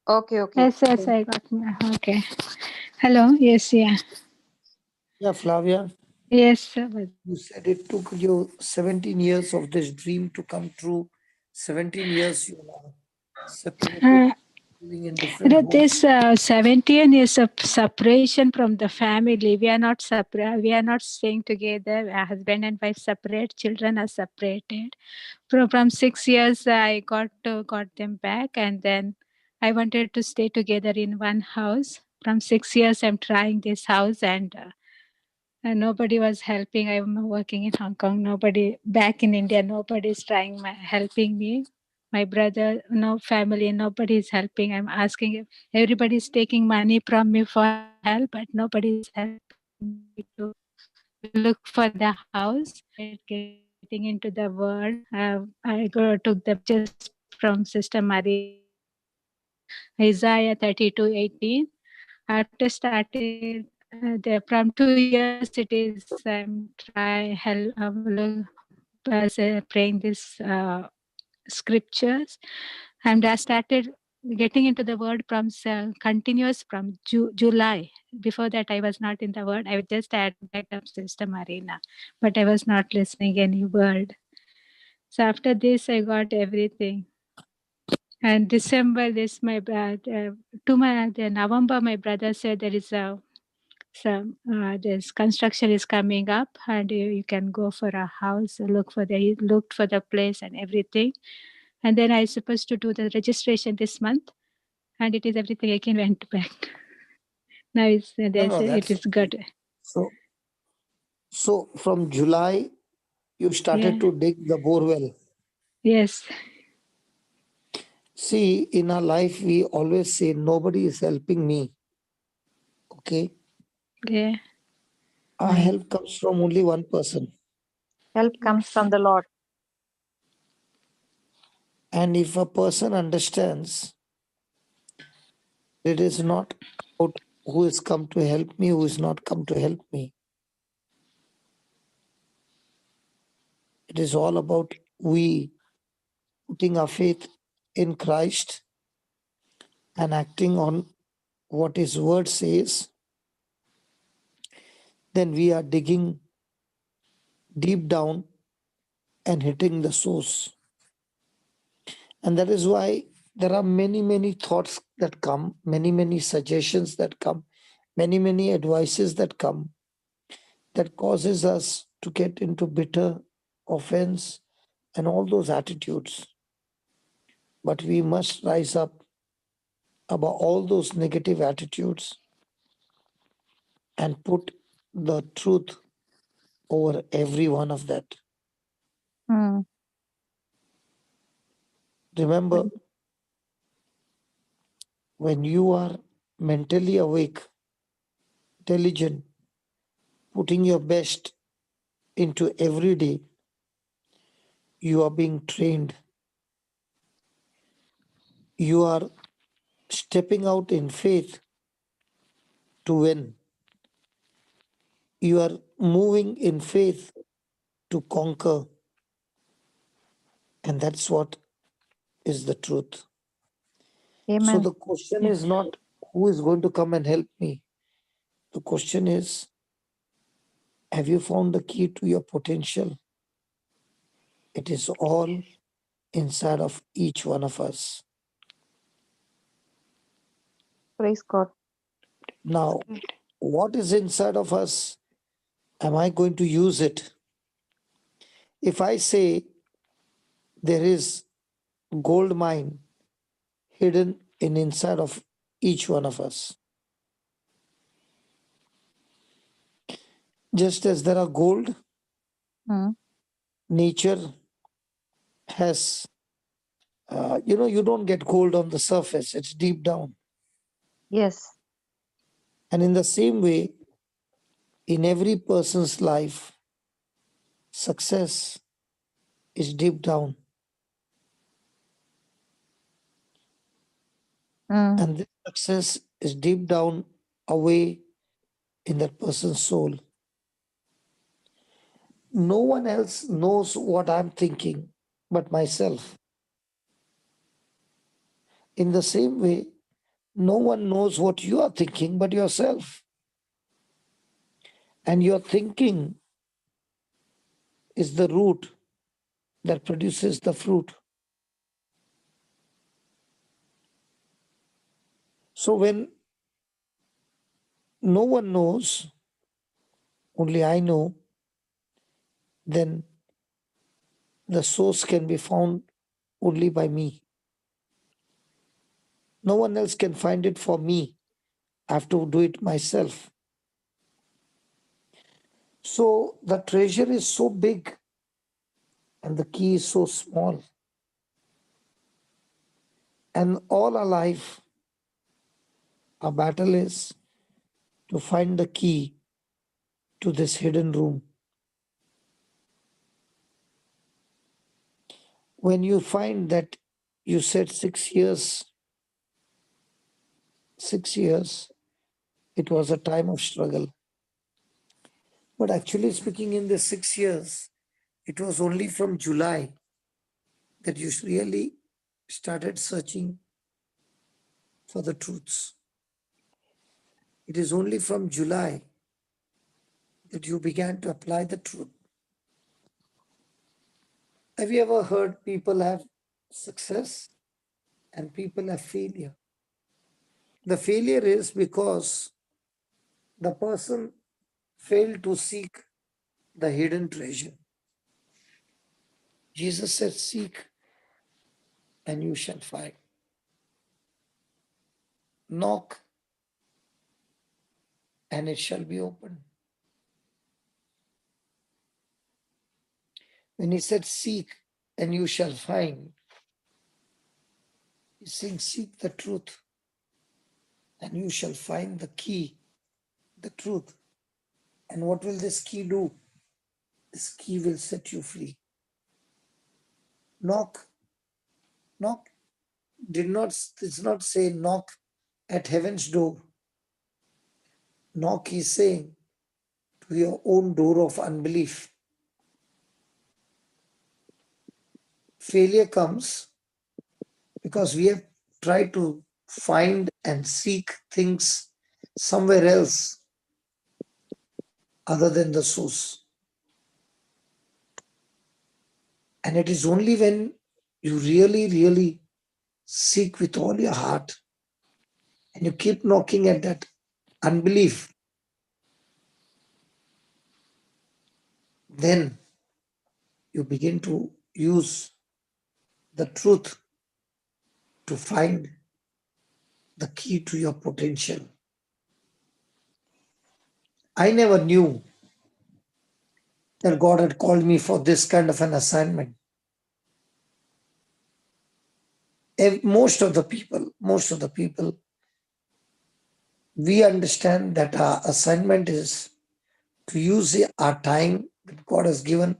Okay. Yes, I got. Okay. Hello. Yes, yeah. Yeah, Flavia. Yes, sir. You said it took you 17 years of this dream to come true. 17 years you are separated, Uh, living in different homes. this 17 years of separation from the family. We are not separate. We are not staying together. Our husband and wife separate. Children are separated. From 6 years, I got them back, and then I wanted to stay together in one house. From 6 years, I'm trying this house, and nobody was helping. I'm working in Hong Kong. Nobody back in India. Nobody is trying helping me. My brother, no family, nobody is helping. I'm asking if everybody is taking money from me for help, but nobody is helping me to look for the house. Getting into the word. Took the verses from Sister Marina, Isaiah 32:18. After started from 2 years, it is try help praying this scriptures, and I started getting into the word from continuous from July. Before that, I was not in the word. I was just adding back of Sister Marina, but I was not listening any word. So after this, I got everything. And December, to my the November, my brother said there is a some this construction is coming up, and you can go for a house. He looked for the place and everything, and then I supposed to do the registration this month, and it is everything again went back. Now No, they no, say it that's is okay. good. So from July, you started Yeah. to dig the borewell. Yes. See, in our life, we always say, nobody is helping me. Okay. Yeah. Our help comes from only one person. Help comes Yes. from the Lord. And if a person understands, it is not about who is come to help me, who is not come to help me. It is all about we putting our faith in Christ and acting on what His word says. Then we are digging deep down and hitting the source. And that is why there are many, many thoughts that come, many, many suggestions that come, many, many advices that come that causes us to get into bitter offense and all those attitudes. But we must rise up above all those negative attitudes and put the truth over every one of that. Mm. Remember, when you are mentally awake, intelligent, putting your best into every day, you are being trained. You are stepping out in faith to win. You are moving in faith to conquer. And that's what is the truth. So Amen. the question is not who is going to come and help me. The question is, have you found the key to your potential? It is all inside of each one of us. Praise God. Now, what is inside of us? Am I going to use it? If I say there is gold mine hidden in inside of each one of us, just as there are gold, Mm. nature has, you don't get gold on the surface, it's deep down. Yes. And in the same way, in every person's life, success is deep down. Mm. And this success is deep down away in that person's soul. No one else knows what I'm thinking but myself. In the same way, no one knows what you are thinking but yourself. And your thinking is the root that produces the fruit. So when no one knows, only I know, then the source can be found only by me. No one else can find it for me. I have to do it myself. So the treasure is so big and the key is so small. And all our life, our battle is to find the key to this hidden room. When you find that you said 6 years, it was a time of struggle. But actually speaking, in the 6 years, it was only from July that you really started searching for the truths. It is only from July that you began to apply the truth. Have you ever heard people have success and people have failure? The failure is because the person failed to seek the hidden treasure. Jesus said, seek and you shall find. Knock and it shall be opened. When he said, seek and you shall find, he's saying, seek the truth and you shall find the key, the truth. And what will this key do? This key will set you free. Knock does not say knock at heaven's door. Knock is saying to your own door of unbelief. Failure comes because we have tried to find and seek things somewhere else other than the source. And it is only when you really seek with all your heart and you keep knocking at that unbelief, then you begin to use the truth to find the key to your potential. I never knew that God had called me for this kind of an assignment. Most of the people, we understand that our assignment is to use our time that God has given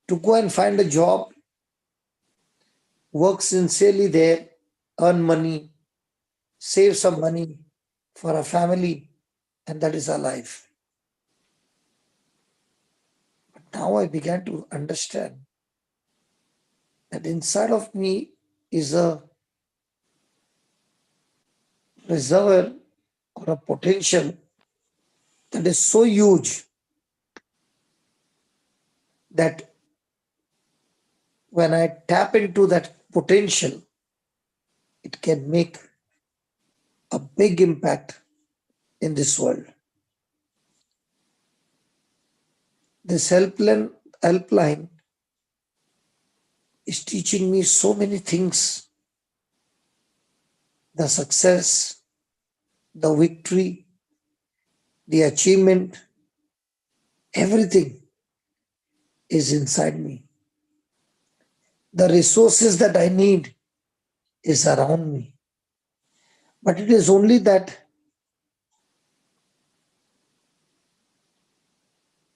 to go and find a job, work sincerely there, earn money, save some money for our family, and that is our life. But now I began to understand that inside of me is a reservoir or a potential that is so huge that when I tap into that potential, it can make a big impact in this world. This helpline is teaching me so many things. The success, the victory, the achievement, everything is inside me. The resources that I need is around me. But it is only that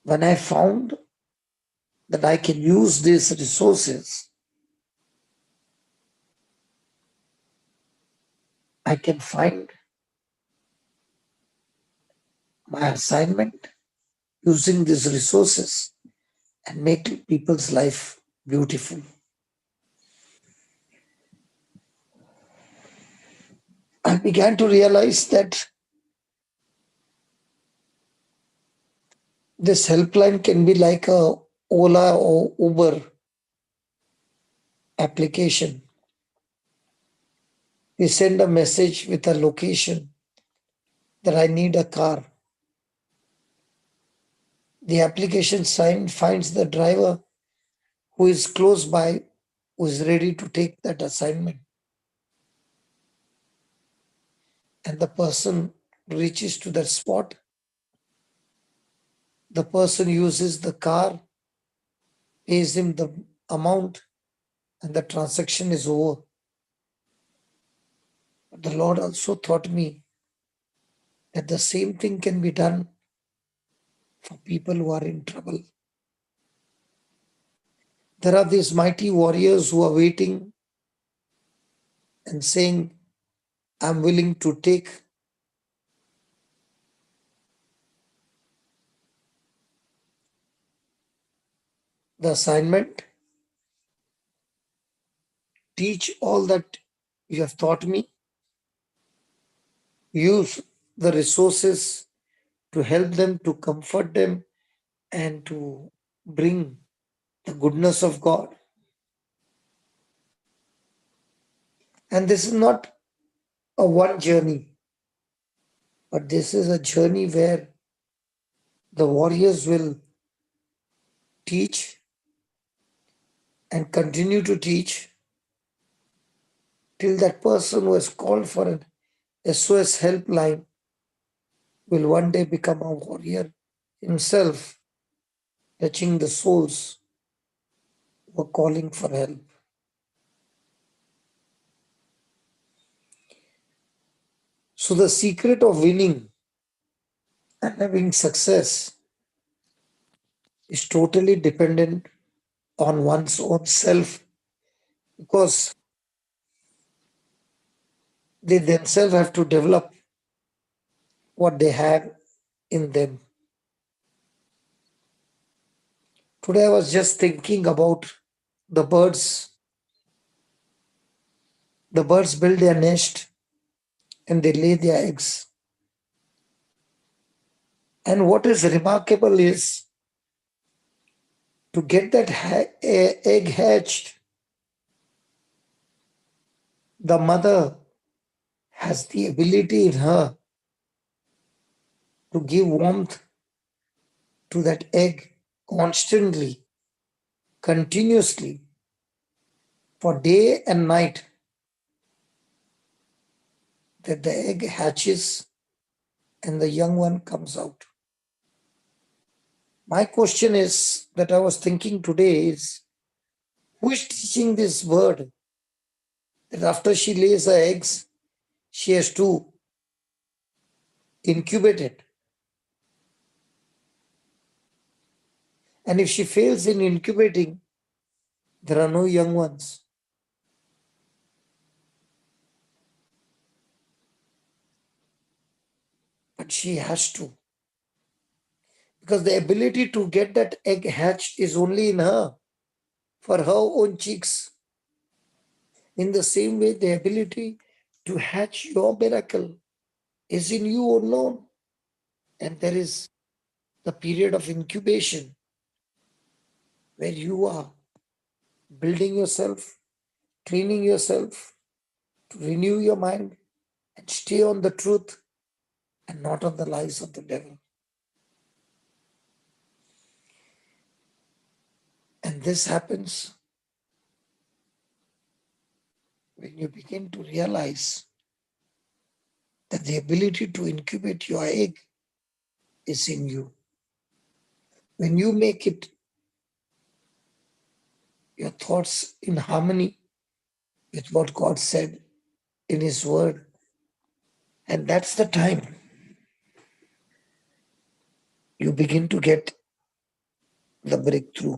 when I found that I can use these resources, I can find my assignment using these resources and make people's life beautiful. I began to realize that this helpline can be like a Ola or Uber application. They send a message with a location that I need a car. The application sign finds the driver who is close by, who is ready to take that assignment. And the person reaches to that spot. The person uses the car, pays him the amount, and the transaction is over. But the Lord also taught me that the same thing can be done for people who are in trouble. There are these mighty warriors who are waiting and saying, I'm willing to take the assignment, teach all that you have taught me, use the resources to help them, to comfort them, and to bring the goodness of God. And this is not a one journey, but this is a journey where the warriors will teach and continue to teach till that person who has called for an SOS helpline will one day become a warrior himself, touching the souls who are calling for help. So the secret of winning and having success is totally dependent on one's own self, because they themselves have to develop what they have in them. Today I was just thinking about the birds. The birds build their nest and they lay their eggs. And what is remarkable is to get that egg hatched, the mother has the ability in her to give warmth to that egg constantly, continuously, for day and night, that the egg hatches and the young one comes out. My question is that I was thinking today is, who is teaching this bird that after she lays her eggs, she has to incubate it? And if she fails in incubating, there are no young ones. But she has to. Because the ability to get that egg hatched is only in her, for her own cheeks. In the same way, the ability to hatch your miracle is in you alone. And there is the period of incubation where you are building yourself, training yourself to renew your mind and stay on the truth and not on the lies of the devil. And this happens when you begin to realize that the ability to incubate your egg is in you. When you make it your thoughts in harmony with what God said in His Word, and that's the time you begin to get the breakthrough.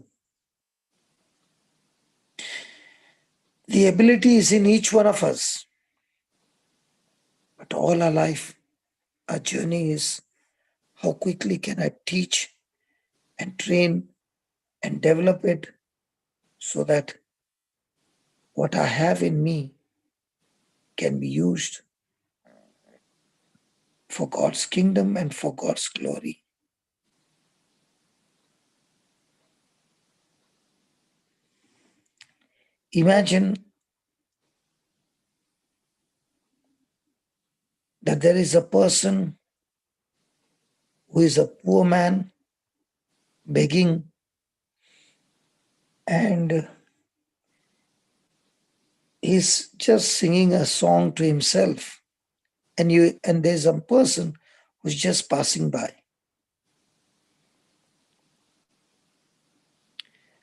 The ability is in each one of us, but all our life, our journey is how quickly can I teach and train and develop it so that what I have in me can be used for God's kingdom and for God's glory. Imagine that there is a person who is a poor man begging, and he's just singing a song to himself, and there's a person who's just passing by,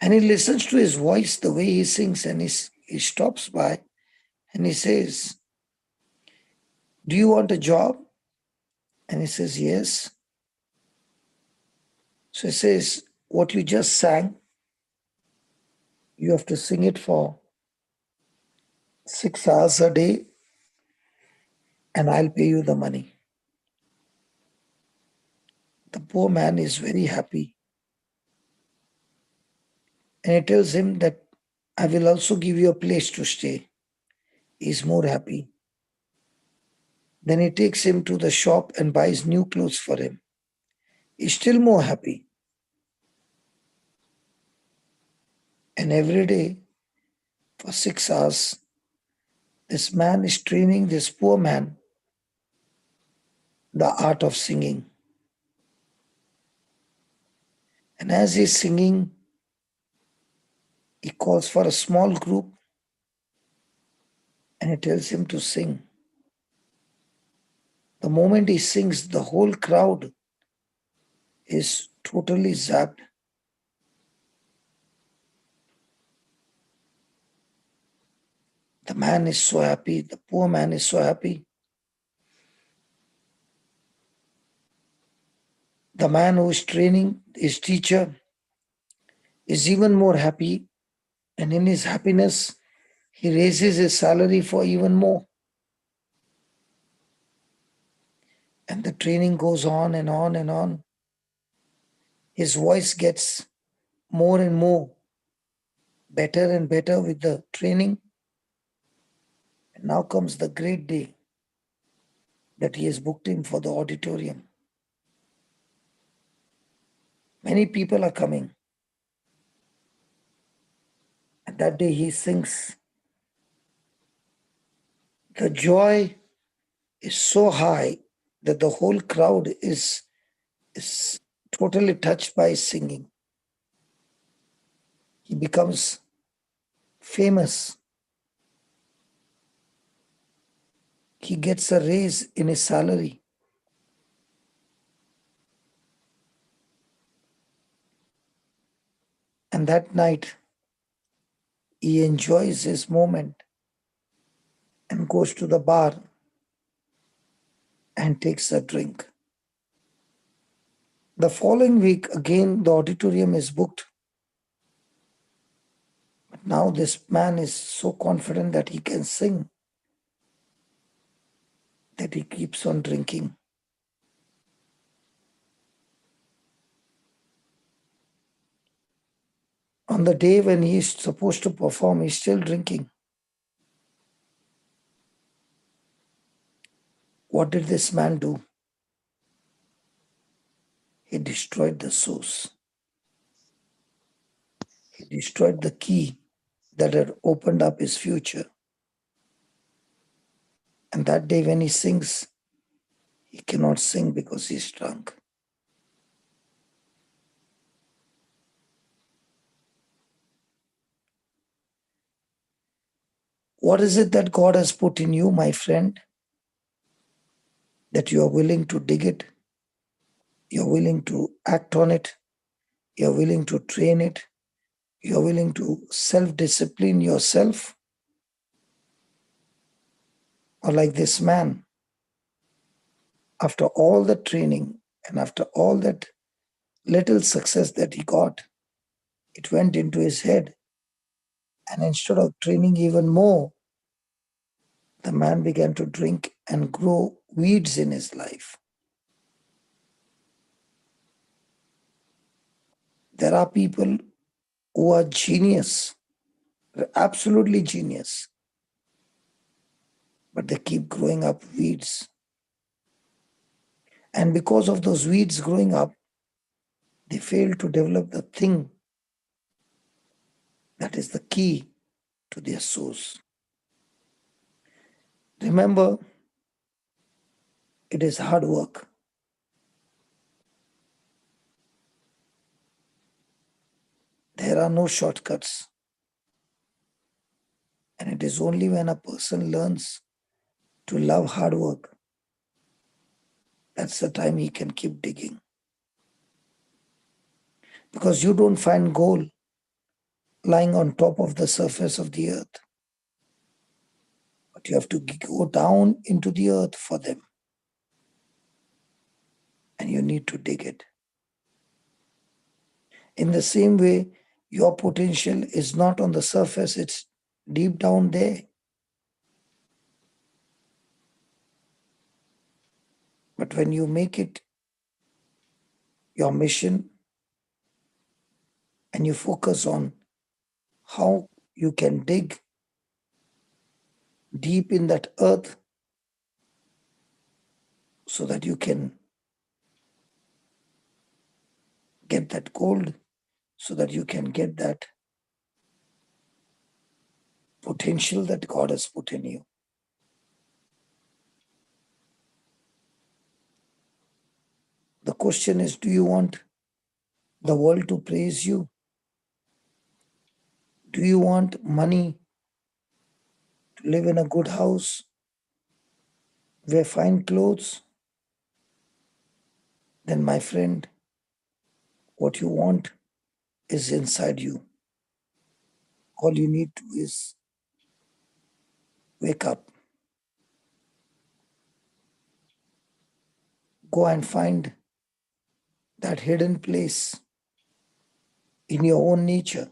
and he listens to his voice, the way he sings, and he stops by and he says, "Do you want a job?" And he says, "Yes." So he says, "What you just sang, you have to sing it for 6 hours a day, and I'll pay you the money." The poor man is very happy, and he tells him that, "I will also give you a place to stay." He's more happy. Then he takes him to the shop and buys new clothes for him. He's still more happy. And every day, for 6 hours, this man is training this poor man the art of singing. And as he's singing, he calls for a small group and he tells him to sing. The moment he sings, the whole crowd is totally zapped. The man is so happy, the poor man is so happy. The man who is training his teacher is even more happy, and in his happiness, he raises his salary for even more. And the training goes on and on and on. His voice gets more and more better and better with the training. And now comes the great day that he has booked him for the auditorium. Many people are coming. And that day he sings. The joy is so high that the whole crowd is totally touched by his singing. He becomes famous. He gets a raise in his salary. And that night, he enjoys his moment and goes to the bar and takes a drink. The following week, again, the auditorium is booked. But now this man is so confident that he can sing that he keeps on drinking. On the day when he is supposed to perform, he's still drinking. What did this man do? He destroyed the source. He destroyed the key that had opened up his future. And that day when he sings, he cannot sing because he's drunk. What is it that God has put in you, my friend, that you are willing to dig it? You're willing to act on it. You're willing to train it. You're willing to self-discipline yourself. Or like this man, after all the training and after all that little success that he got, it went into his head. And instead of training even more, the man began to drink and grow weeds in his life. There are people who are genius, absolutely genius, but they keep growing up weeds. And because of those weeds growing up, they fail to develop the thing that is the key to their source. Remember, it is hard work. There are no shortcuts. And it is only when a person learns to love hard work, that's the time he can keep digging. Because you don't find gold lying on top of the surface of the earth. But you have to go down into the earth for them. And you need to dig it. In the same way, your potential is not on the surface, it's deep down there. But when you make it your mission and you focus on how you can dig deep in that earth so that you can get that gold, so that you can get that potential that God has put in you. The question is, do you want the world to praise you? Do you want money, to live in a good house, wear fine clothes? Then, my friend, what you want is inside you. All you need to is wake up, go and find that hidden place in your own nature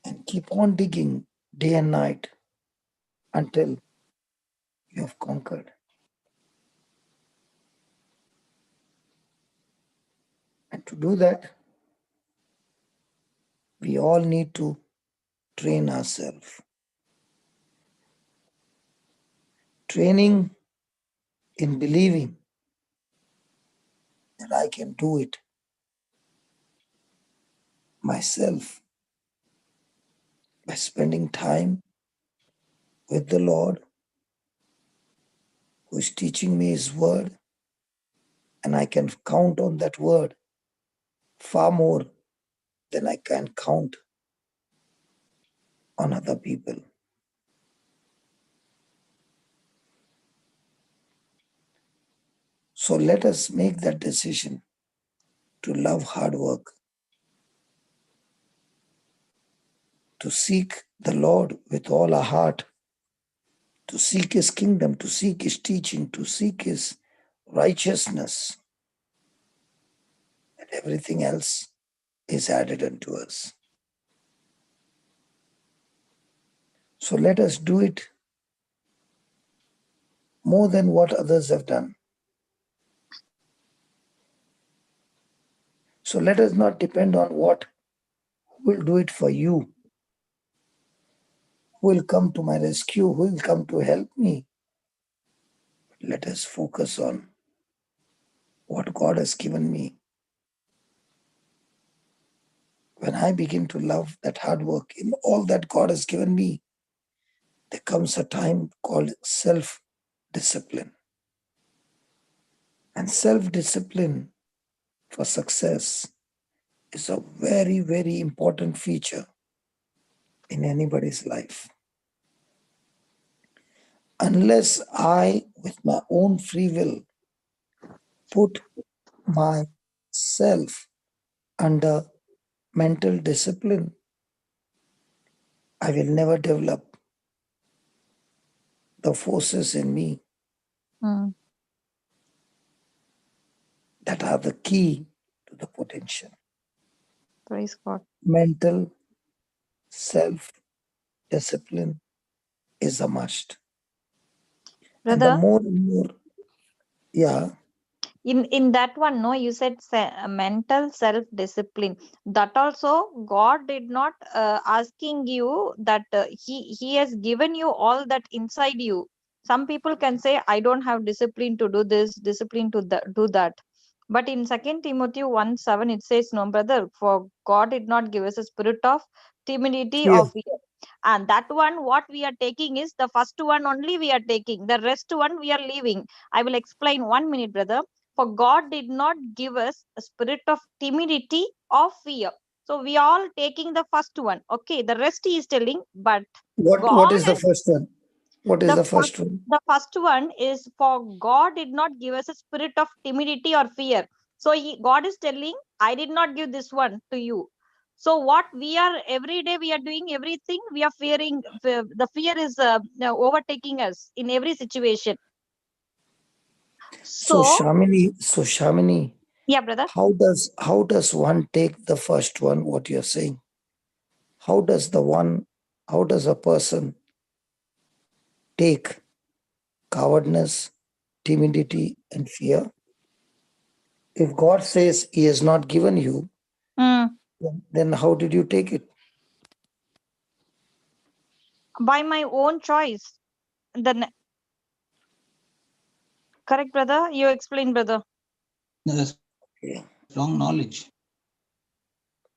and keep on digging day and night until you have conquered. And to do that, we all need to train ourselves. Training in believing that I can do it myself by spending time with the Lord, who is teaching me His word, and I can count on that word far more than I can count on other people. So let us make that decision to love hard work, to seek the Lord with all our heart, to seek His kingdom, to seek His teaching, to seek His righteousness, and everything else is added unto us. So let us do it more than what others have done. So let us not depend on who will do it for you, who will come to my rescue, who will come to help me. Let us focus on what God has given me. When I begin to love that hard work in all that God has given me, there comes a time called self-discipline. And self-discipline for success is a very, very important feature in anybody's life. Unless I, with my own free will, put myself under mental discipline, I will never develop the forces in me that are the key to the potential. Praise God. Mental self-discipline is a must. And the Brother, more and more, yeah. in that one, no, you said mental self-discipline. That also, God did not asking you that he has given you all that inside you. Some people can say, I don't have discipline to do this, discipline to do that. But in 2 Timothy 1:7, it says, no, brother, for God did not give us a spirit of timidity Fear. or fear. And that one, what we are taking is the first one only we are taking. The rest one we are leaving. I will explain 1 minute, brother. For God did not give us a spirit of timidity or fear. So we are all taking the first one. Okay, the rest he is telling, but What God is the has first one? What is the the first, first one? the first one is, for God did not give us a spirit of timidity or fear. So God is telling, I did not give this one to you. So what we are every day we are doing everything, we are fearing. The fear is overtaking us in every situation. So So Shamini, yeah, brother. how does one take the first one? What you're saying? How does a person take cowardness, timidity, and fear? If God says He has not given you, then how did you take it? By my own choice. Then correct, brother. You explain, brother. No, that's wrong knowledge.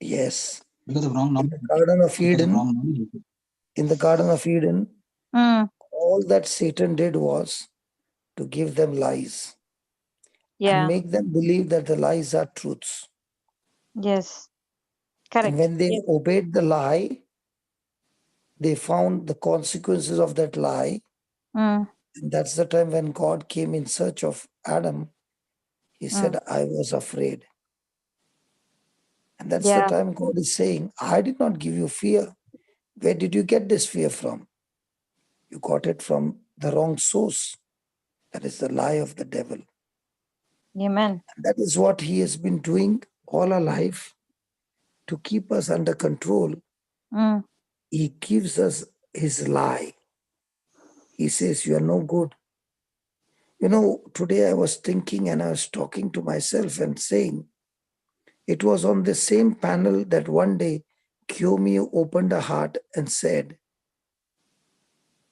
Yes. Because of wrong knowledge. In the Garden of Eden, all that Satan did was to give them lies and make them believe that the lies are truths. Yes. Correct. And when they obeyed the lie, they found the consequences of that lie. And that's the time when God came in search of Adam. He said, I was afraid. And that's the time God is saying, I did not give you fear. Where did you get this fear from? You got it from the wrong source. That is the lie of the devil. Amen. And that is what he has been doing all our life to keep us under control. He gives us his lie. He says, you are no good. You know, today I was thinking and I was talking to myself and saying, it was on the same panel that one day Kyomi opened her heart and said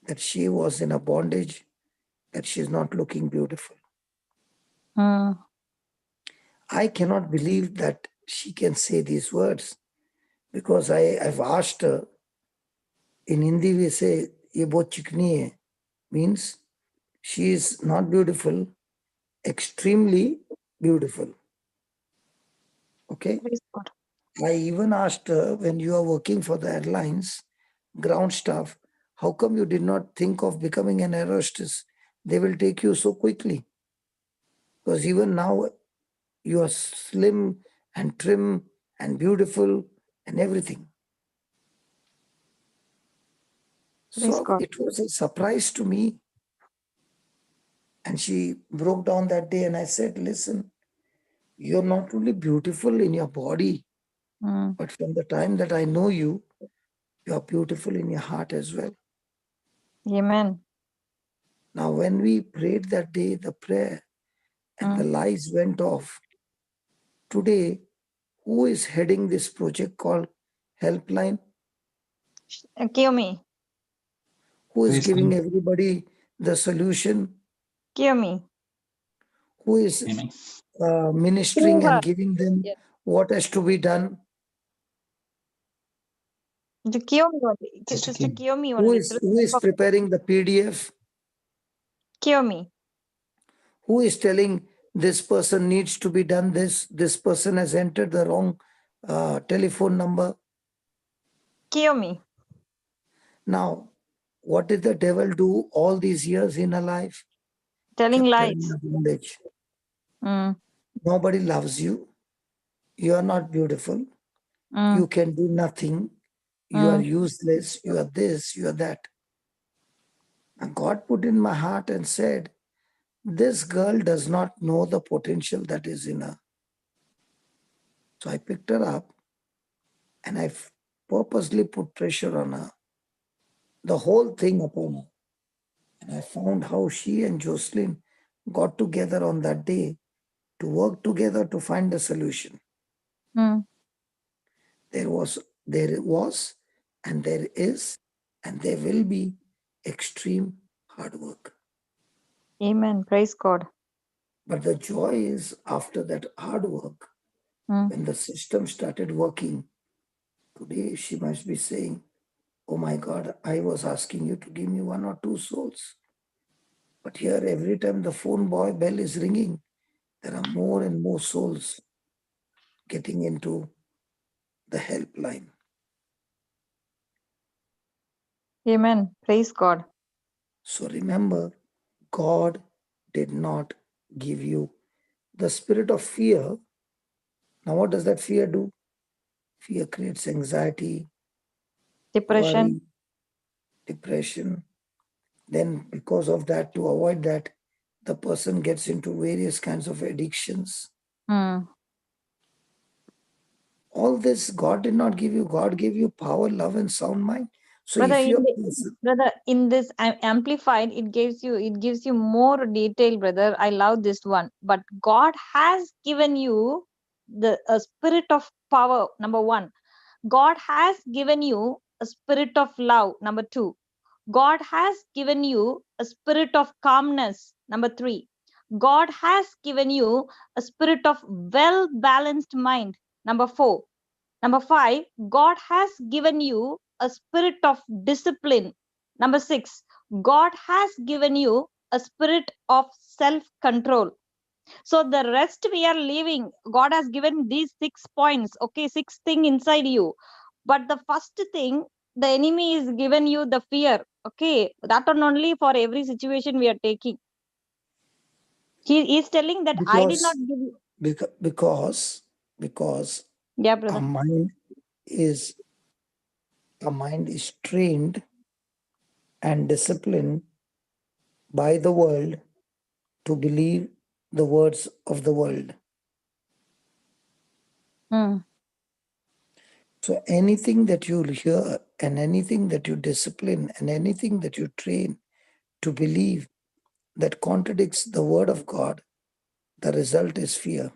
that she was in a bondage, that she's not looking beautiful. I cannot believe that she can say these words, because I've asked her. In Hindi we say, ye bahut chikni hai, means she is not beautiful, extremely beautiful. Okay? I even asked her, when you are working for the airlines, ground staff, how come you did not think of becoming an air hostess? They will take you so quickly. Because even now, you are slim and trim and beautiful and everything. So it was a surprise to me. And she broke down that day and I said, listen, you're not only beautiful in your body, but from the time that I know you, you are beautiful in your heart as well. Amen. Now, when we prayed that day, the prayer, and the lights went off, today, who is heading this project called Helpline? Kyomi. Who is giving everybody the solution? Kyomi. Who is ministering and giving them what has to be done? The Kyomi only. Sister Kyomi only. Who is preparing the PDF? Kyomi. Who is telling this person needs to be done this person has entered the wrong telephone number? Kyomi. Now, what did the devil do all these years in her life? Telling lies. Bondage. Nobody loves you. You are not beautiful. You can do nothing. You are useless. You are this, you are that. And God put in my heart and said, this girl does not know the potential that is in her. So I picked her up and I purposely put pressure on her, the whole thing upon her. And I found how she and Jocelyn got together on that day to work together to find a solution. There was, and there is, and there will be extreme hard work. Amen. Praise God. But the joy is after that hard work, when the system started working, today she must be saying, oh my God, I was asking you to give me 1 or 2 souls. But here, every time the phone bell is ringing, there are more and more souls getting into the helpline. Amen. Praise God. So remember, God did not give you the spirit of fear. Now, what does that fear do? Fear creates anxiety, Depression. worry, depression. Then, because of that, to avoid that, the person gets into various kinds of addictions. All this, God did not give you. God gave you power, love, and sound mind. So, Brother, if you're brother, in this amplified, it gives you more detail, brother. I love this one. But God has given you the spirit of power. Number 1, God has given you a spirit of love. Number 2, God has given you a spirit of calmness. Number 3, God has given you a spirit of well balanced mind. Number 4, Number 5, God has given you a spirit of discipline. Number 6, God has given you a spirit of self control. So the rest we are leaving. God has given these 6 points, okay, 6 thing inside you. But the first thing, the enemy is given you the fear, okay, that one only for every situation we are taking. He is telling that I did not give you. Because Yeah, brother. our mind is trained and disciplined by the world to believe the words of the world. So anything that you hear and anything that you discipline and anything that you train to believe that contradicts the word of God, the result is fear.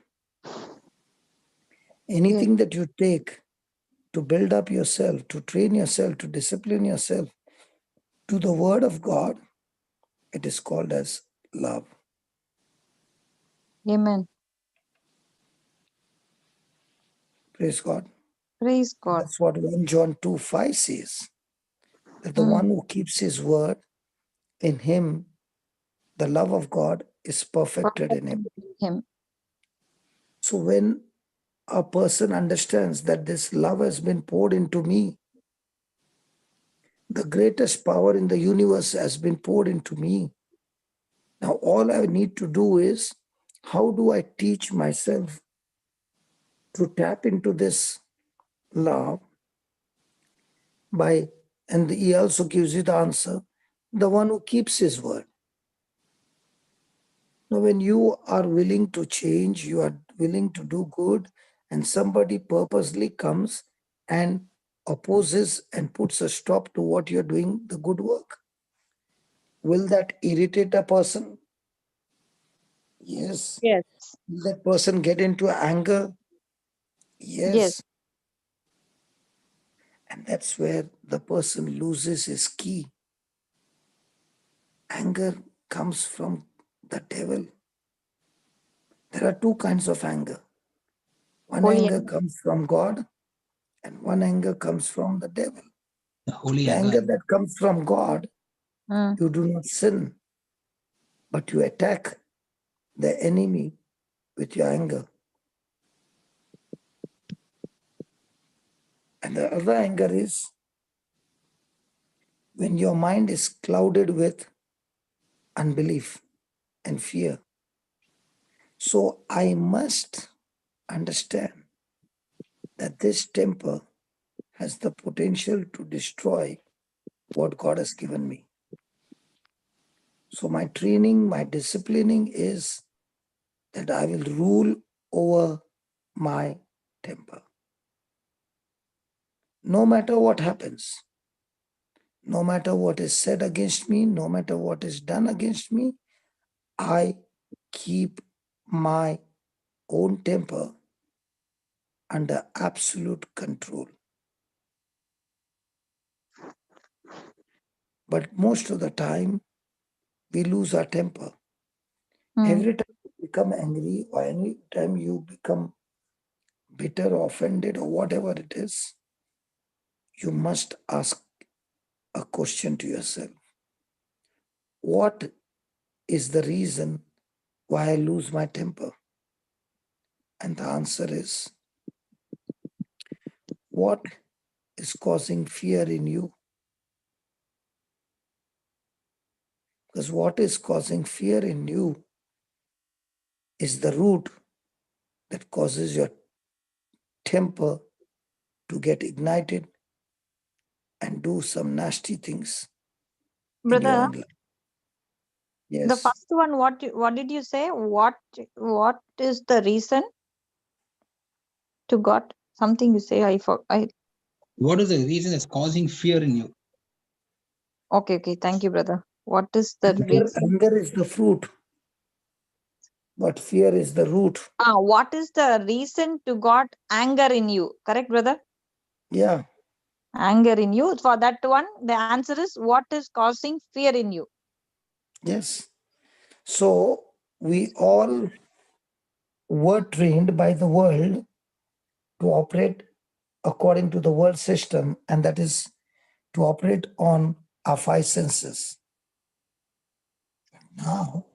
Anything that you take to build up yourself, to train yourself, to discipline yourself to the word of God, it is called as love. Amen. Praise God. Praise God. That's what 1 John 2:5 says, that the one who keeps his word, in him the love of God is perfected in him. So when a person understands that this love has been poured into me, the greatest power in the universe has been poured into me. Now all I need to do is, how do I teach myself to tap into this love? And he also gives you the answer, the one who keeps his word. Now, when you are willing to change, you are willing to do good, and somebody purposely comes and opposes and puts a stop to what you're doing, the good work, will that irritate a person? Yes. Yes. Will that person get into anger? Yes. And that's where the person loses his key. Anger comes from the devil. There are 2 kinds of anger. One anger comes from God, and one anger comes from the devil. The anger that comes from God, you do not sin, but you attack the enemy with your anger. And the other anger is when your mind is clouded with unbelief and fear. So I must understand that this temper has the potential to destroy what God has given me. So my training, my disciplining is that I will rule over my temper. No matter what happens, no matter what is said against me, no matter what is done against me, I keep my own temper under absolute control. But most of the time, we lose our temper. Every time we become angry or any time you become bitter or offended or whatever it is, you must ask a question to yourself. What is the reason why I lose my temper? And the answer is, what is causing fear in you? Because what is causing fear in you is the root that causes your temper to get ignited and do some nasty things in your Brother, own life. the Yes. first one, what did you say? What is the reason to God? Something you say, I What is the reason that's causing fear in you? okay, thank you, brother. What is the reason? Anger is the fruit, but fear is the root. What is the reason to got anger in you? Correct, brother? Yeah. Anger in you. For that one, the answer is what is causing fear in you? Yes. So we all were trained by the world to operate according to the world system, and that is to operate on our five senses. Now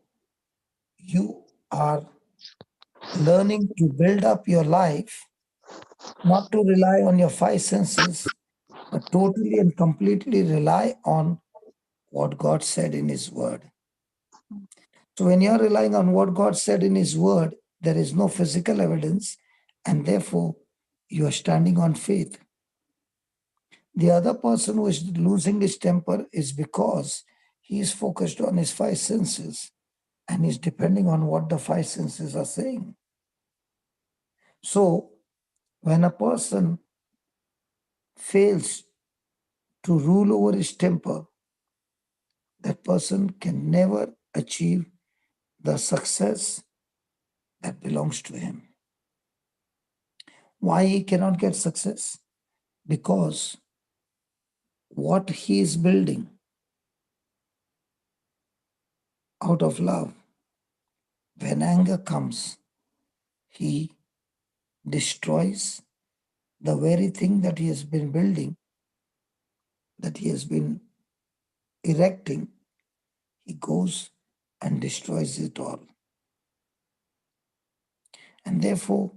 you are learning to build up your life, not to rely on your five senses, but totally and completely rely on what God said in His Word. So when you're relying on what God said in His Word, there is no physical evidence, and therefore you are standing on faith. The other person who is losing his temper is because he is focused on his five senses and is depending on what the five senses are saying. So when a person fails to rule over his temper, that person can never achieve the success that belongs to him. Why he cannot get success? Because what he is building out of love, when anger comes, he destroys the very thing that he has been building, that he has been erecting. He goes and destroys it all. And therefore,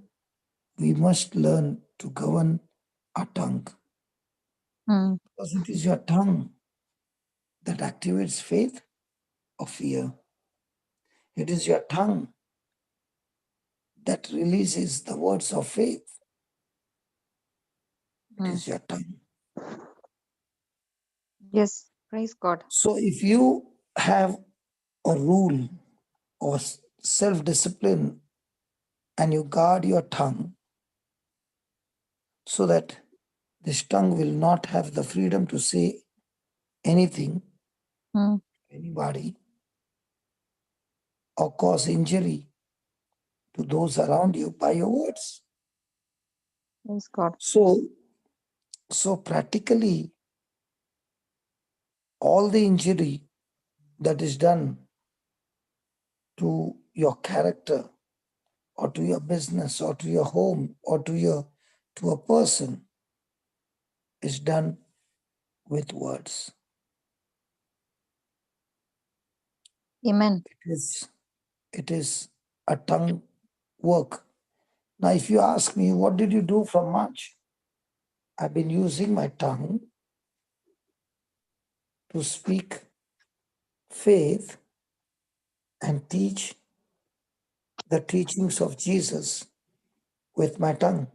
we must learn to govern our tongue. Because it is your tongue that activates faith or fear. It is your tongue that releases the words of faith. It is your tongue. Yes, praise God. So if you have a rule or self-discipline and you guard your tongue so that this tongue will not have the freedom to say anything, anybody, or cause injury to those around you by your words. Praise God. So practically, all the injury that is done to your character or to your business or to your home or to a person is done with words. Amen. It is a tongue work. Now, if you ask me, what did you do from March? I've been using my tongue to speak faith and teach the teachings of Jesus with my tongue.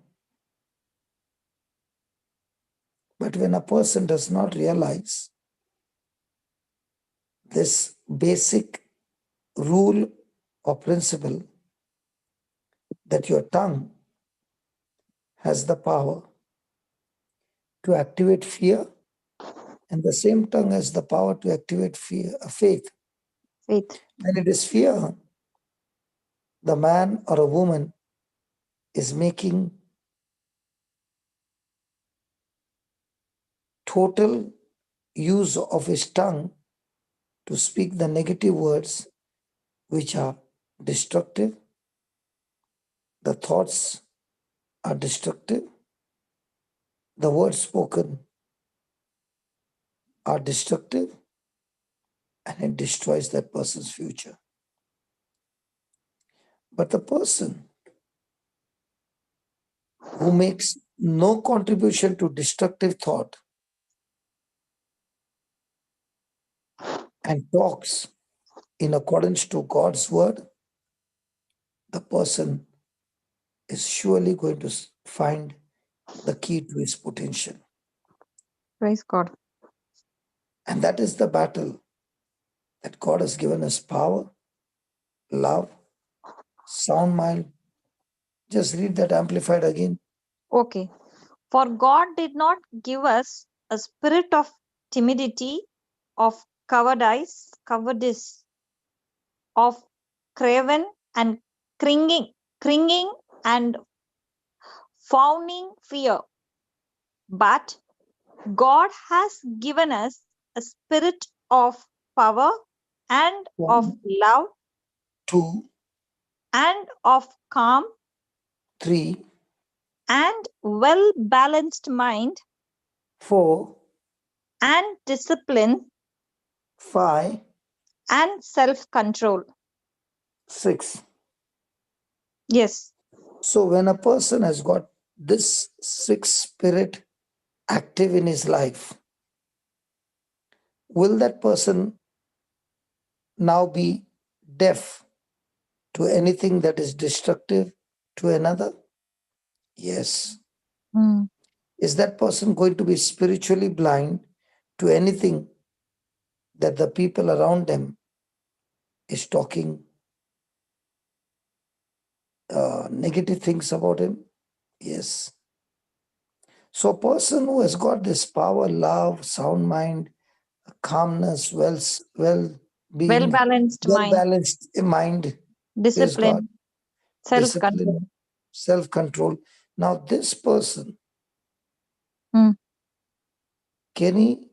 But when a person does not realize this basic rule or principle that your tongue has the power to activate fear, and the same tongue has the power to activate faith. Faith. When it is fear, the man or a woman is making total use of his tongue to speak the negative words which are destructive. The thoughts are destructive. The words spoken are destructive, and it destroys that person's future. But the person who makes no contribution to destructive thought and talks in accordance to God's word, the person is surely going to find the key to his potential. Praise God. And that is the battle that God has given us: power, love, sound mind. Just read that amplified again. Okay. For God did not give us a spirit of timidity, of cowardice, of craven and cringing and fawning fear, but God has given us a spirit of power and of 1, love 2, and of calm 3, and well balanced mind 4, and discipline 5, and self control. 6. Yes. So when a person has got this 6 spirit active in his life, will that person now be deaf to anything that is destructive to another? Yes. Mm. Is that person going to be spiritually blind to anything that the people around them is talking negative things about him? Yes. So a person who has got this power, love, sound mind, calmness, well-being, Well-balanced mind, well-balanced mind, praise God, discipline, self-control. discipline, self-control. Now this person, Mm. can he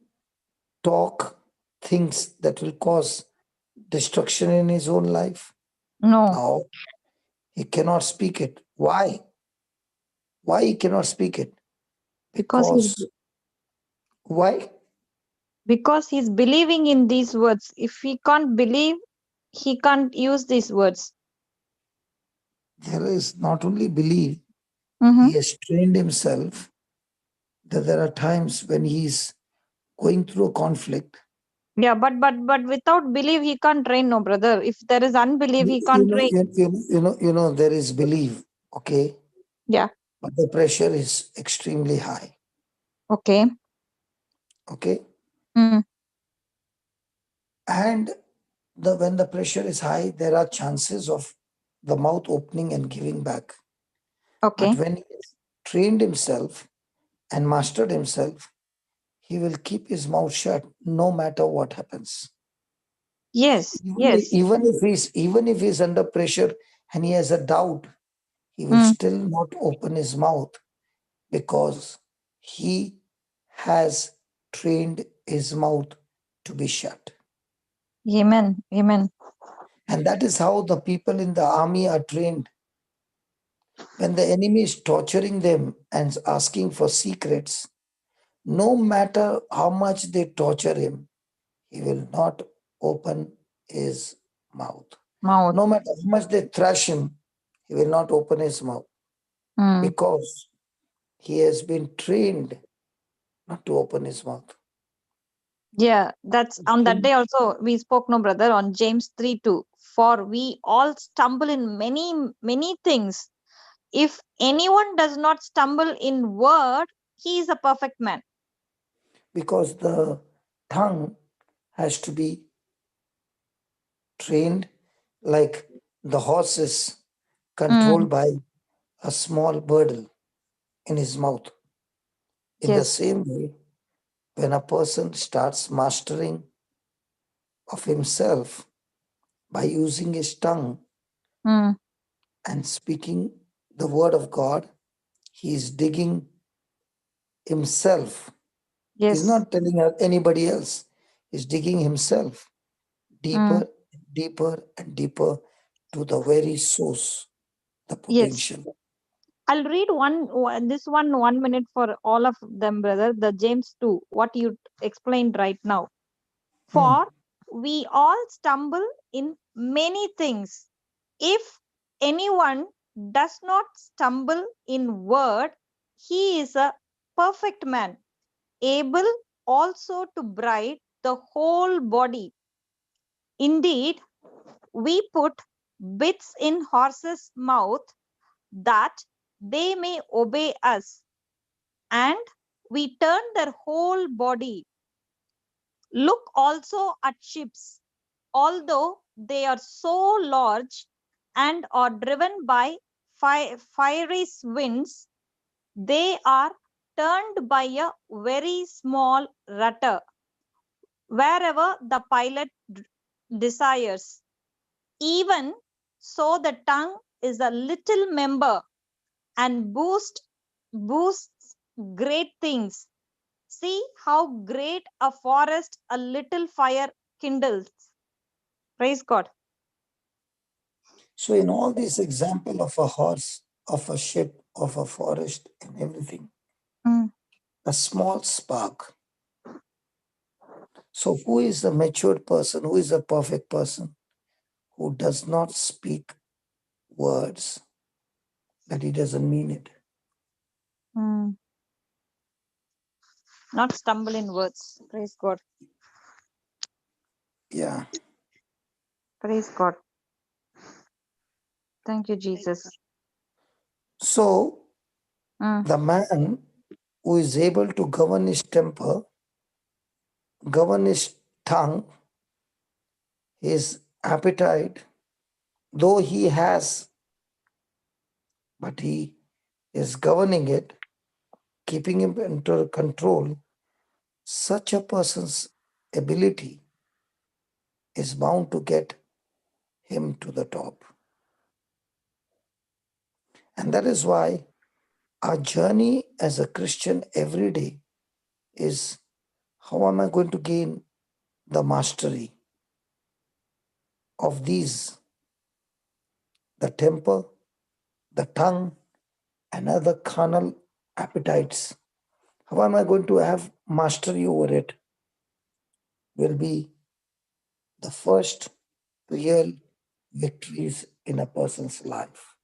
talk things that will cause destruction in his own life? No, No, he cannot speak it. Why? Why he cannot speak it? because he's Why? because he's believing in these words. If he can't believe, he can't use these words. There is not only belief, Mm-hmm. he has trained himself that there are times when he's going through a conflict. Yeah, but without belief, he can't train, no, brother. If there is unbelief, he can't train. There is belief, okay? Yeah. But the pressure is extremely high. Okay. Okay. Mm. And when the pressure is high, there are chances of the mouth opening and giving back. Okay. But when he has trained himself and mastered himself, he will keep his mouth shut no matter what happens. Yes. Yes. Even if he's under pressure and he has a doubt, he will still not open his mouth because he has trained his mouth to be shut. Amen. Amen. And that is how the people in the army are trained. When the enemy is torturing them and asking for secrets, no matter how much they torture him, he will not open his mouth. No matter how much they thrash him, he will not open his mouth because he has been trained not to open his mouth. Yeah, that's on that day also we spoke, no, brother, on James 3:2. For we all stumble in many things. If anyone does not stumble in word, he is a perfect man. Because the tongue has to be trained like the horse is controlled by a small girdle in his mouth. In the same way, when a person starts mastering of himself by using his tongue and speaking the word of God, he is digging himself. He's not telling anybody else. He's digging himself deeper, deeper, and deeper to the very source, the Yes. potential. I'll read this 1 minute for all of them, brother. The James 2, what you explained right now. For we all stumble in many things. If anyone does not stumble in word, he is a perfect man, able also to bridle the whole body. Indeed, we put bits in horses' mouth that they may obey us, and we turn their whole body. Look also at ships, although they are so large and are driven by fiery winds, they are turned by a very small rudder wherever the pilot desires. Even so, the tongue is a little member and boasts great things. See how great a forest a little fire kindles. Praise God. So, in all these example of a horse, of a ship, of a forest, and everything, a small spark. So, who is the matured person? Who is a perfect person? Who does not speak words that he doesn't mean it. Not stumble in words. Praise God. Yeah. Praise God. Thank you, Jesus. So, the man who is able to govern his temper, govern his tongue, his appetite, though he has, but he is governing it, keeping him under control, such a person's ability is bound to get him to the top. And that is why our journey as a Christian every day is, how am I going to gain the mastery of these, the temper, the tongue, and other carnal appetites? How am I going to have mastery over it? Will be the first real victories in a person's life.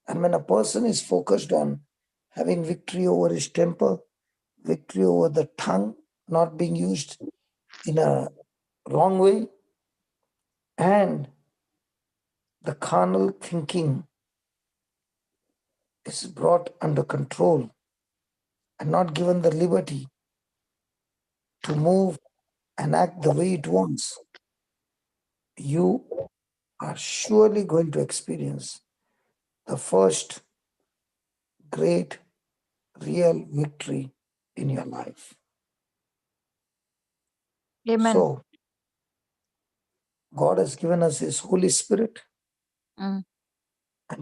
And when a person is focused on having victory over his temper, victory over the tongue not being used in a wrong way, and the carnal thinking is brought under control and not given the liberty to move and act the way it wants, you are surely going to experience the first great real victory in your life. Amen. So, God has given us His Holy Spirit, and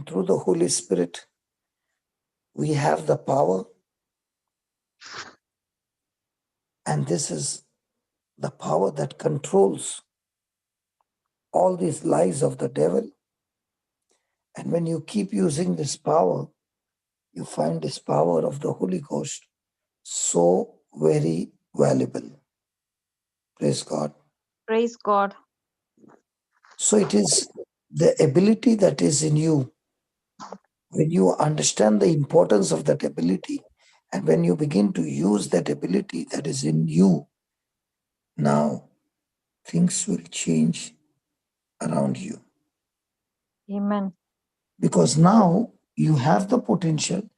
through the Holy Spirit, we have the power, and this is the power that controls all these lies of the devil. And when you keep using this power, you find this power of the Holy Ghost so very valuable. Praise God. Praise God. So it is the ability that is in you. When you understand the importance of that ability, and when you begin to use that ability that is in you, now things will change around you. Amen. Because now you have the potential,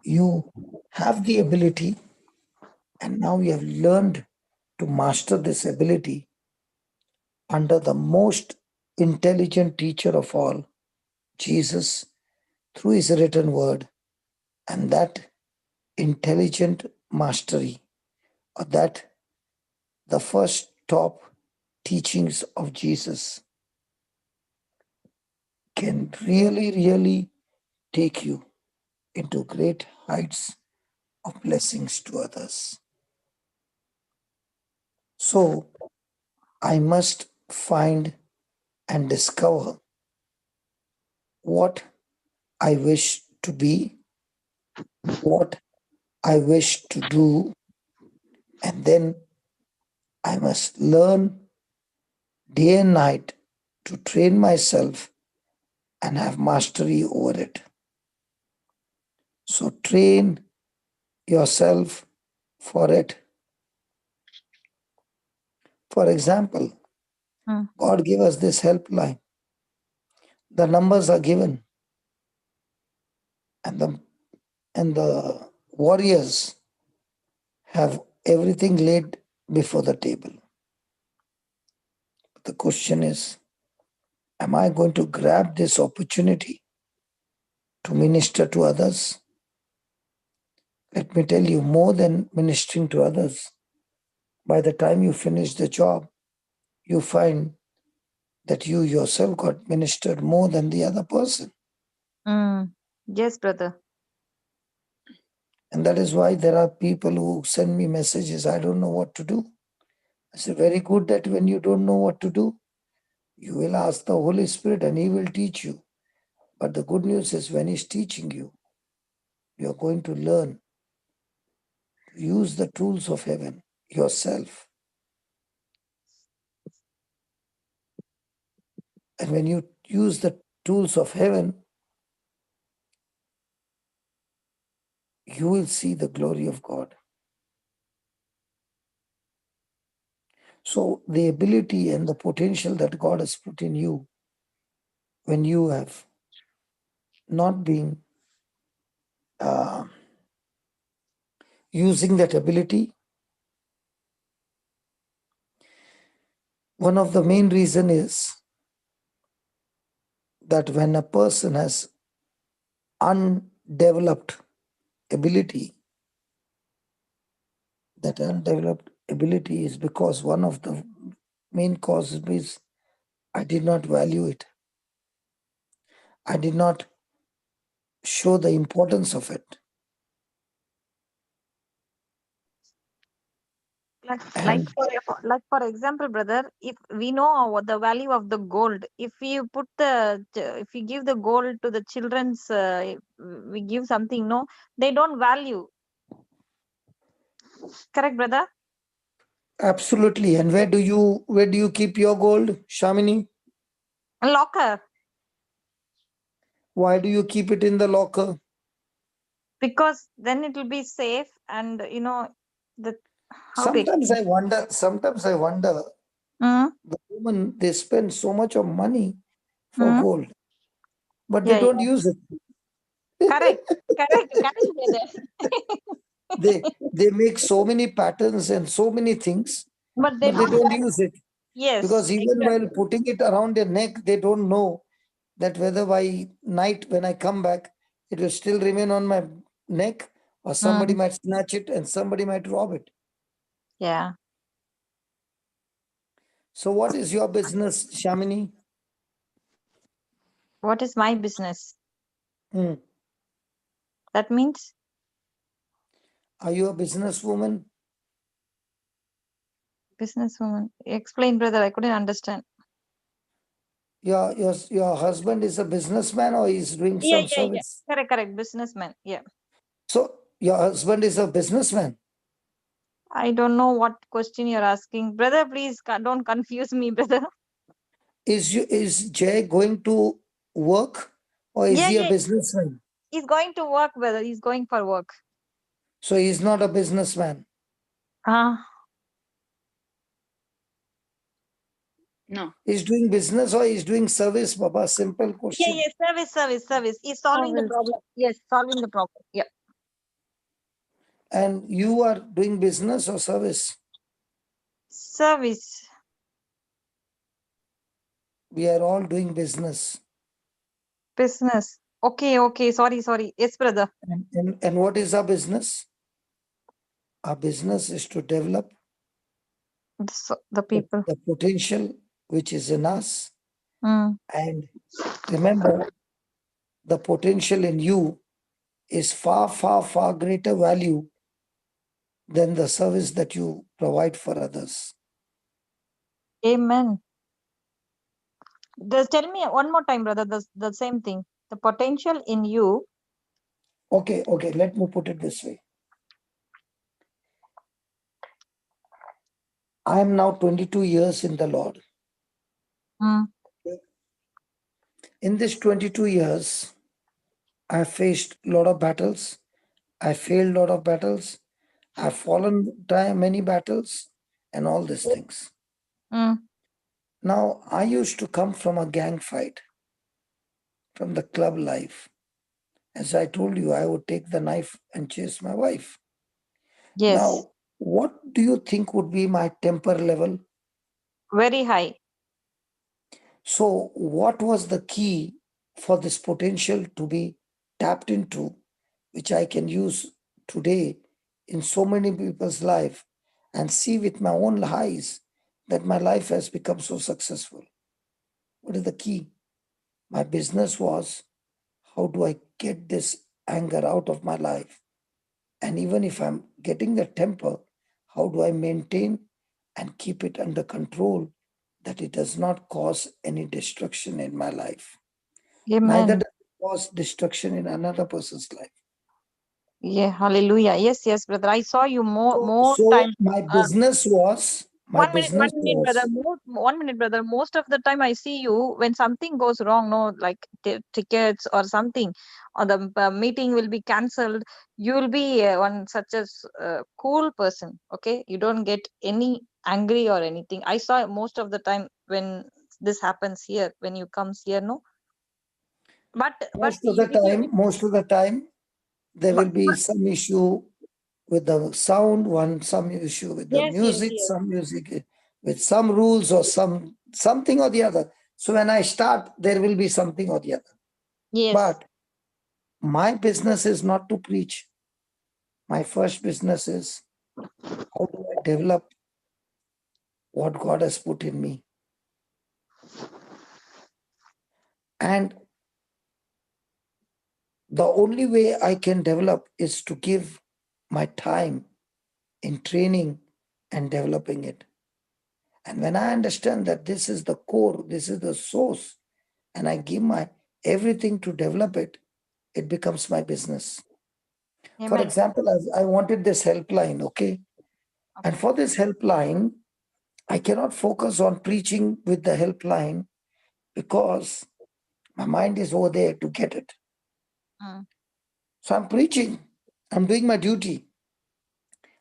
you have the ability, and now you have learned to master this ability under the most intelligent teacher of all, Jesus, through his written word. And that intelligent mastery, or that the first top teachings of Jesus, can really, really take you into great heights of blessings to others. So I must find and discover what I wish to be, what I wish to do, and then I must learn day and night to train myself and have mastery over it. So train yourself for it. For example, God gave us this helpline. The numbers are given, and the warriors have everything laid before the table. The question is, am I going to grab this opportunity to minister to others? Let me tell you, more than ministering to others, by the time you finish the job, you find that you yourself got ministered more than the other person. Yes, brother. And that is why there are people who send me messages, I don't know what to do. I say, very good that when you don't know what to do, you will ask the Holy Spirit and He will teach you. But the good news is when He's teaching you, you're going to learn to use the tools of heaven yourself. And when you use the tools of heaven, you will see the glory of God. So the ability and the potential that God has put in you, when you have not been using that ability, one of the main reason is that when a person has undeveloped ability, that undeveloped ability is because one of the main causes is I did not value it. I did not show the importance of it. Like for example, brother, if we know what the value of the gold, if you give the gold to the children's, we give something, no, they don't value. Correct, brother? Absolutely. And where do you keep your gold, Shamini? Locker. Why do you keep it in the locker? Because then it will be safe, and Sometimes I wonder, the women, they spend so much of money for gold, but they don't use it. Correct, brother. They make so many patterns and so many things, but they don't use it. Yes. Because even while putting it around their neck, they don't know that whether by night when I come back, it will still remain on my neck, or somebody might snatch it and somebody might rob it. Yeah. So what is your business, Shamini? What is my business? Hmm. That means? Are you a businesswoman? Businesswoman. Explain, brother. I couldn't understand. Your husband is a businessman, or he's doing some service? Yeah. Correct. Businessman. Yeah. So your husband is a businessman? I don't know what question you're asking. Brother, please don't confuse me, brother. Is Jay going to work, or is he a businessman? He's going to work, brother. He's going for work. So he's not a businessman? No. He's doing business or he's doing service, Baba? Simple question. Yeah. Service. He's solving the problem. Yes, solving the problem. Yeah. And you are doing business or service? Service. We are all doing business. Business. Okay. Sorry. Yes, brother. And what is our business? Our business is to develop the people, the potential which is in us. And remember, the potential in you is far, far, far greater value than the service that you provide for others. Amen. Just tell me one more time, brother, the same thing. The potential in you. Okay, let me put it this way. I am now 22 years in the Lord. In this 22 years, I faced a lot of battles. I failed a lot of battles. I've fallen many battles and all these things. Now, I used to come from a gang fight, from the club life. As I told you, I would take the knife and chase my wife. Yes. Now, what do you think would be my temper level? Very high. So, what was the key for this potential to be tapped into, which I can use today in so many people's life and see with my own eyes that my life has become so successful? What is the key? My business was, how do I get this anger out of my life? And even if I'm getting the temper, how do I maintain and keep it under control that it does not cause any destruction in my life? Neither Amen. does it cause destruction in another person's life. Yeah, hallelujah. Yes, brother. I saw you more So time. my business was, One minute, brother. 1 minute, brother. Most of the time, I see you when something goes wrong, no, like tickets or something, or the meeting will be cancelled. You will be one such a cool person. Okay, you don't get any angry or anything. I saw most of the time when this happens here, when you comes here, no. But most of the time, there will be some issue with the sound, some issue with the yes, music, some music with some rules or something or the other. So when I start, there will be something or the other. yes. But my business is not to preach. My first business is, how do I develop what God has put in me? And the only way I can develop is to give my time in training and developing it. And when I understand that this is the core, this is the source, and I give my everything to develop it, it becomes my business. Amen. For example, I wanted this helpline, okay? And for this helpline, I cannot focus on preaching with the helpline because my mind is over there to get it. So I'm preaching, I'm doing my duty,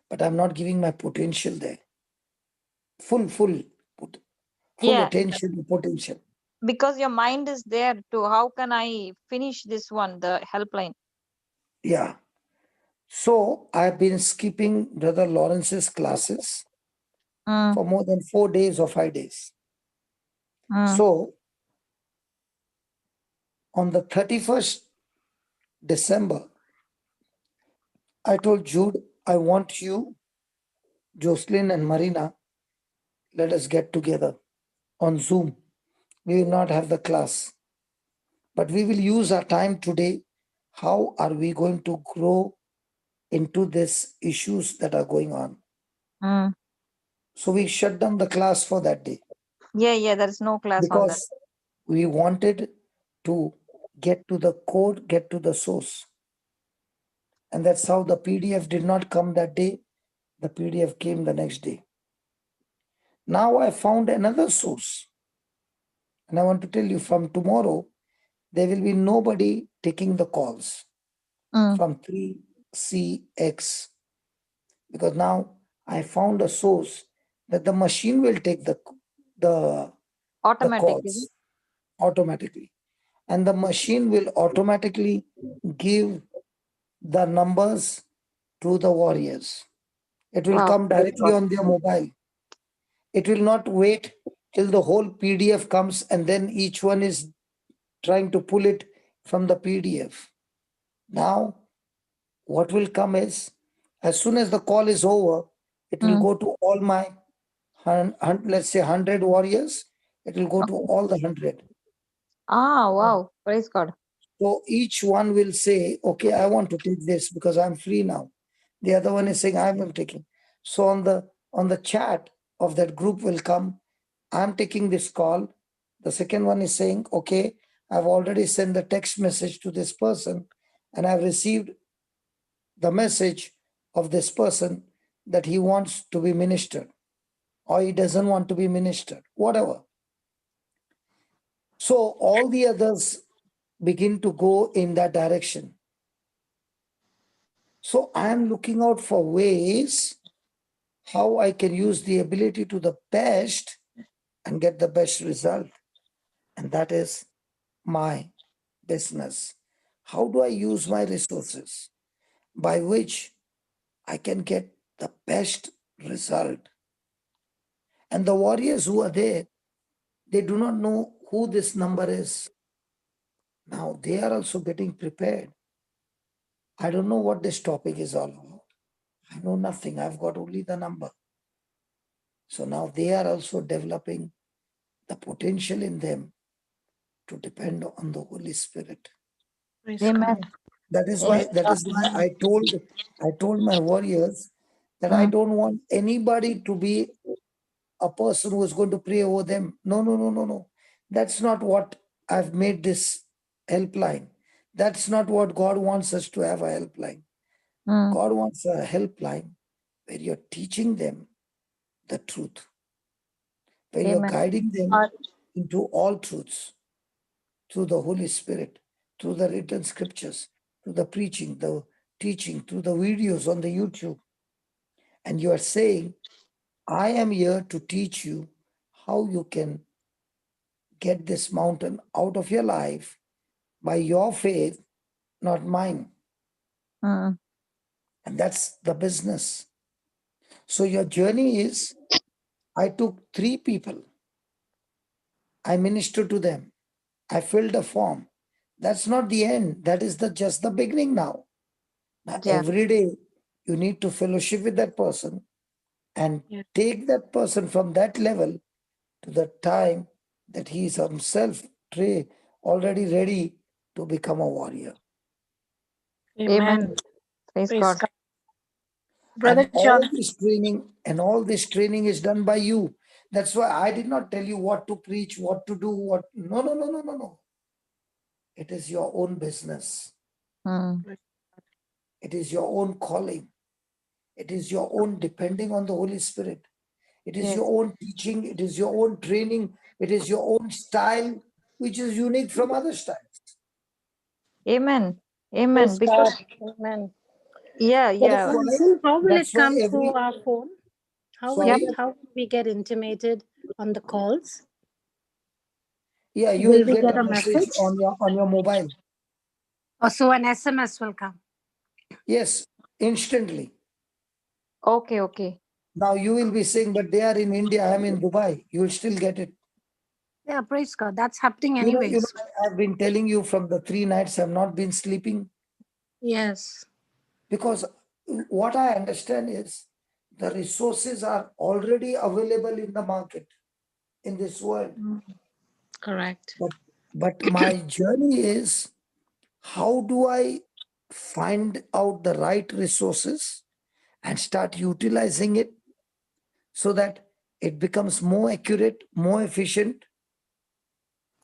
but I'm not giving my potential there. Full Yeah. attention to potential. Because your mind is there to how can I finish this one, the helpline. Yeah. So I've been skipping Brother Lawrence's classes for more than 4 days or 5 days. So on the 31st December, I told Jude, I want you, Jocelyn and Marina, let us get together on Zoom. We will not have the class, but we will use our time today. How are we going to grow into these issues that are going on? So we shut down the class for that day. Yeah, there is no class on that. Because we wanted to get to the code, get to the source. And that's how the PDF did not come that day. The PDF came the next day. Now I found another source. And I want to tell you, from tomorrow, there will be nobody taking the calls from 3CX. Because now I found a source that the machine will take the calls automatically. And the machine will automatically give the numbers to the warriors. It will come directly on their mobile. It will not wait till the whole PDF comes and then each one is trying to pull it from the PDF. Now, what will come is, as soon as the call is over, it will go to all my, let's say 100 warriors. It will go to all the 100. Wow. Praise God. So each one will say, okay, I want to take this because I'm free now. The other one is saying, I'm taking. So on the chat of that group will come, I'm taking this call. The second one is saying, okay, I've already sent the text message to this person and I've received the message of this person that he wants to be ministered or he doesn't want to be ministered, whatever. So all the others begin to go in that direction. So I am looking out for ways how I can use the ability to the best and get the best result. And that is my business. How do I use my resources by which I can get the best result? And the warriors who are there, they do not know who this number is. Now they are also getting prepared. I don't know what this topic is all about. I know nothing. I've got only the number. So now they are also developing the potential in them to depend on the Holy Spirit. Amen. That is why I told my warriors that I don't want anybody to be a person who is going to pray over them. No. That's not what I've made this helpline. That's not what God wants us to have, a helpline. God wants a helpline where you're teaching them the truth, where you're guiding them into all truths through the Holy Spirit, through the written scriptures, through the preaching, the teaching, through the videos on the YouTube. And you are saying, I am here to teach you how you can get this mountain out of your life by your faith, not mine. And that's the business. So your journey is, I took 3 people, I ministered to them, I filled a form. That's not the end. That is just the beginning now. Now, every day you need to fellowship with that person and take that person from that level to the time that he is himself already ready to become a warrior. Amen. Praise God. Brother And John. all this training is done by you. That's why I did not tell you what to preach, what to do, what. No. It is your own business. It is your own calling. It is your own depending on the Holy Spirit. It is your own teaching. It is your own training. It is your own style, which is unique from other styles. Amen. Praise Because God. Amen. yeah. How will it come through our phone? How will we get intimated on the calls? Yeah, you will get a message on your mobile. Oh, so an SMS will come. Yes, instantly. Okay. Now you will be saying, but they are in India, I am in Dubai. You will still get it. Yeah, praise God. That's happening anyways. I've been telling you from the 3 nights I've not been sleeping. Yes. Because what I understand is the resources are already available in the market, in this world. Correct. But my journey is, how do I find out the right resources and start utilizing it so that it becomes more accurate, more efficient,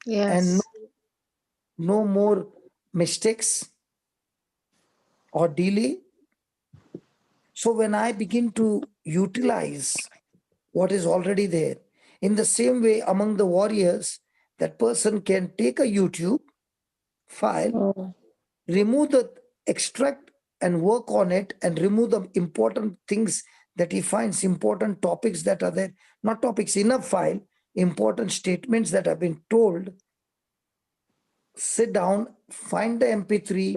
and no more mistakes or delay. So when I begin to utilize what is already there, in the same way among the warriors, that person can take a YouTube file, remove the extract and work on it and remove the important things that he finds, important topics that are there, not topics in a file, important statements that have been told. Sit down, find the MP3.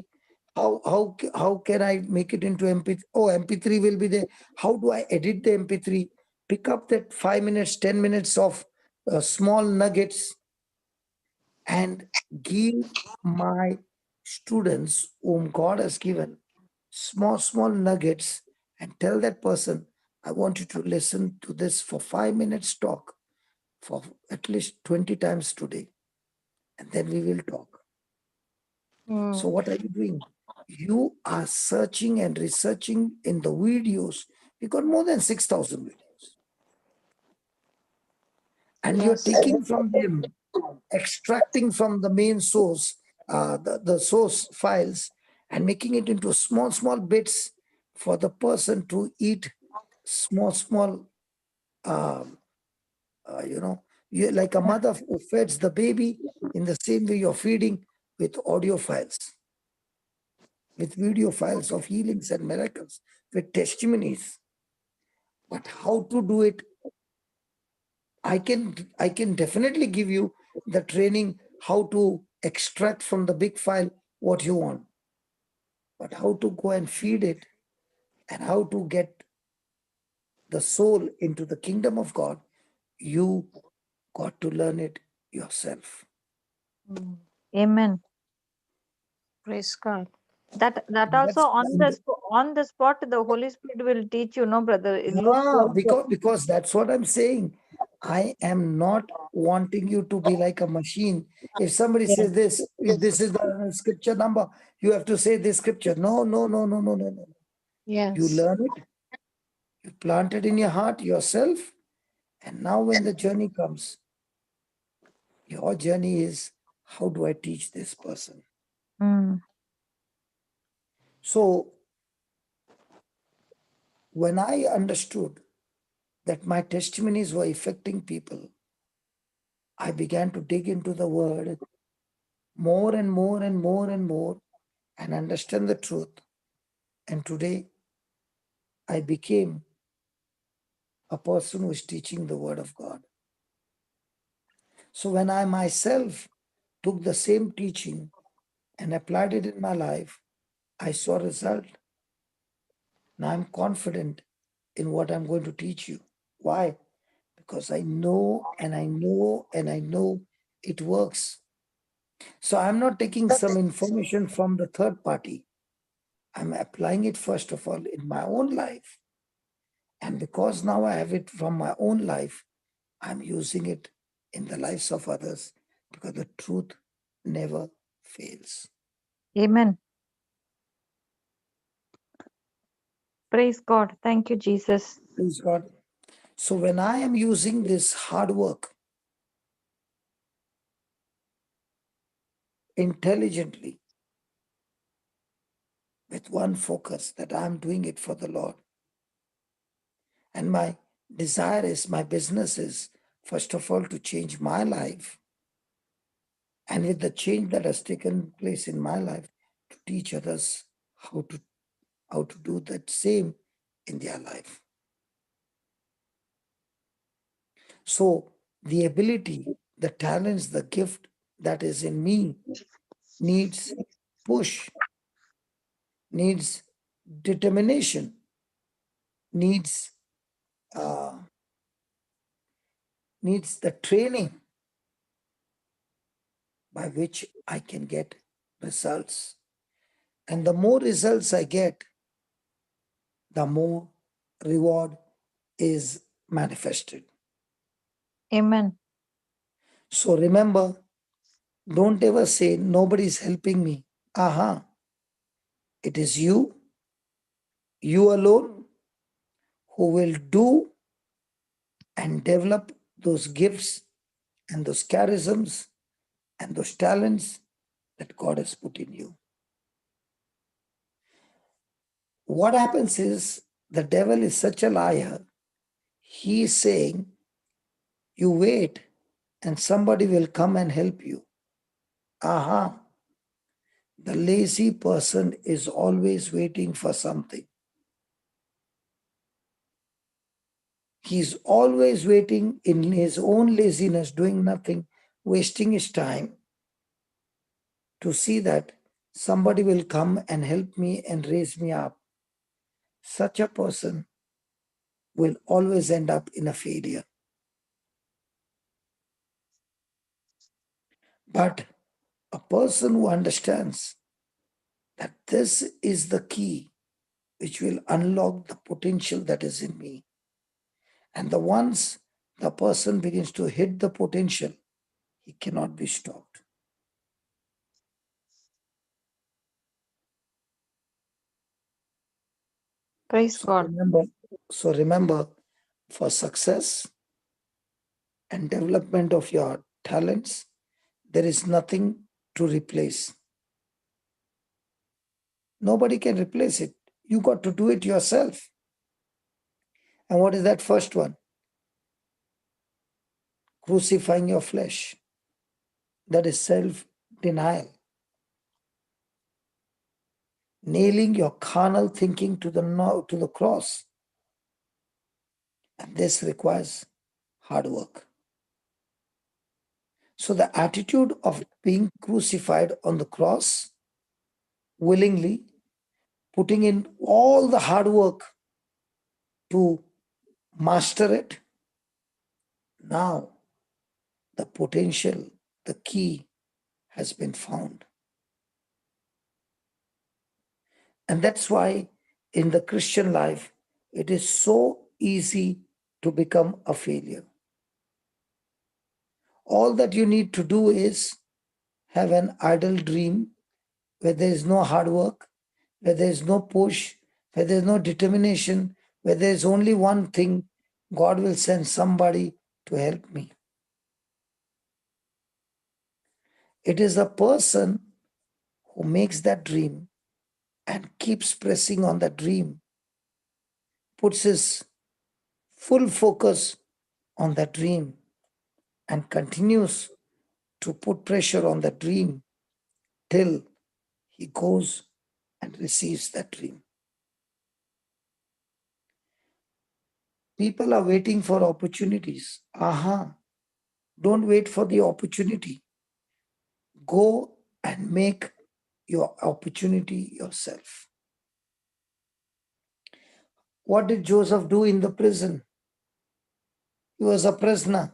How can I make it into MP3? Oh, MP3 will be there. How do I edit the MP3? Pick up that 5 minutes, 10 minutes of small nuggets and give my students whom God has given small nuggets and tell that person, I want you to listen to this for 5 minutes talk for at least 20 times today. And then we will talk. So what are you doing? You are searching and researching in the videos. We got more than 6,000 videos. And you're taking from them extracting from the main source, the source files, and making it into small bits for the person to eat small, like a mother who feeds the baby, in the same way you're feeding with audio files, with video files of healings and miracles, with testimonies. But how to do it, I can definitely give you the training how to extract from the big file what you want. But how to go and feed it and how to get the soul into the kingdom of God, you got to learn it yourself. Amen. Praise God. That also on the spot, the Holy Spirit will teach you, no, brother. In Luke 12, because that's what I'm saying. I am not wanting you to be like a machine. If somebody says this, if this is the scripture number, you have to say this scripture. No. Yes. You learn it, you plant it in your heart yourself, and now when the journey comes, your journey is, how do I teach this person? So when I understood that my testimonies were affecting people, I began to dig into the word more and more and understand the truth. And today I became a person who is teaching the word of God. So when I myself took the same teaching and applied it in my life, I saw result. Now I'm confident in what I'm going to teach you. Why? Because I know it works. So I'm not taking some information from the third party. I'm applying it first of all in my own life. And because now I have it from my own life, I'm using it in the lives of others, because the truth never fails. Amen. Praise God. Thank you, Jesus. Praise God. So when I am using this hard work intelligently, with one focus, that I'm doing it for the Lord, and my desire is, my business is, first of all, to change my life, and with the change that has taken place in my life, to teach others how to do that same in their life. So the ability, the talents, the gift that is in me needs push, needs determination, needs the training by which I can get results. And the more results I get, the more reward is manifested. Amen. So remember, don't ever say nobody's helping me. It is you alone, who will do and develop those gifts and those charisms and those talents that God has put in you. What happens is, the devil is such a liar. He is saying, you wait and somebody will come and help you. The lazy person is always waiting for something. He's always waiting in his own laziness, doing nothing, wasting his time, to see that somebody will come and help me and raise me up. Such a person will always end up in a failure. But a person who understands that this is the key which will unlock the potential that is in me, and once the person begins to hit the potential, he cannot be stopped. Praise God. Remember, for success and development of your talents, there is nothing to replace. Nobody can replace it. You got to do it yourself. And what is that first one? Crucifying your flesh. That is self-denial. Nailing your carnal thinking to the cross. And this requires hard work. So the attitude of being crucified on the cross, willingly, putting in all the hard work to master it, now the potential, the key has been found. And that's why in the Christian life, it is so easy to become a failure. All that you need to do is have an idle dream where there is no hard work, where there is no push, where there is no determination, where there is only one thing: God will send somebody to help me. It is a person who makes that dream and keeps pressing on that dream, puts his full focus on that dream, and continues to put pressure on that dream till he goes and receives that dream. People are waiting for opportunities. Don't wait for the opportunity. Go and make your opportunity yourself. What did Joseph do in the prison? He was a prisoner.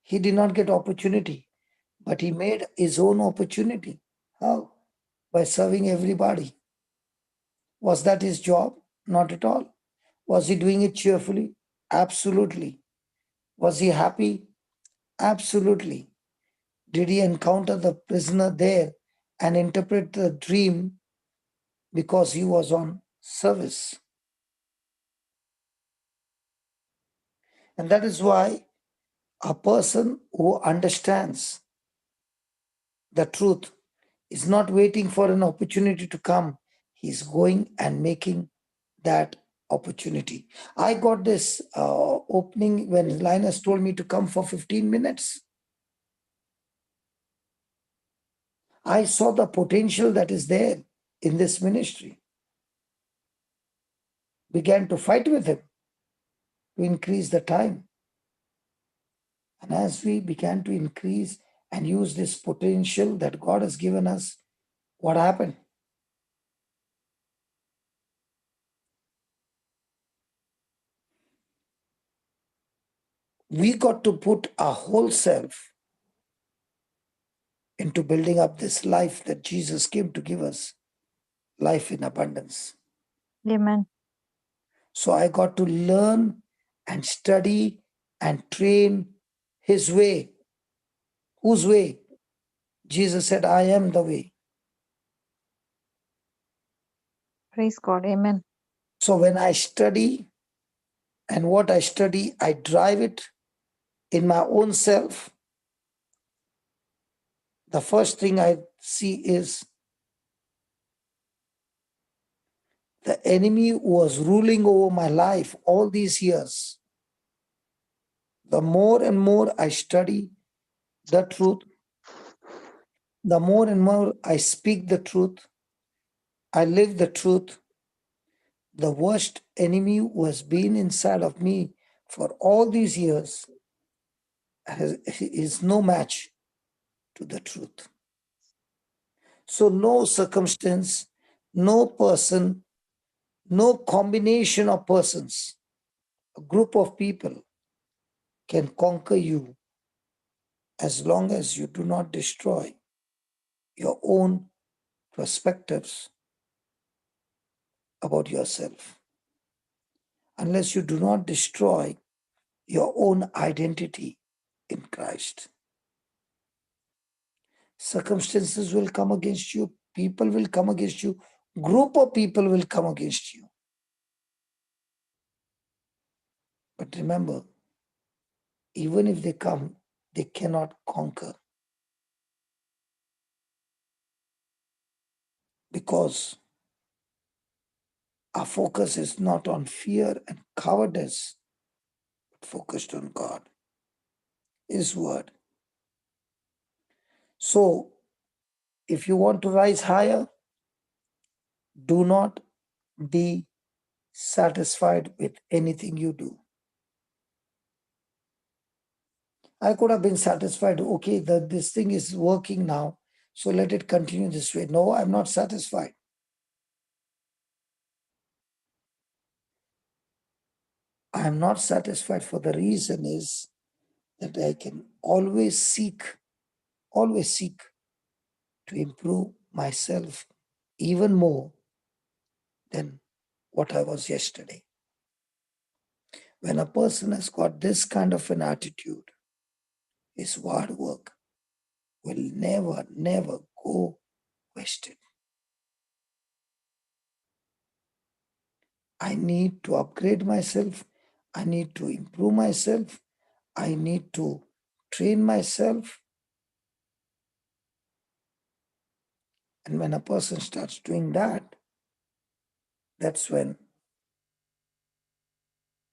He did not get opportunity, but he made his own opportunity. How? By serving everybody. Was that his job? Not at all. Was he doing it cheerfully? Absolutely. Was he happy? Absolutely. Did he encounter the prisoner there and interpret the dream because he was on service? And that is why a person who understands the truth is not waiting for an opportunity to come. He's going and making that opportunity. I got this opening when Linus told me to come for 15 minutes. I saw the potential that is there in this ministry. Began to fight with him to increase the time. And as we began to increase and use this potential that God has given us, what happened? We got to put our whole self into building up this life that Jesus came to give us, life in abundance. Amen. So I got to learn and study and train his way. Whose way? Jesus said, I am the way. Praise God. Amen. So when I study and what I study, I drive it in my own self. The first thing I see is the enemy who was ruling over my life all these years. The more and more I study the truth, the more and more I speak the truth, I live the truth, the worst enemy who has been inside of me for all these years is no match to the truth. So no circumstance, no person, no combination of persons, a group of people can conquer you as long as you do not destroy your own perspectives about yourself. Unless you do not destroy your own identity in Christ. Circumstances will come against you, people will come against you, group of people will come against you. But remember, even if they come, they cannot conquer because our focus is not on fear and cowardice, but focused on God, His word. So, if you want to rise higher, do not be satisfied with anything you do. I could have been satisfied, okay, this thing is working now, so let it continue this way. No, I'm not satisfied. I'm not satisfied for the reason is that I can always seek to improve myself even more than what I was yesterday. When a person has got this kind of an attitude, his hard work will never go wasted. I need to upgrade myself. I need to improve myself. I need to train myself. And when a person starts doing that, that's when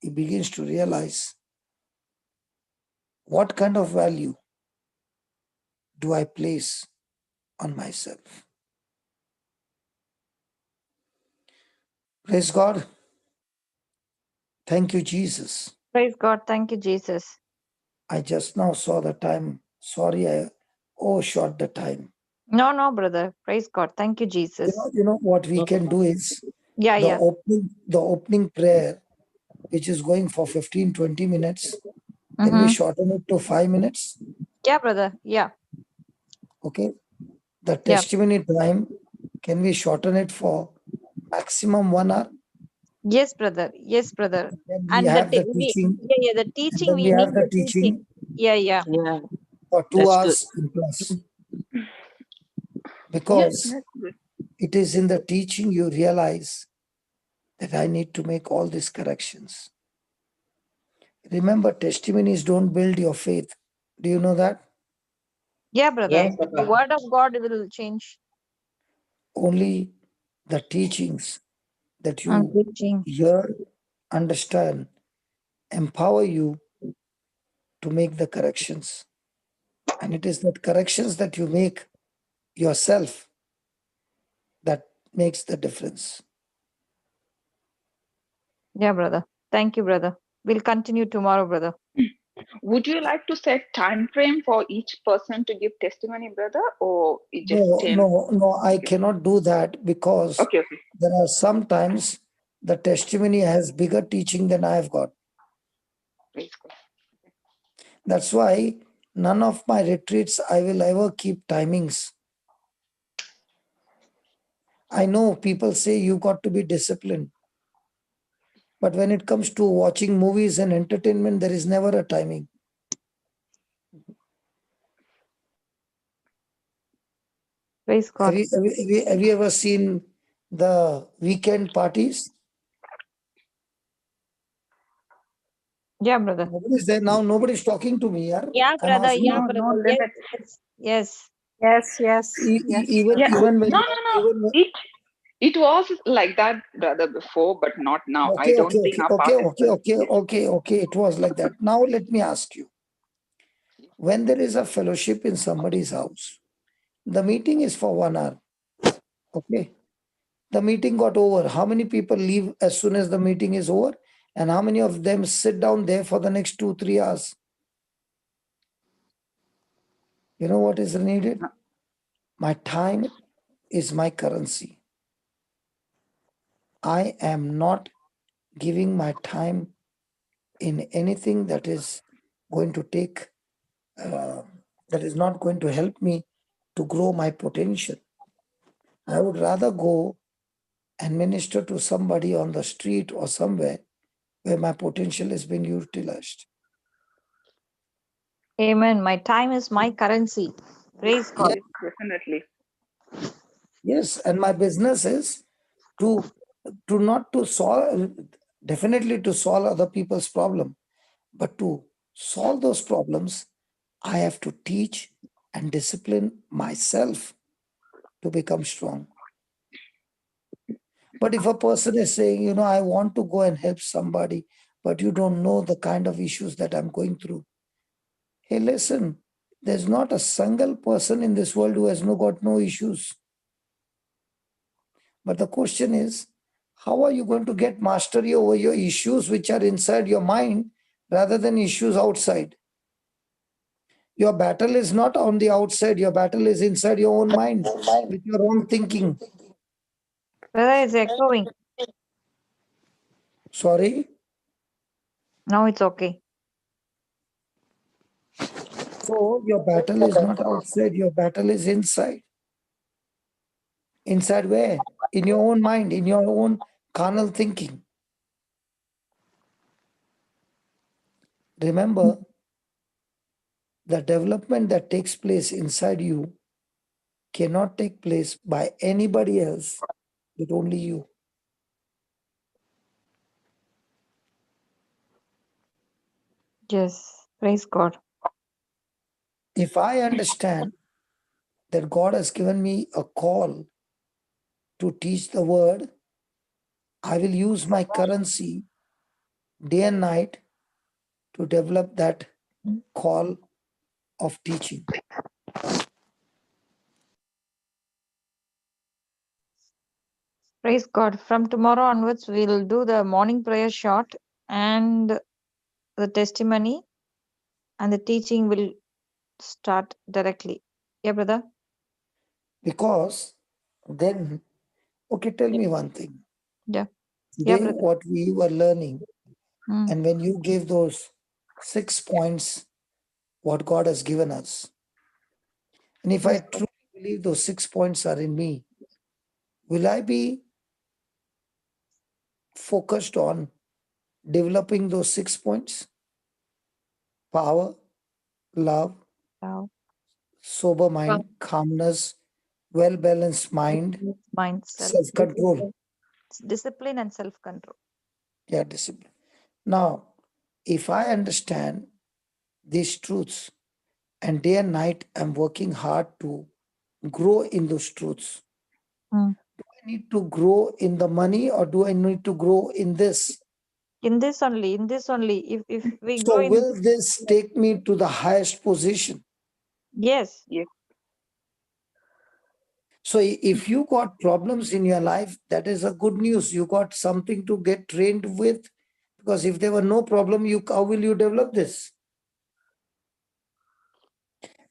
he begins to realize what kind of value do I place on myself. Praise God. Thank you, Jesus. Praise God. Thank you, Jesus. I just now saw the time. Sorry, I overshot the time. No, brother. Praise God. Thank you, Jesus. You know what we can do is Yeah. the opening prayer, which is going for 15-20 minutes. Can we shorten it to 5 minutes? Yeah, brother. Yeah. Okay. The testimony time, can we shorten it for maximum 1 hour? Yes, brother. Yes, brother. Then we And have the teaching. the And teaching, then we we need have the the teaching. teaching Yeah. for 2 That's hours in plus. Because it is in the teaching you realize that I need to make all these corrections. Remember, testimonies don't build your faith. Do you know that? Yeah, brother. Yes, The word of God will change. Only the teachings that And you teaching. hear, understand, empower you to make the corrections. And it is that corrections that you make yourself that makes the difference. Yeah, brother. Thank you, brother. We'll continue tomorrow, brother. Would you like to set time frame for each person to give testimony, brother, or it just No, I cannot do that because Okay. there are sometimes the testimony has bigger teaching than I have got. Praise God. That's why none of my retreats I will ever keep timings. I know people say you got to be disciplined. But when it comes to watching movies and entertainment, there is never a timing. Praise God. Have you ever seen the weekend parties? Yeah, brother. Nobody's there now. Nobody's talking to me. Yeah, I'm brother. asking. Yeah, No brother. limit. Yes. Even when It was like that, brother, before, but not now. I don't think our participants. okay. It was like that. Now let me ask you. When there is a fellowship in somebody's house, the meeting is for 1 hour. Okay. The meeting got over. How many people leave as soon as the meeting is over? And how many of them sit down there for the next 2-3 hours? You know what is needed? My time is my currency. I am not giving my time in anything that is going to take, that is not going to help me to grow my potential. I would rather go and minister to somebody on the street or somewhere where my potential is being utilized. Amen. My time is my currency. Praise God. Yes, definitely. Yes, and my business is to not to solve, definitely to solve other people's problem, but to solve those problems, I have to teach and discipline myself to become strong. But if a person is saying, I want to go and help somebody, but you don't know the kind of issues that I'm going through. Hey, listen, there's not a single person in this world who has got no issues. But the question is, how are you going to get mastery over your issues which are inside your mind rather than issues outside? Your battle is not on the outside. Your battle is inside your own mind with your own thinking. Brother, it's echoing. Sorry? Now it's okay. So your battle is not outside. Your battle is inside. Inside where? In your own mind, in your own carnal thinking. Remember, the development that takes place inside you cannot take place by anybody else, but only you. Yes, praise God. If I understand that God has given me a call to teach the word, I will use my currency day and night to develop that call of teaching. Praise God. From tomorrow onwards, we'll do the morning prayer short and the testimony, and the teaching will start directly. Yeah, brother? Because then, okay, tell me one thing. Yeah. Today, brother. what we were learning, and when you gave those 6 points, what God has given us, and if I truly believe those 6 points are in me, will I be focused on developing those 6 points? Power, love, sober mind, calmness, well-balanced mind, self-control. Discipline and self-control. Yeah, discipline. Now, if I understand these truths and day and night I'm working hard to grow in those truths, do I need to grow in the money or do I need to grow in this? In this only. If we So grow in will this take me to the highest position? Yes. So if you got problems in your life, that is a good news. You got something to get trained with. Because if there were no problem, how will you develop this?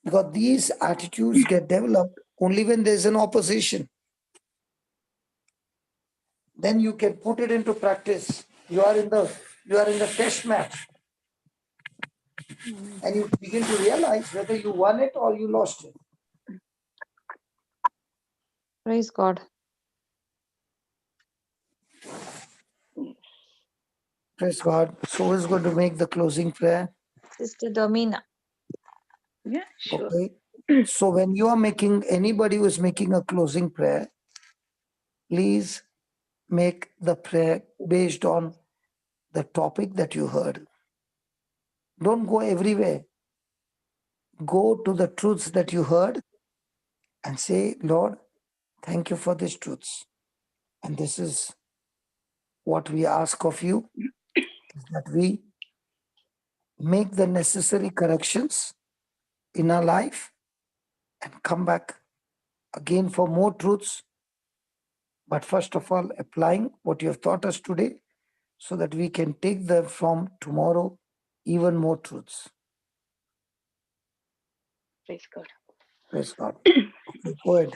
Because these attitudes get developed only when there's an opposition. Then you can put it into practice. You are in the test match. And you begin to realize whether you won it or you lost it. Praise God. Praise God. So who's going to make the closing prayer? Sister Domina. Yeah, sure. Okay. So when you are anybody who is making a closing prayer, please make the prayer based on the topic that you heard. Don't go everywhere. Go to the truths that you heard and say, Lord, thank you for these truths. And this is what we ask of you, is that we make the necessary corrections in our life and come back again for more truths. But first of all, applying what you have taught us today so that we can take them from tomorrow even more truths. Praise God. Praise God. Okay, go ahead.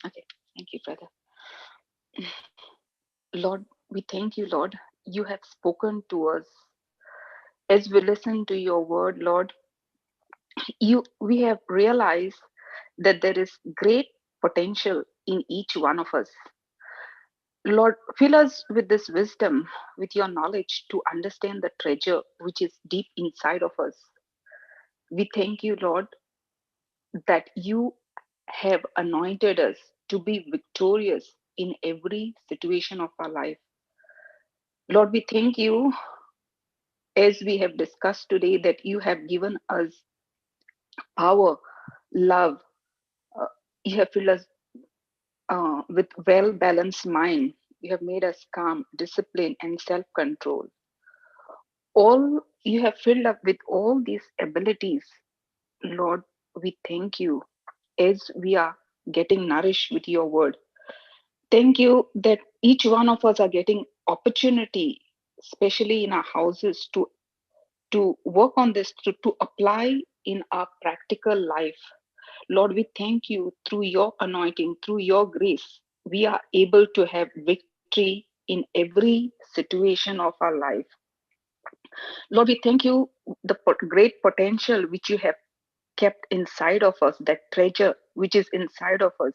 Okay, thank you, brother. Lord, we thank you, Lord. You have spoken to us. As we listen to your word, Lord, we have realized that there is great potential in each one of us. Lord, fill us with this wisdom, with your knowledge to understand the treasure which is deep inside of us. We thank you, Lord, that you have anointed us to be victorious in every situation of our life. Lord, we thank you, as we have discussed today, that you have given us power, love. You have filled us with well-balanced mind, You have made us calm, discipline, and self-control. All you have filled up with all these abilities. Lord, we thank you as we are getting nourished with your word. Thank you that each one of us are getting opportunity, especially in our houses, to work on this, to apply in our practical life. Lord, we thank you through your anointing, through your grace, we are able to have victory in every situation of our life. Lord, we thank you the great potential which you have kept inside of us, that treasure which is inside of us.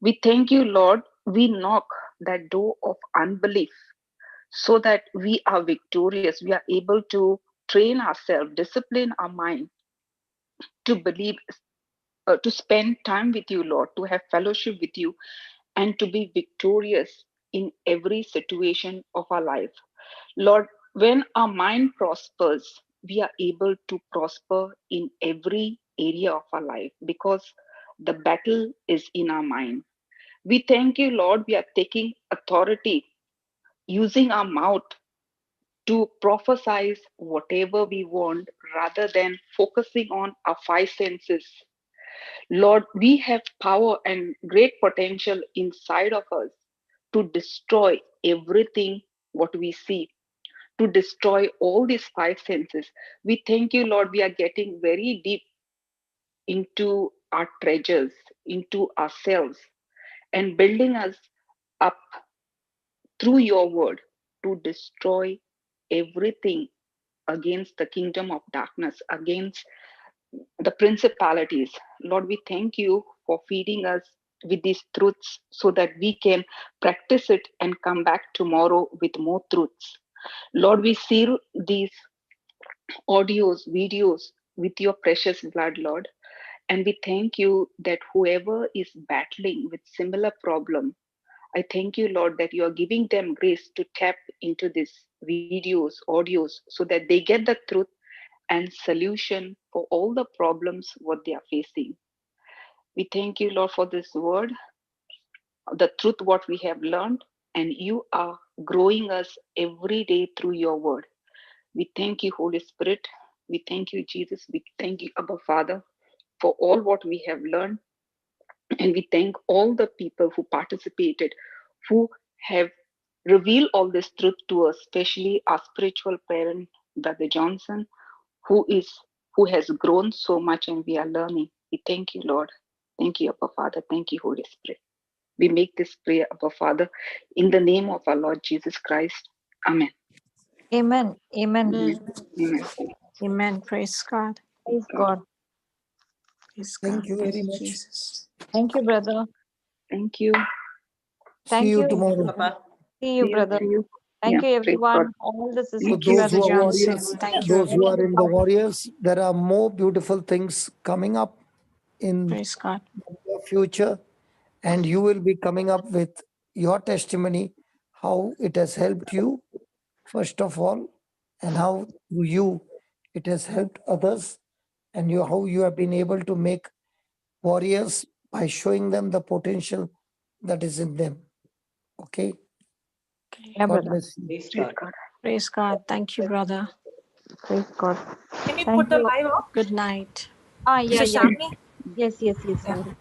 We thank you, Lord. We knock that door of unbelief so that we are victorious. We are able to train ourselves, discipline our mind to believe, to spend time with you, Lord, to have fellowship with you, and to be victorious in every situation of our life. Lord, when our mind prospers, we are able to prosper in every area of our life because the battle is in our mind. We thank you, Lord. We are taking authority, using our mouth to prophesy whatever we want rather than focusing on our five senses. Lord, we have power and great potential inside of us to destroy everything what we see, to destroy all these five senses. We thank you, Lord. We are getting very deep into our treasures, into ourselves, and building us up through your word to destroy everything against the kingdom of darkness, against the principalities. Lord, we thank you for feeding us with these truths so that we can practice it and come back tomorrow with more truths. Lord, we seal these audios, videos with your precious blood, Lord. And we thank you that whoever is battling with similar problem, I thank you, Lord, that you are giving them grace to tap into these videos, audios, so that they get the truth and solution for all the problems what they are facing. We thank you, Lord, for this word, the truth what we have learned, and you are growing us every day through your word. We thank you, Holy Spirit. We thank you, Jesus. We thank you, Abba Father, for all what we have learned. And we thank all the people who participated, who have revealed all this truth to us, especially our spiritual parent, Brother Johnson, who is who has grown so much and we are learning. We thank you, Lord. Thank you, Abba Father. Thank you, Holy Spirit. We make this prayer, Abba Father, in the name of our Lord Jesus Christ. Amen. Amen. Amen. Amen. Amen. Praise God. Praise God. Praise Thank God. you Thank very you, much. Jesus. Thank you, brother. Thank you. See Thank you you. tomorrow. Papa. See you, brother. See you. Thank Yeah, you, praise God. everyone. All the sisters. Thank For you, those Brother who are Johnson. warriors, Thank you, those who are everyone. in the warriors, there are more beautiful things coming up in Praise God. the future, and you will be coming up with your testimony, how it has helped you, first of all, and how through you it has helped others, and you how you have been able to make warriors by showing them the potential that is in them. Okay. Yeah, God brother. bless you. Praise Praise God. God. Praise God. Thank you, brother. Praise God. Can you Thank put the you. live up? Good night. Yeah, Sister yeah. Shamini? Yes, yes, yes. Yeah. Sorry.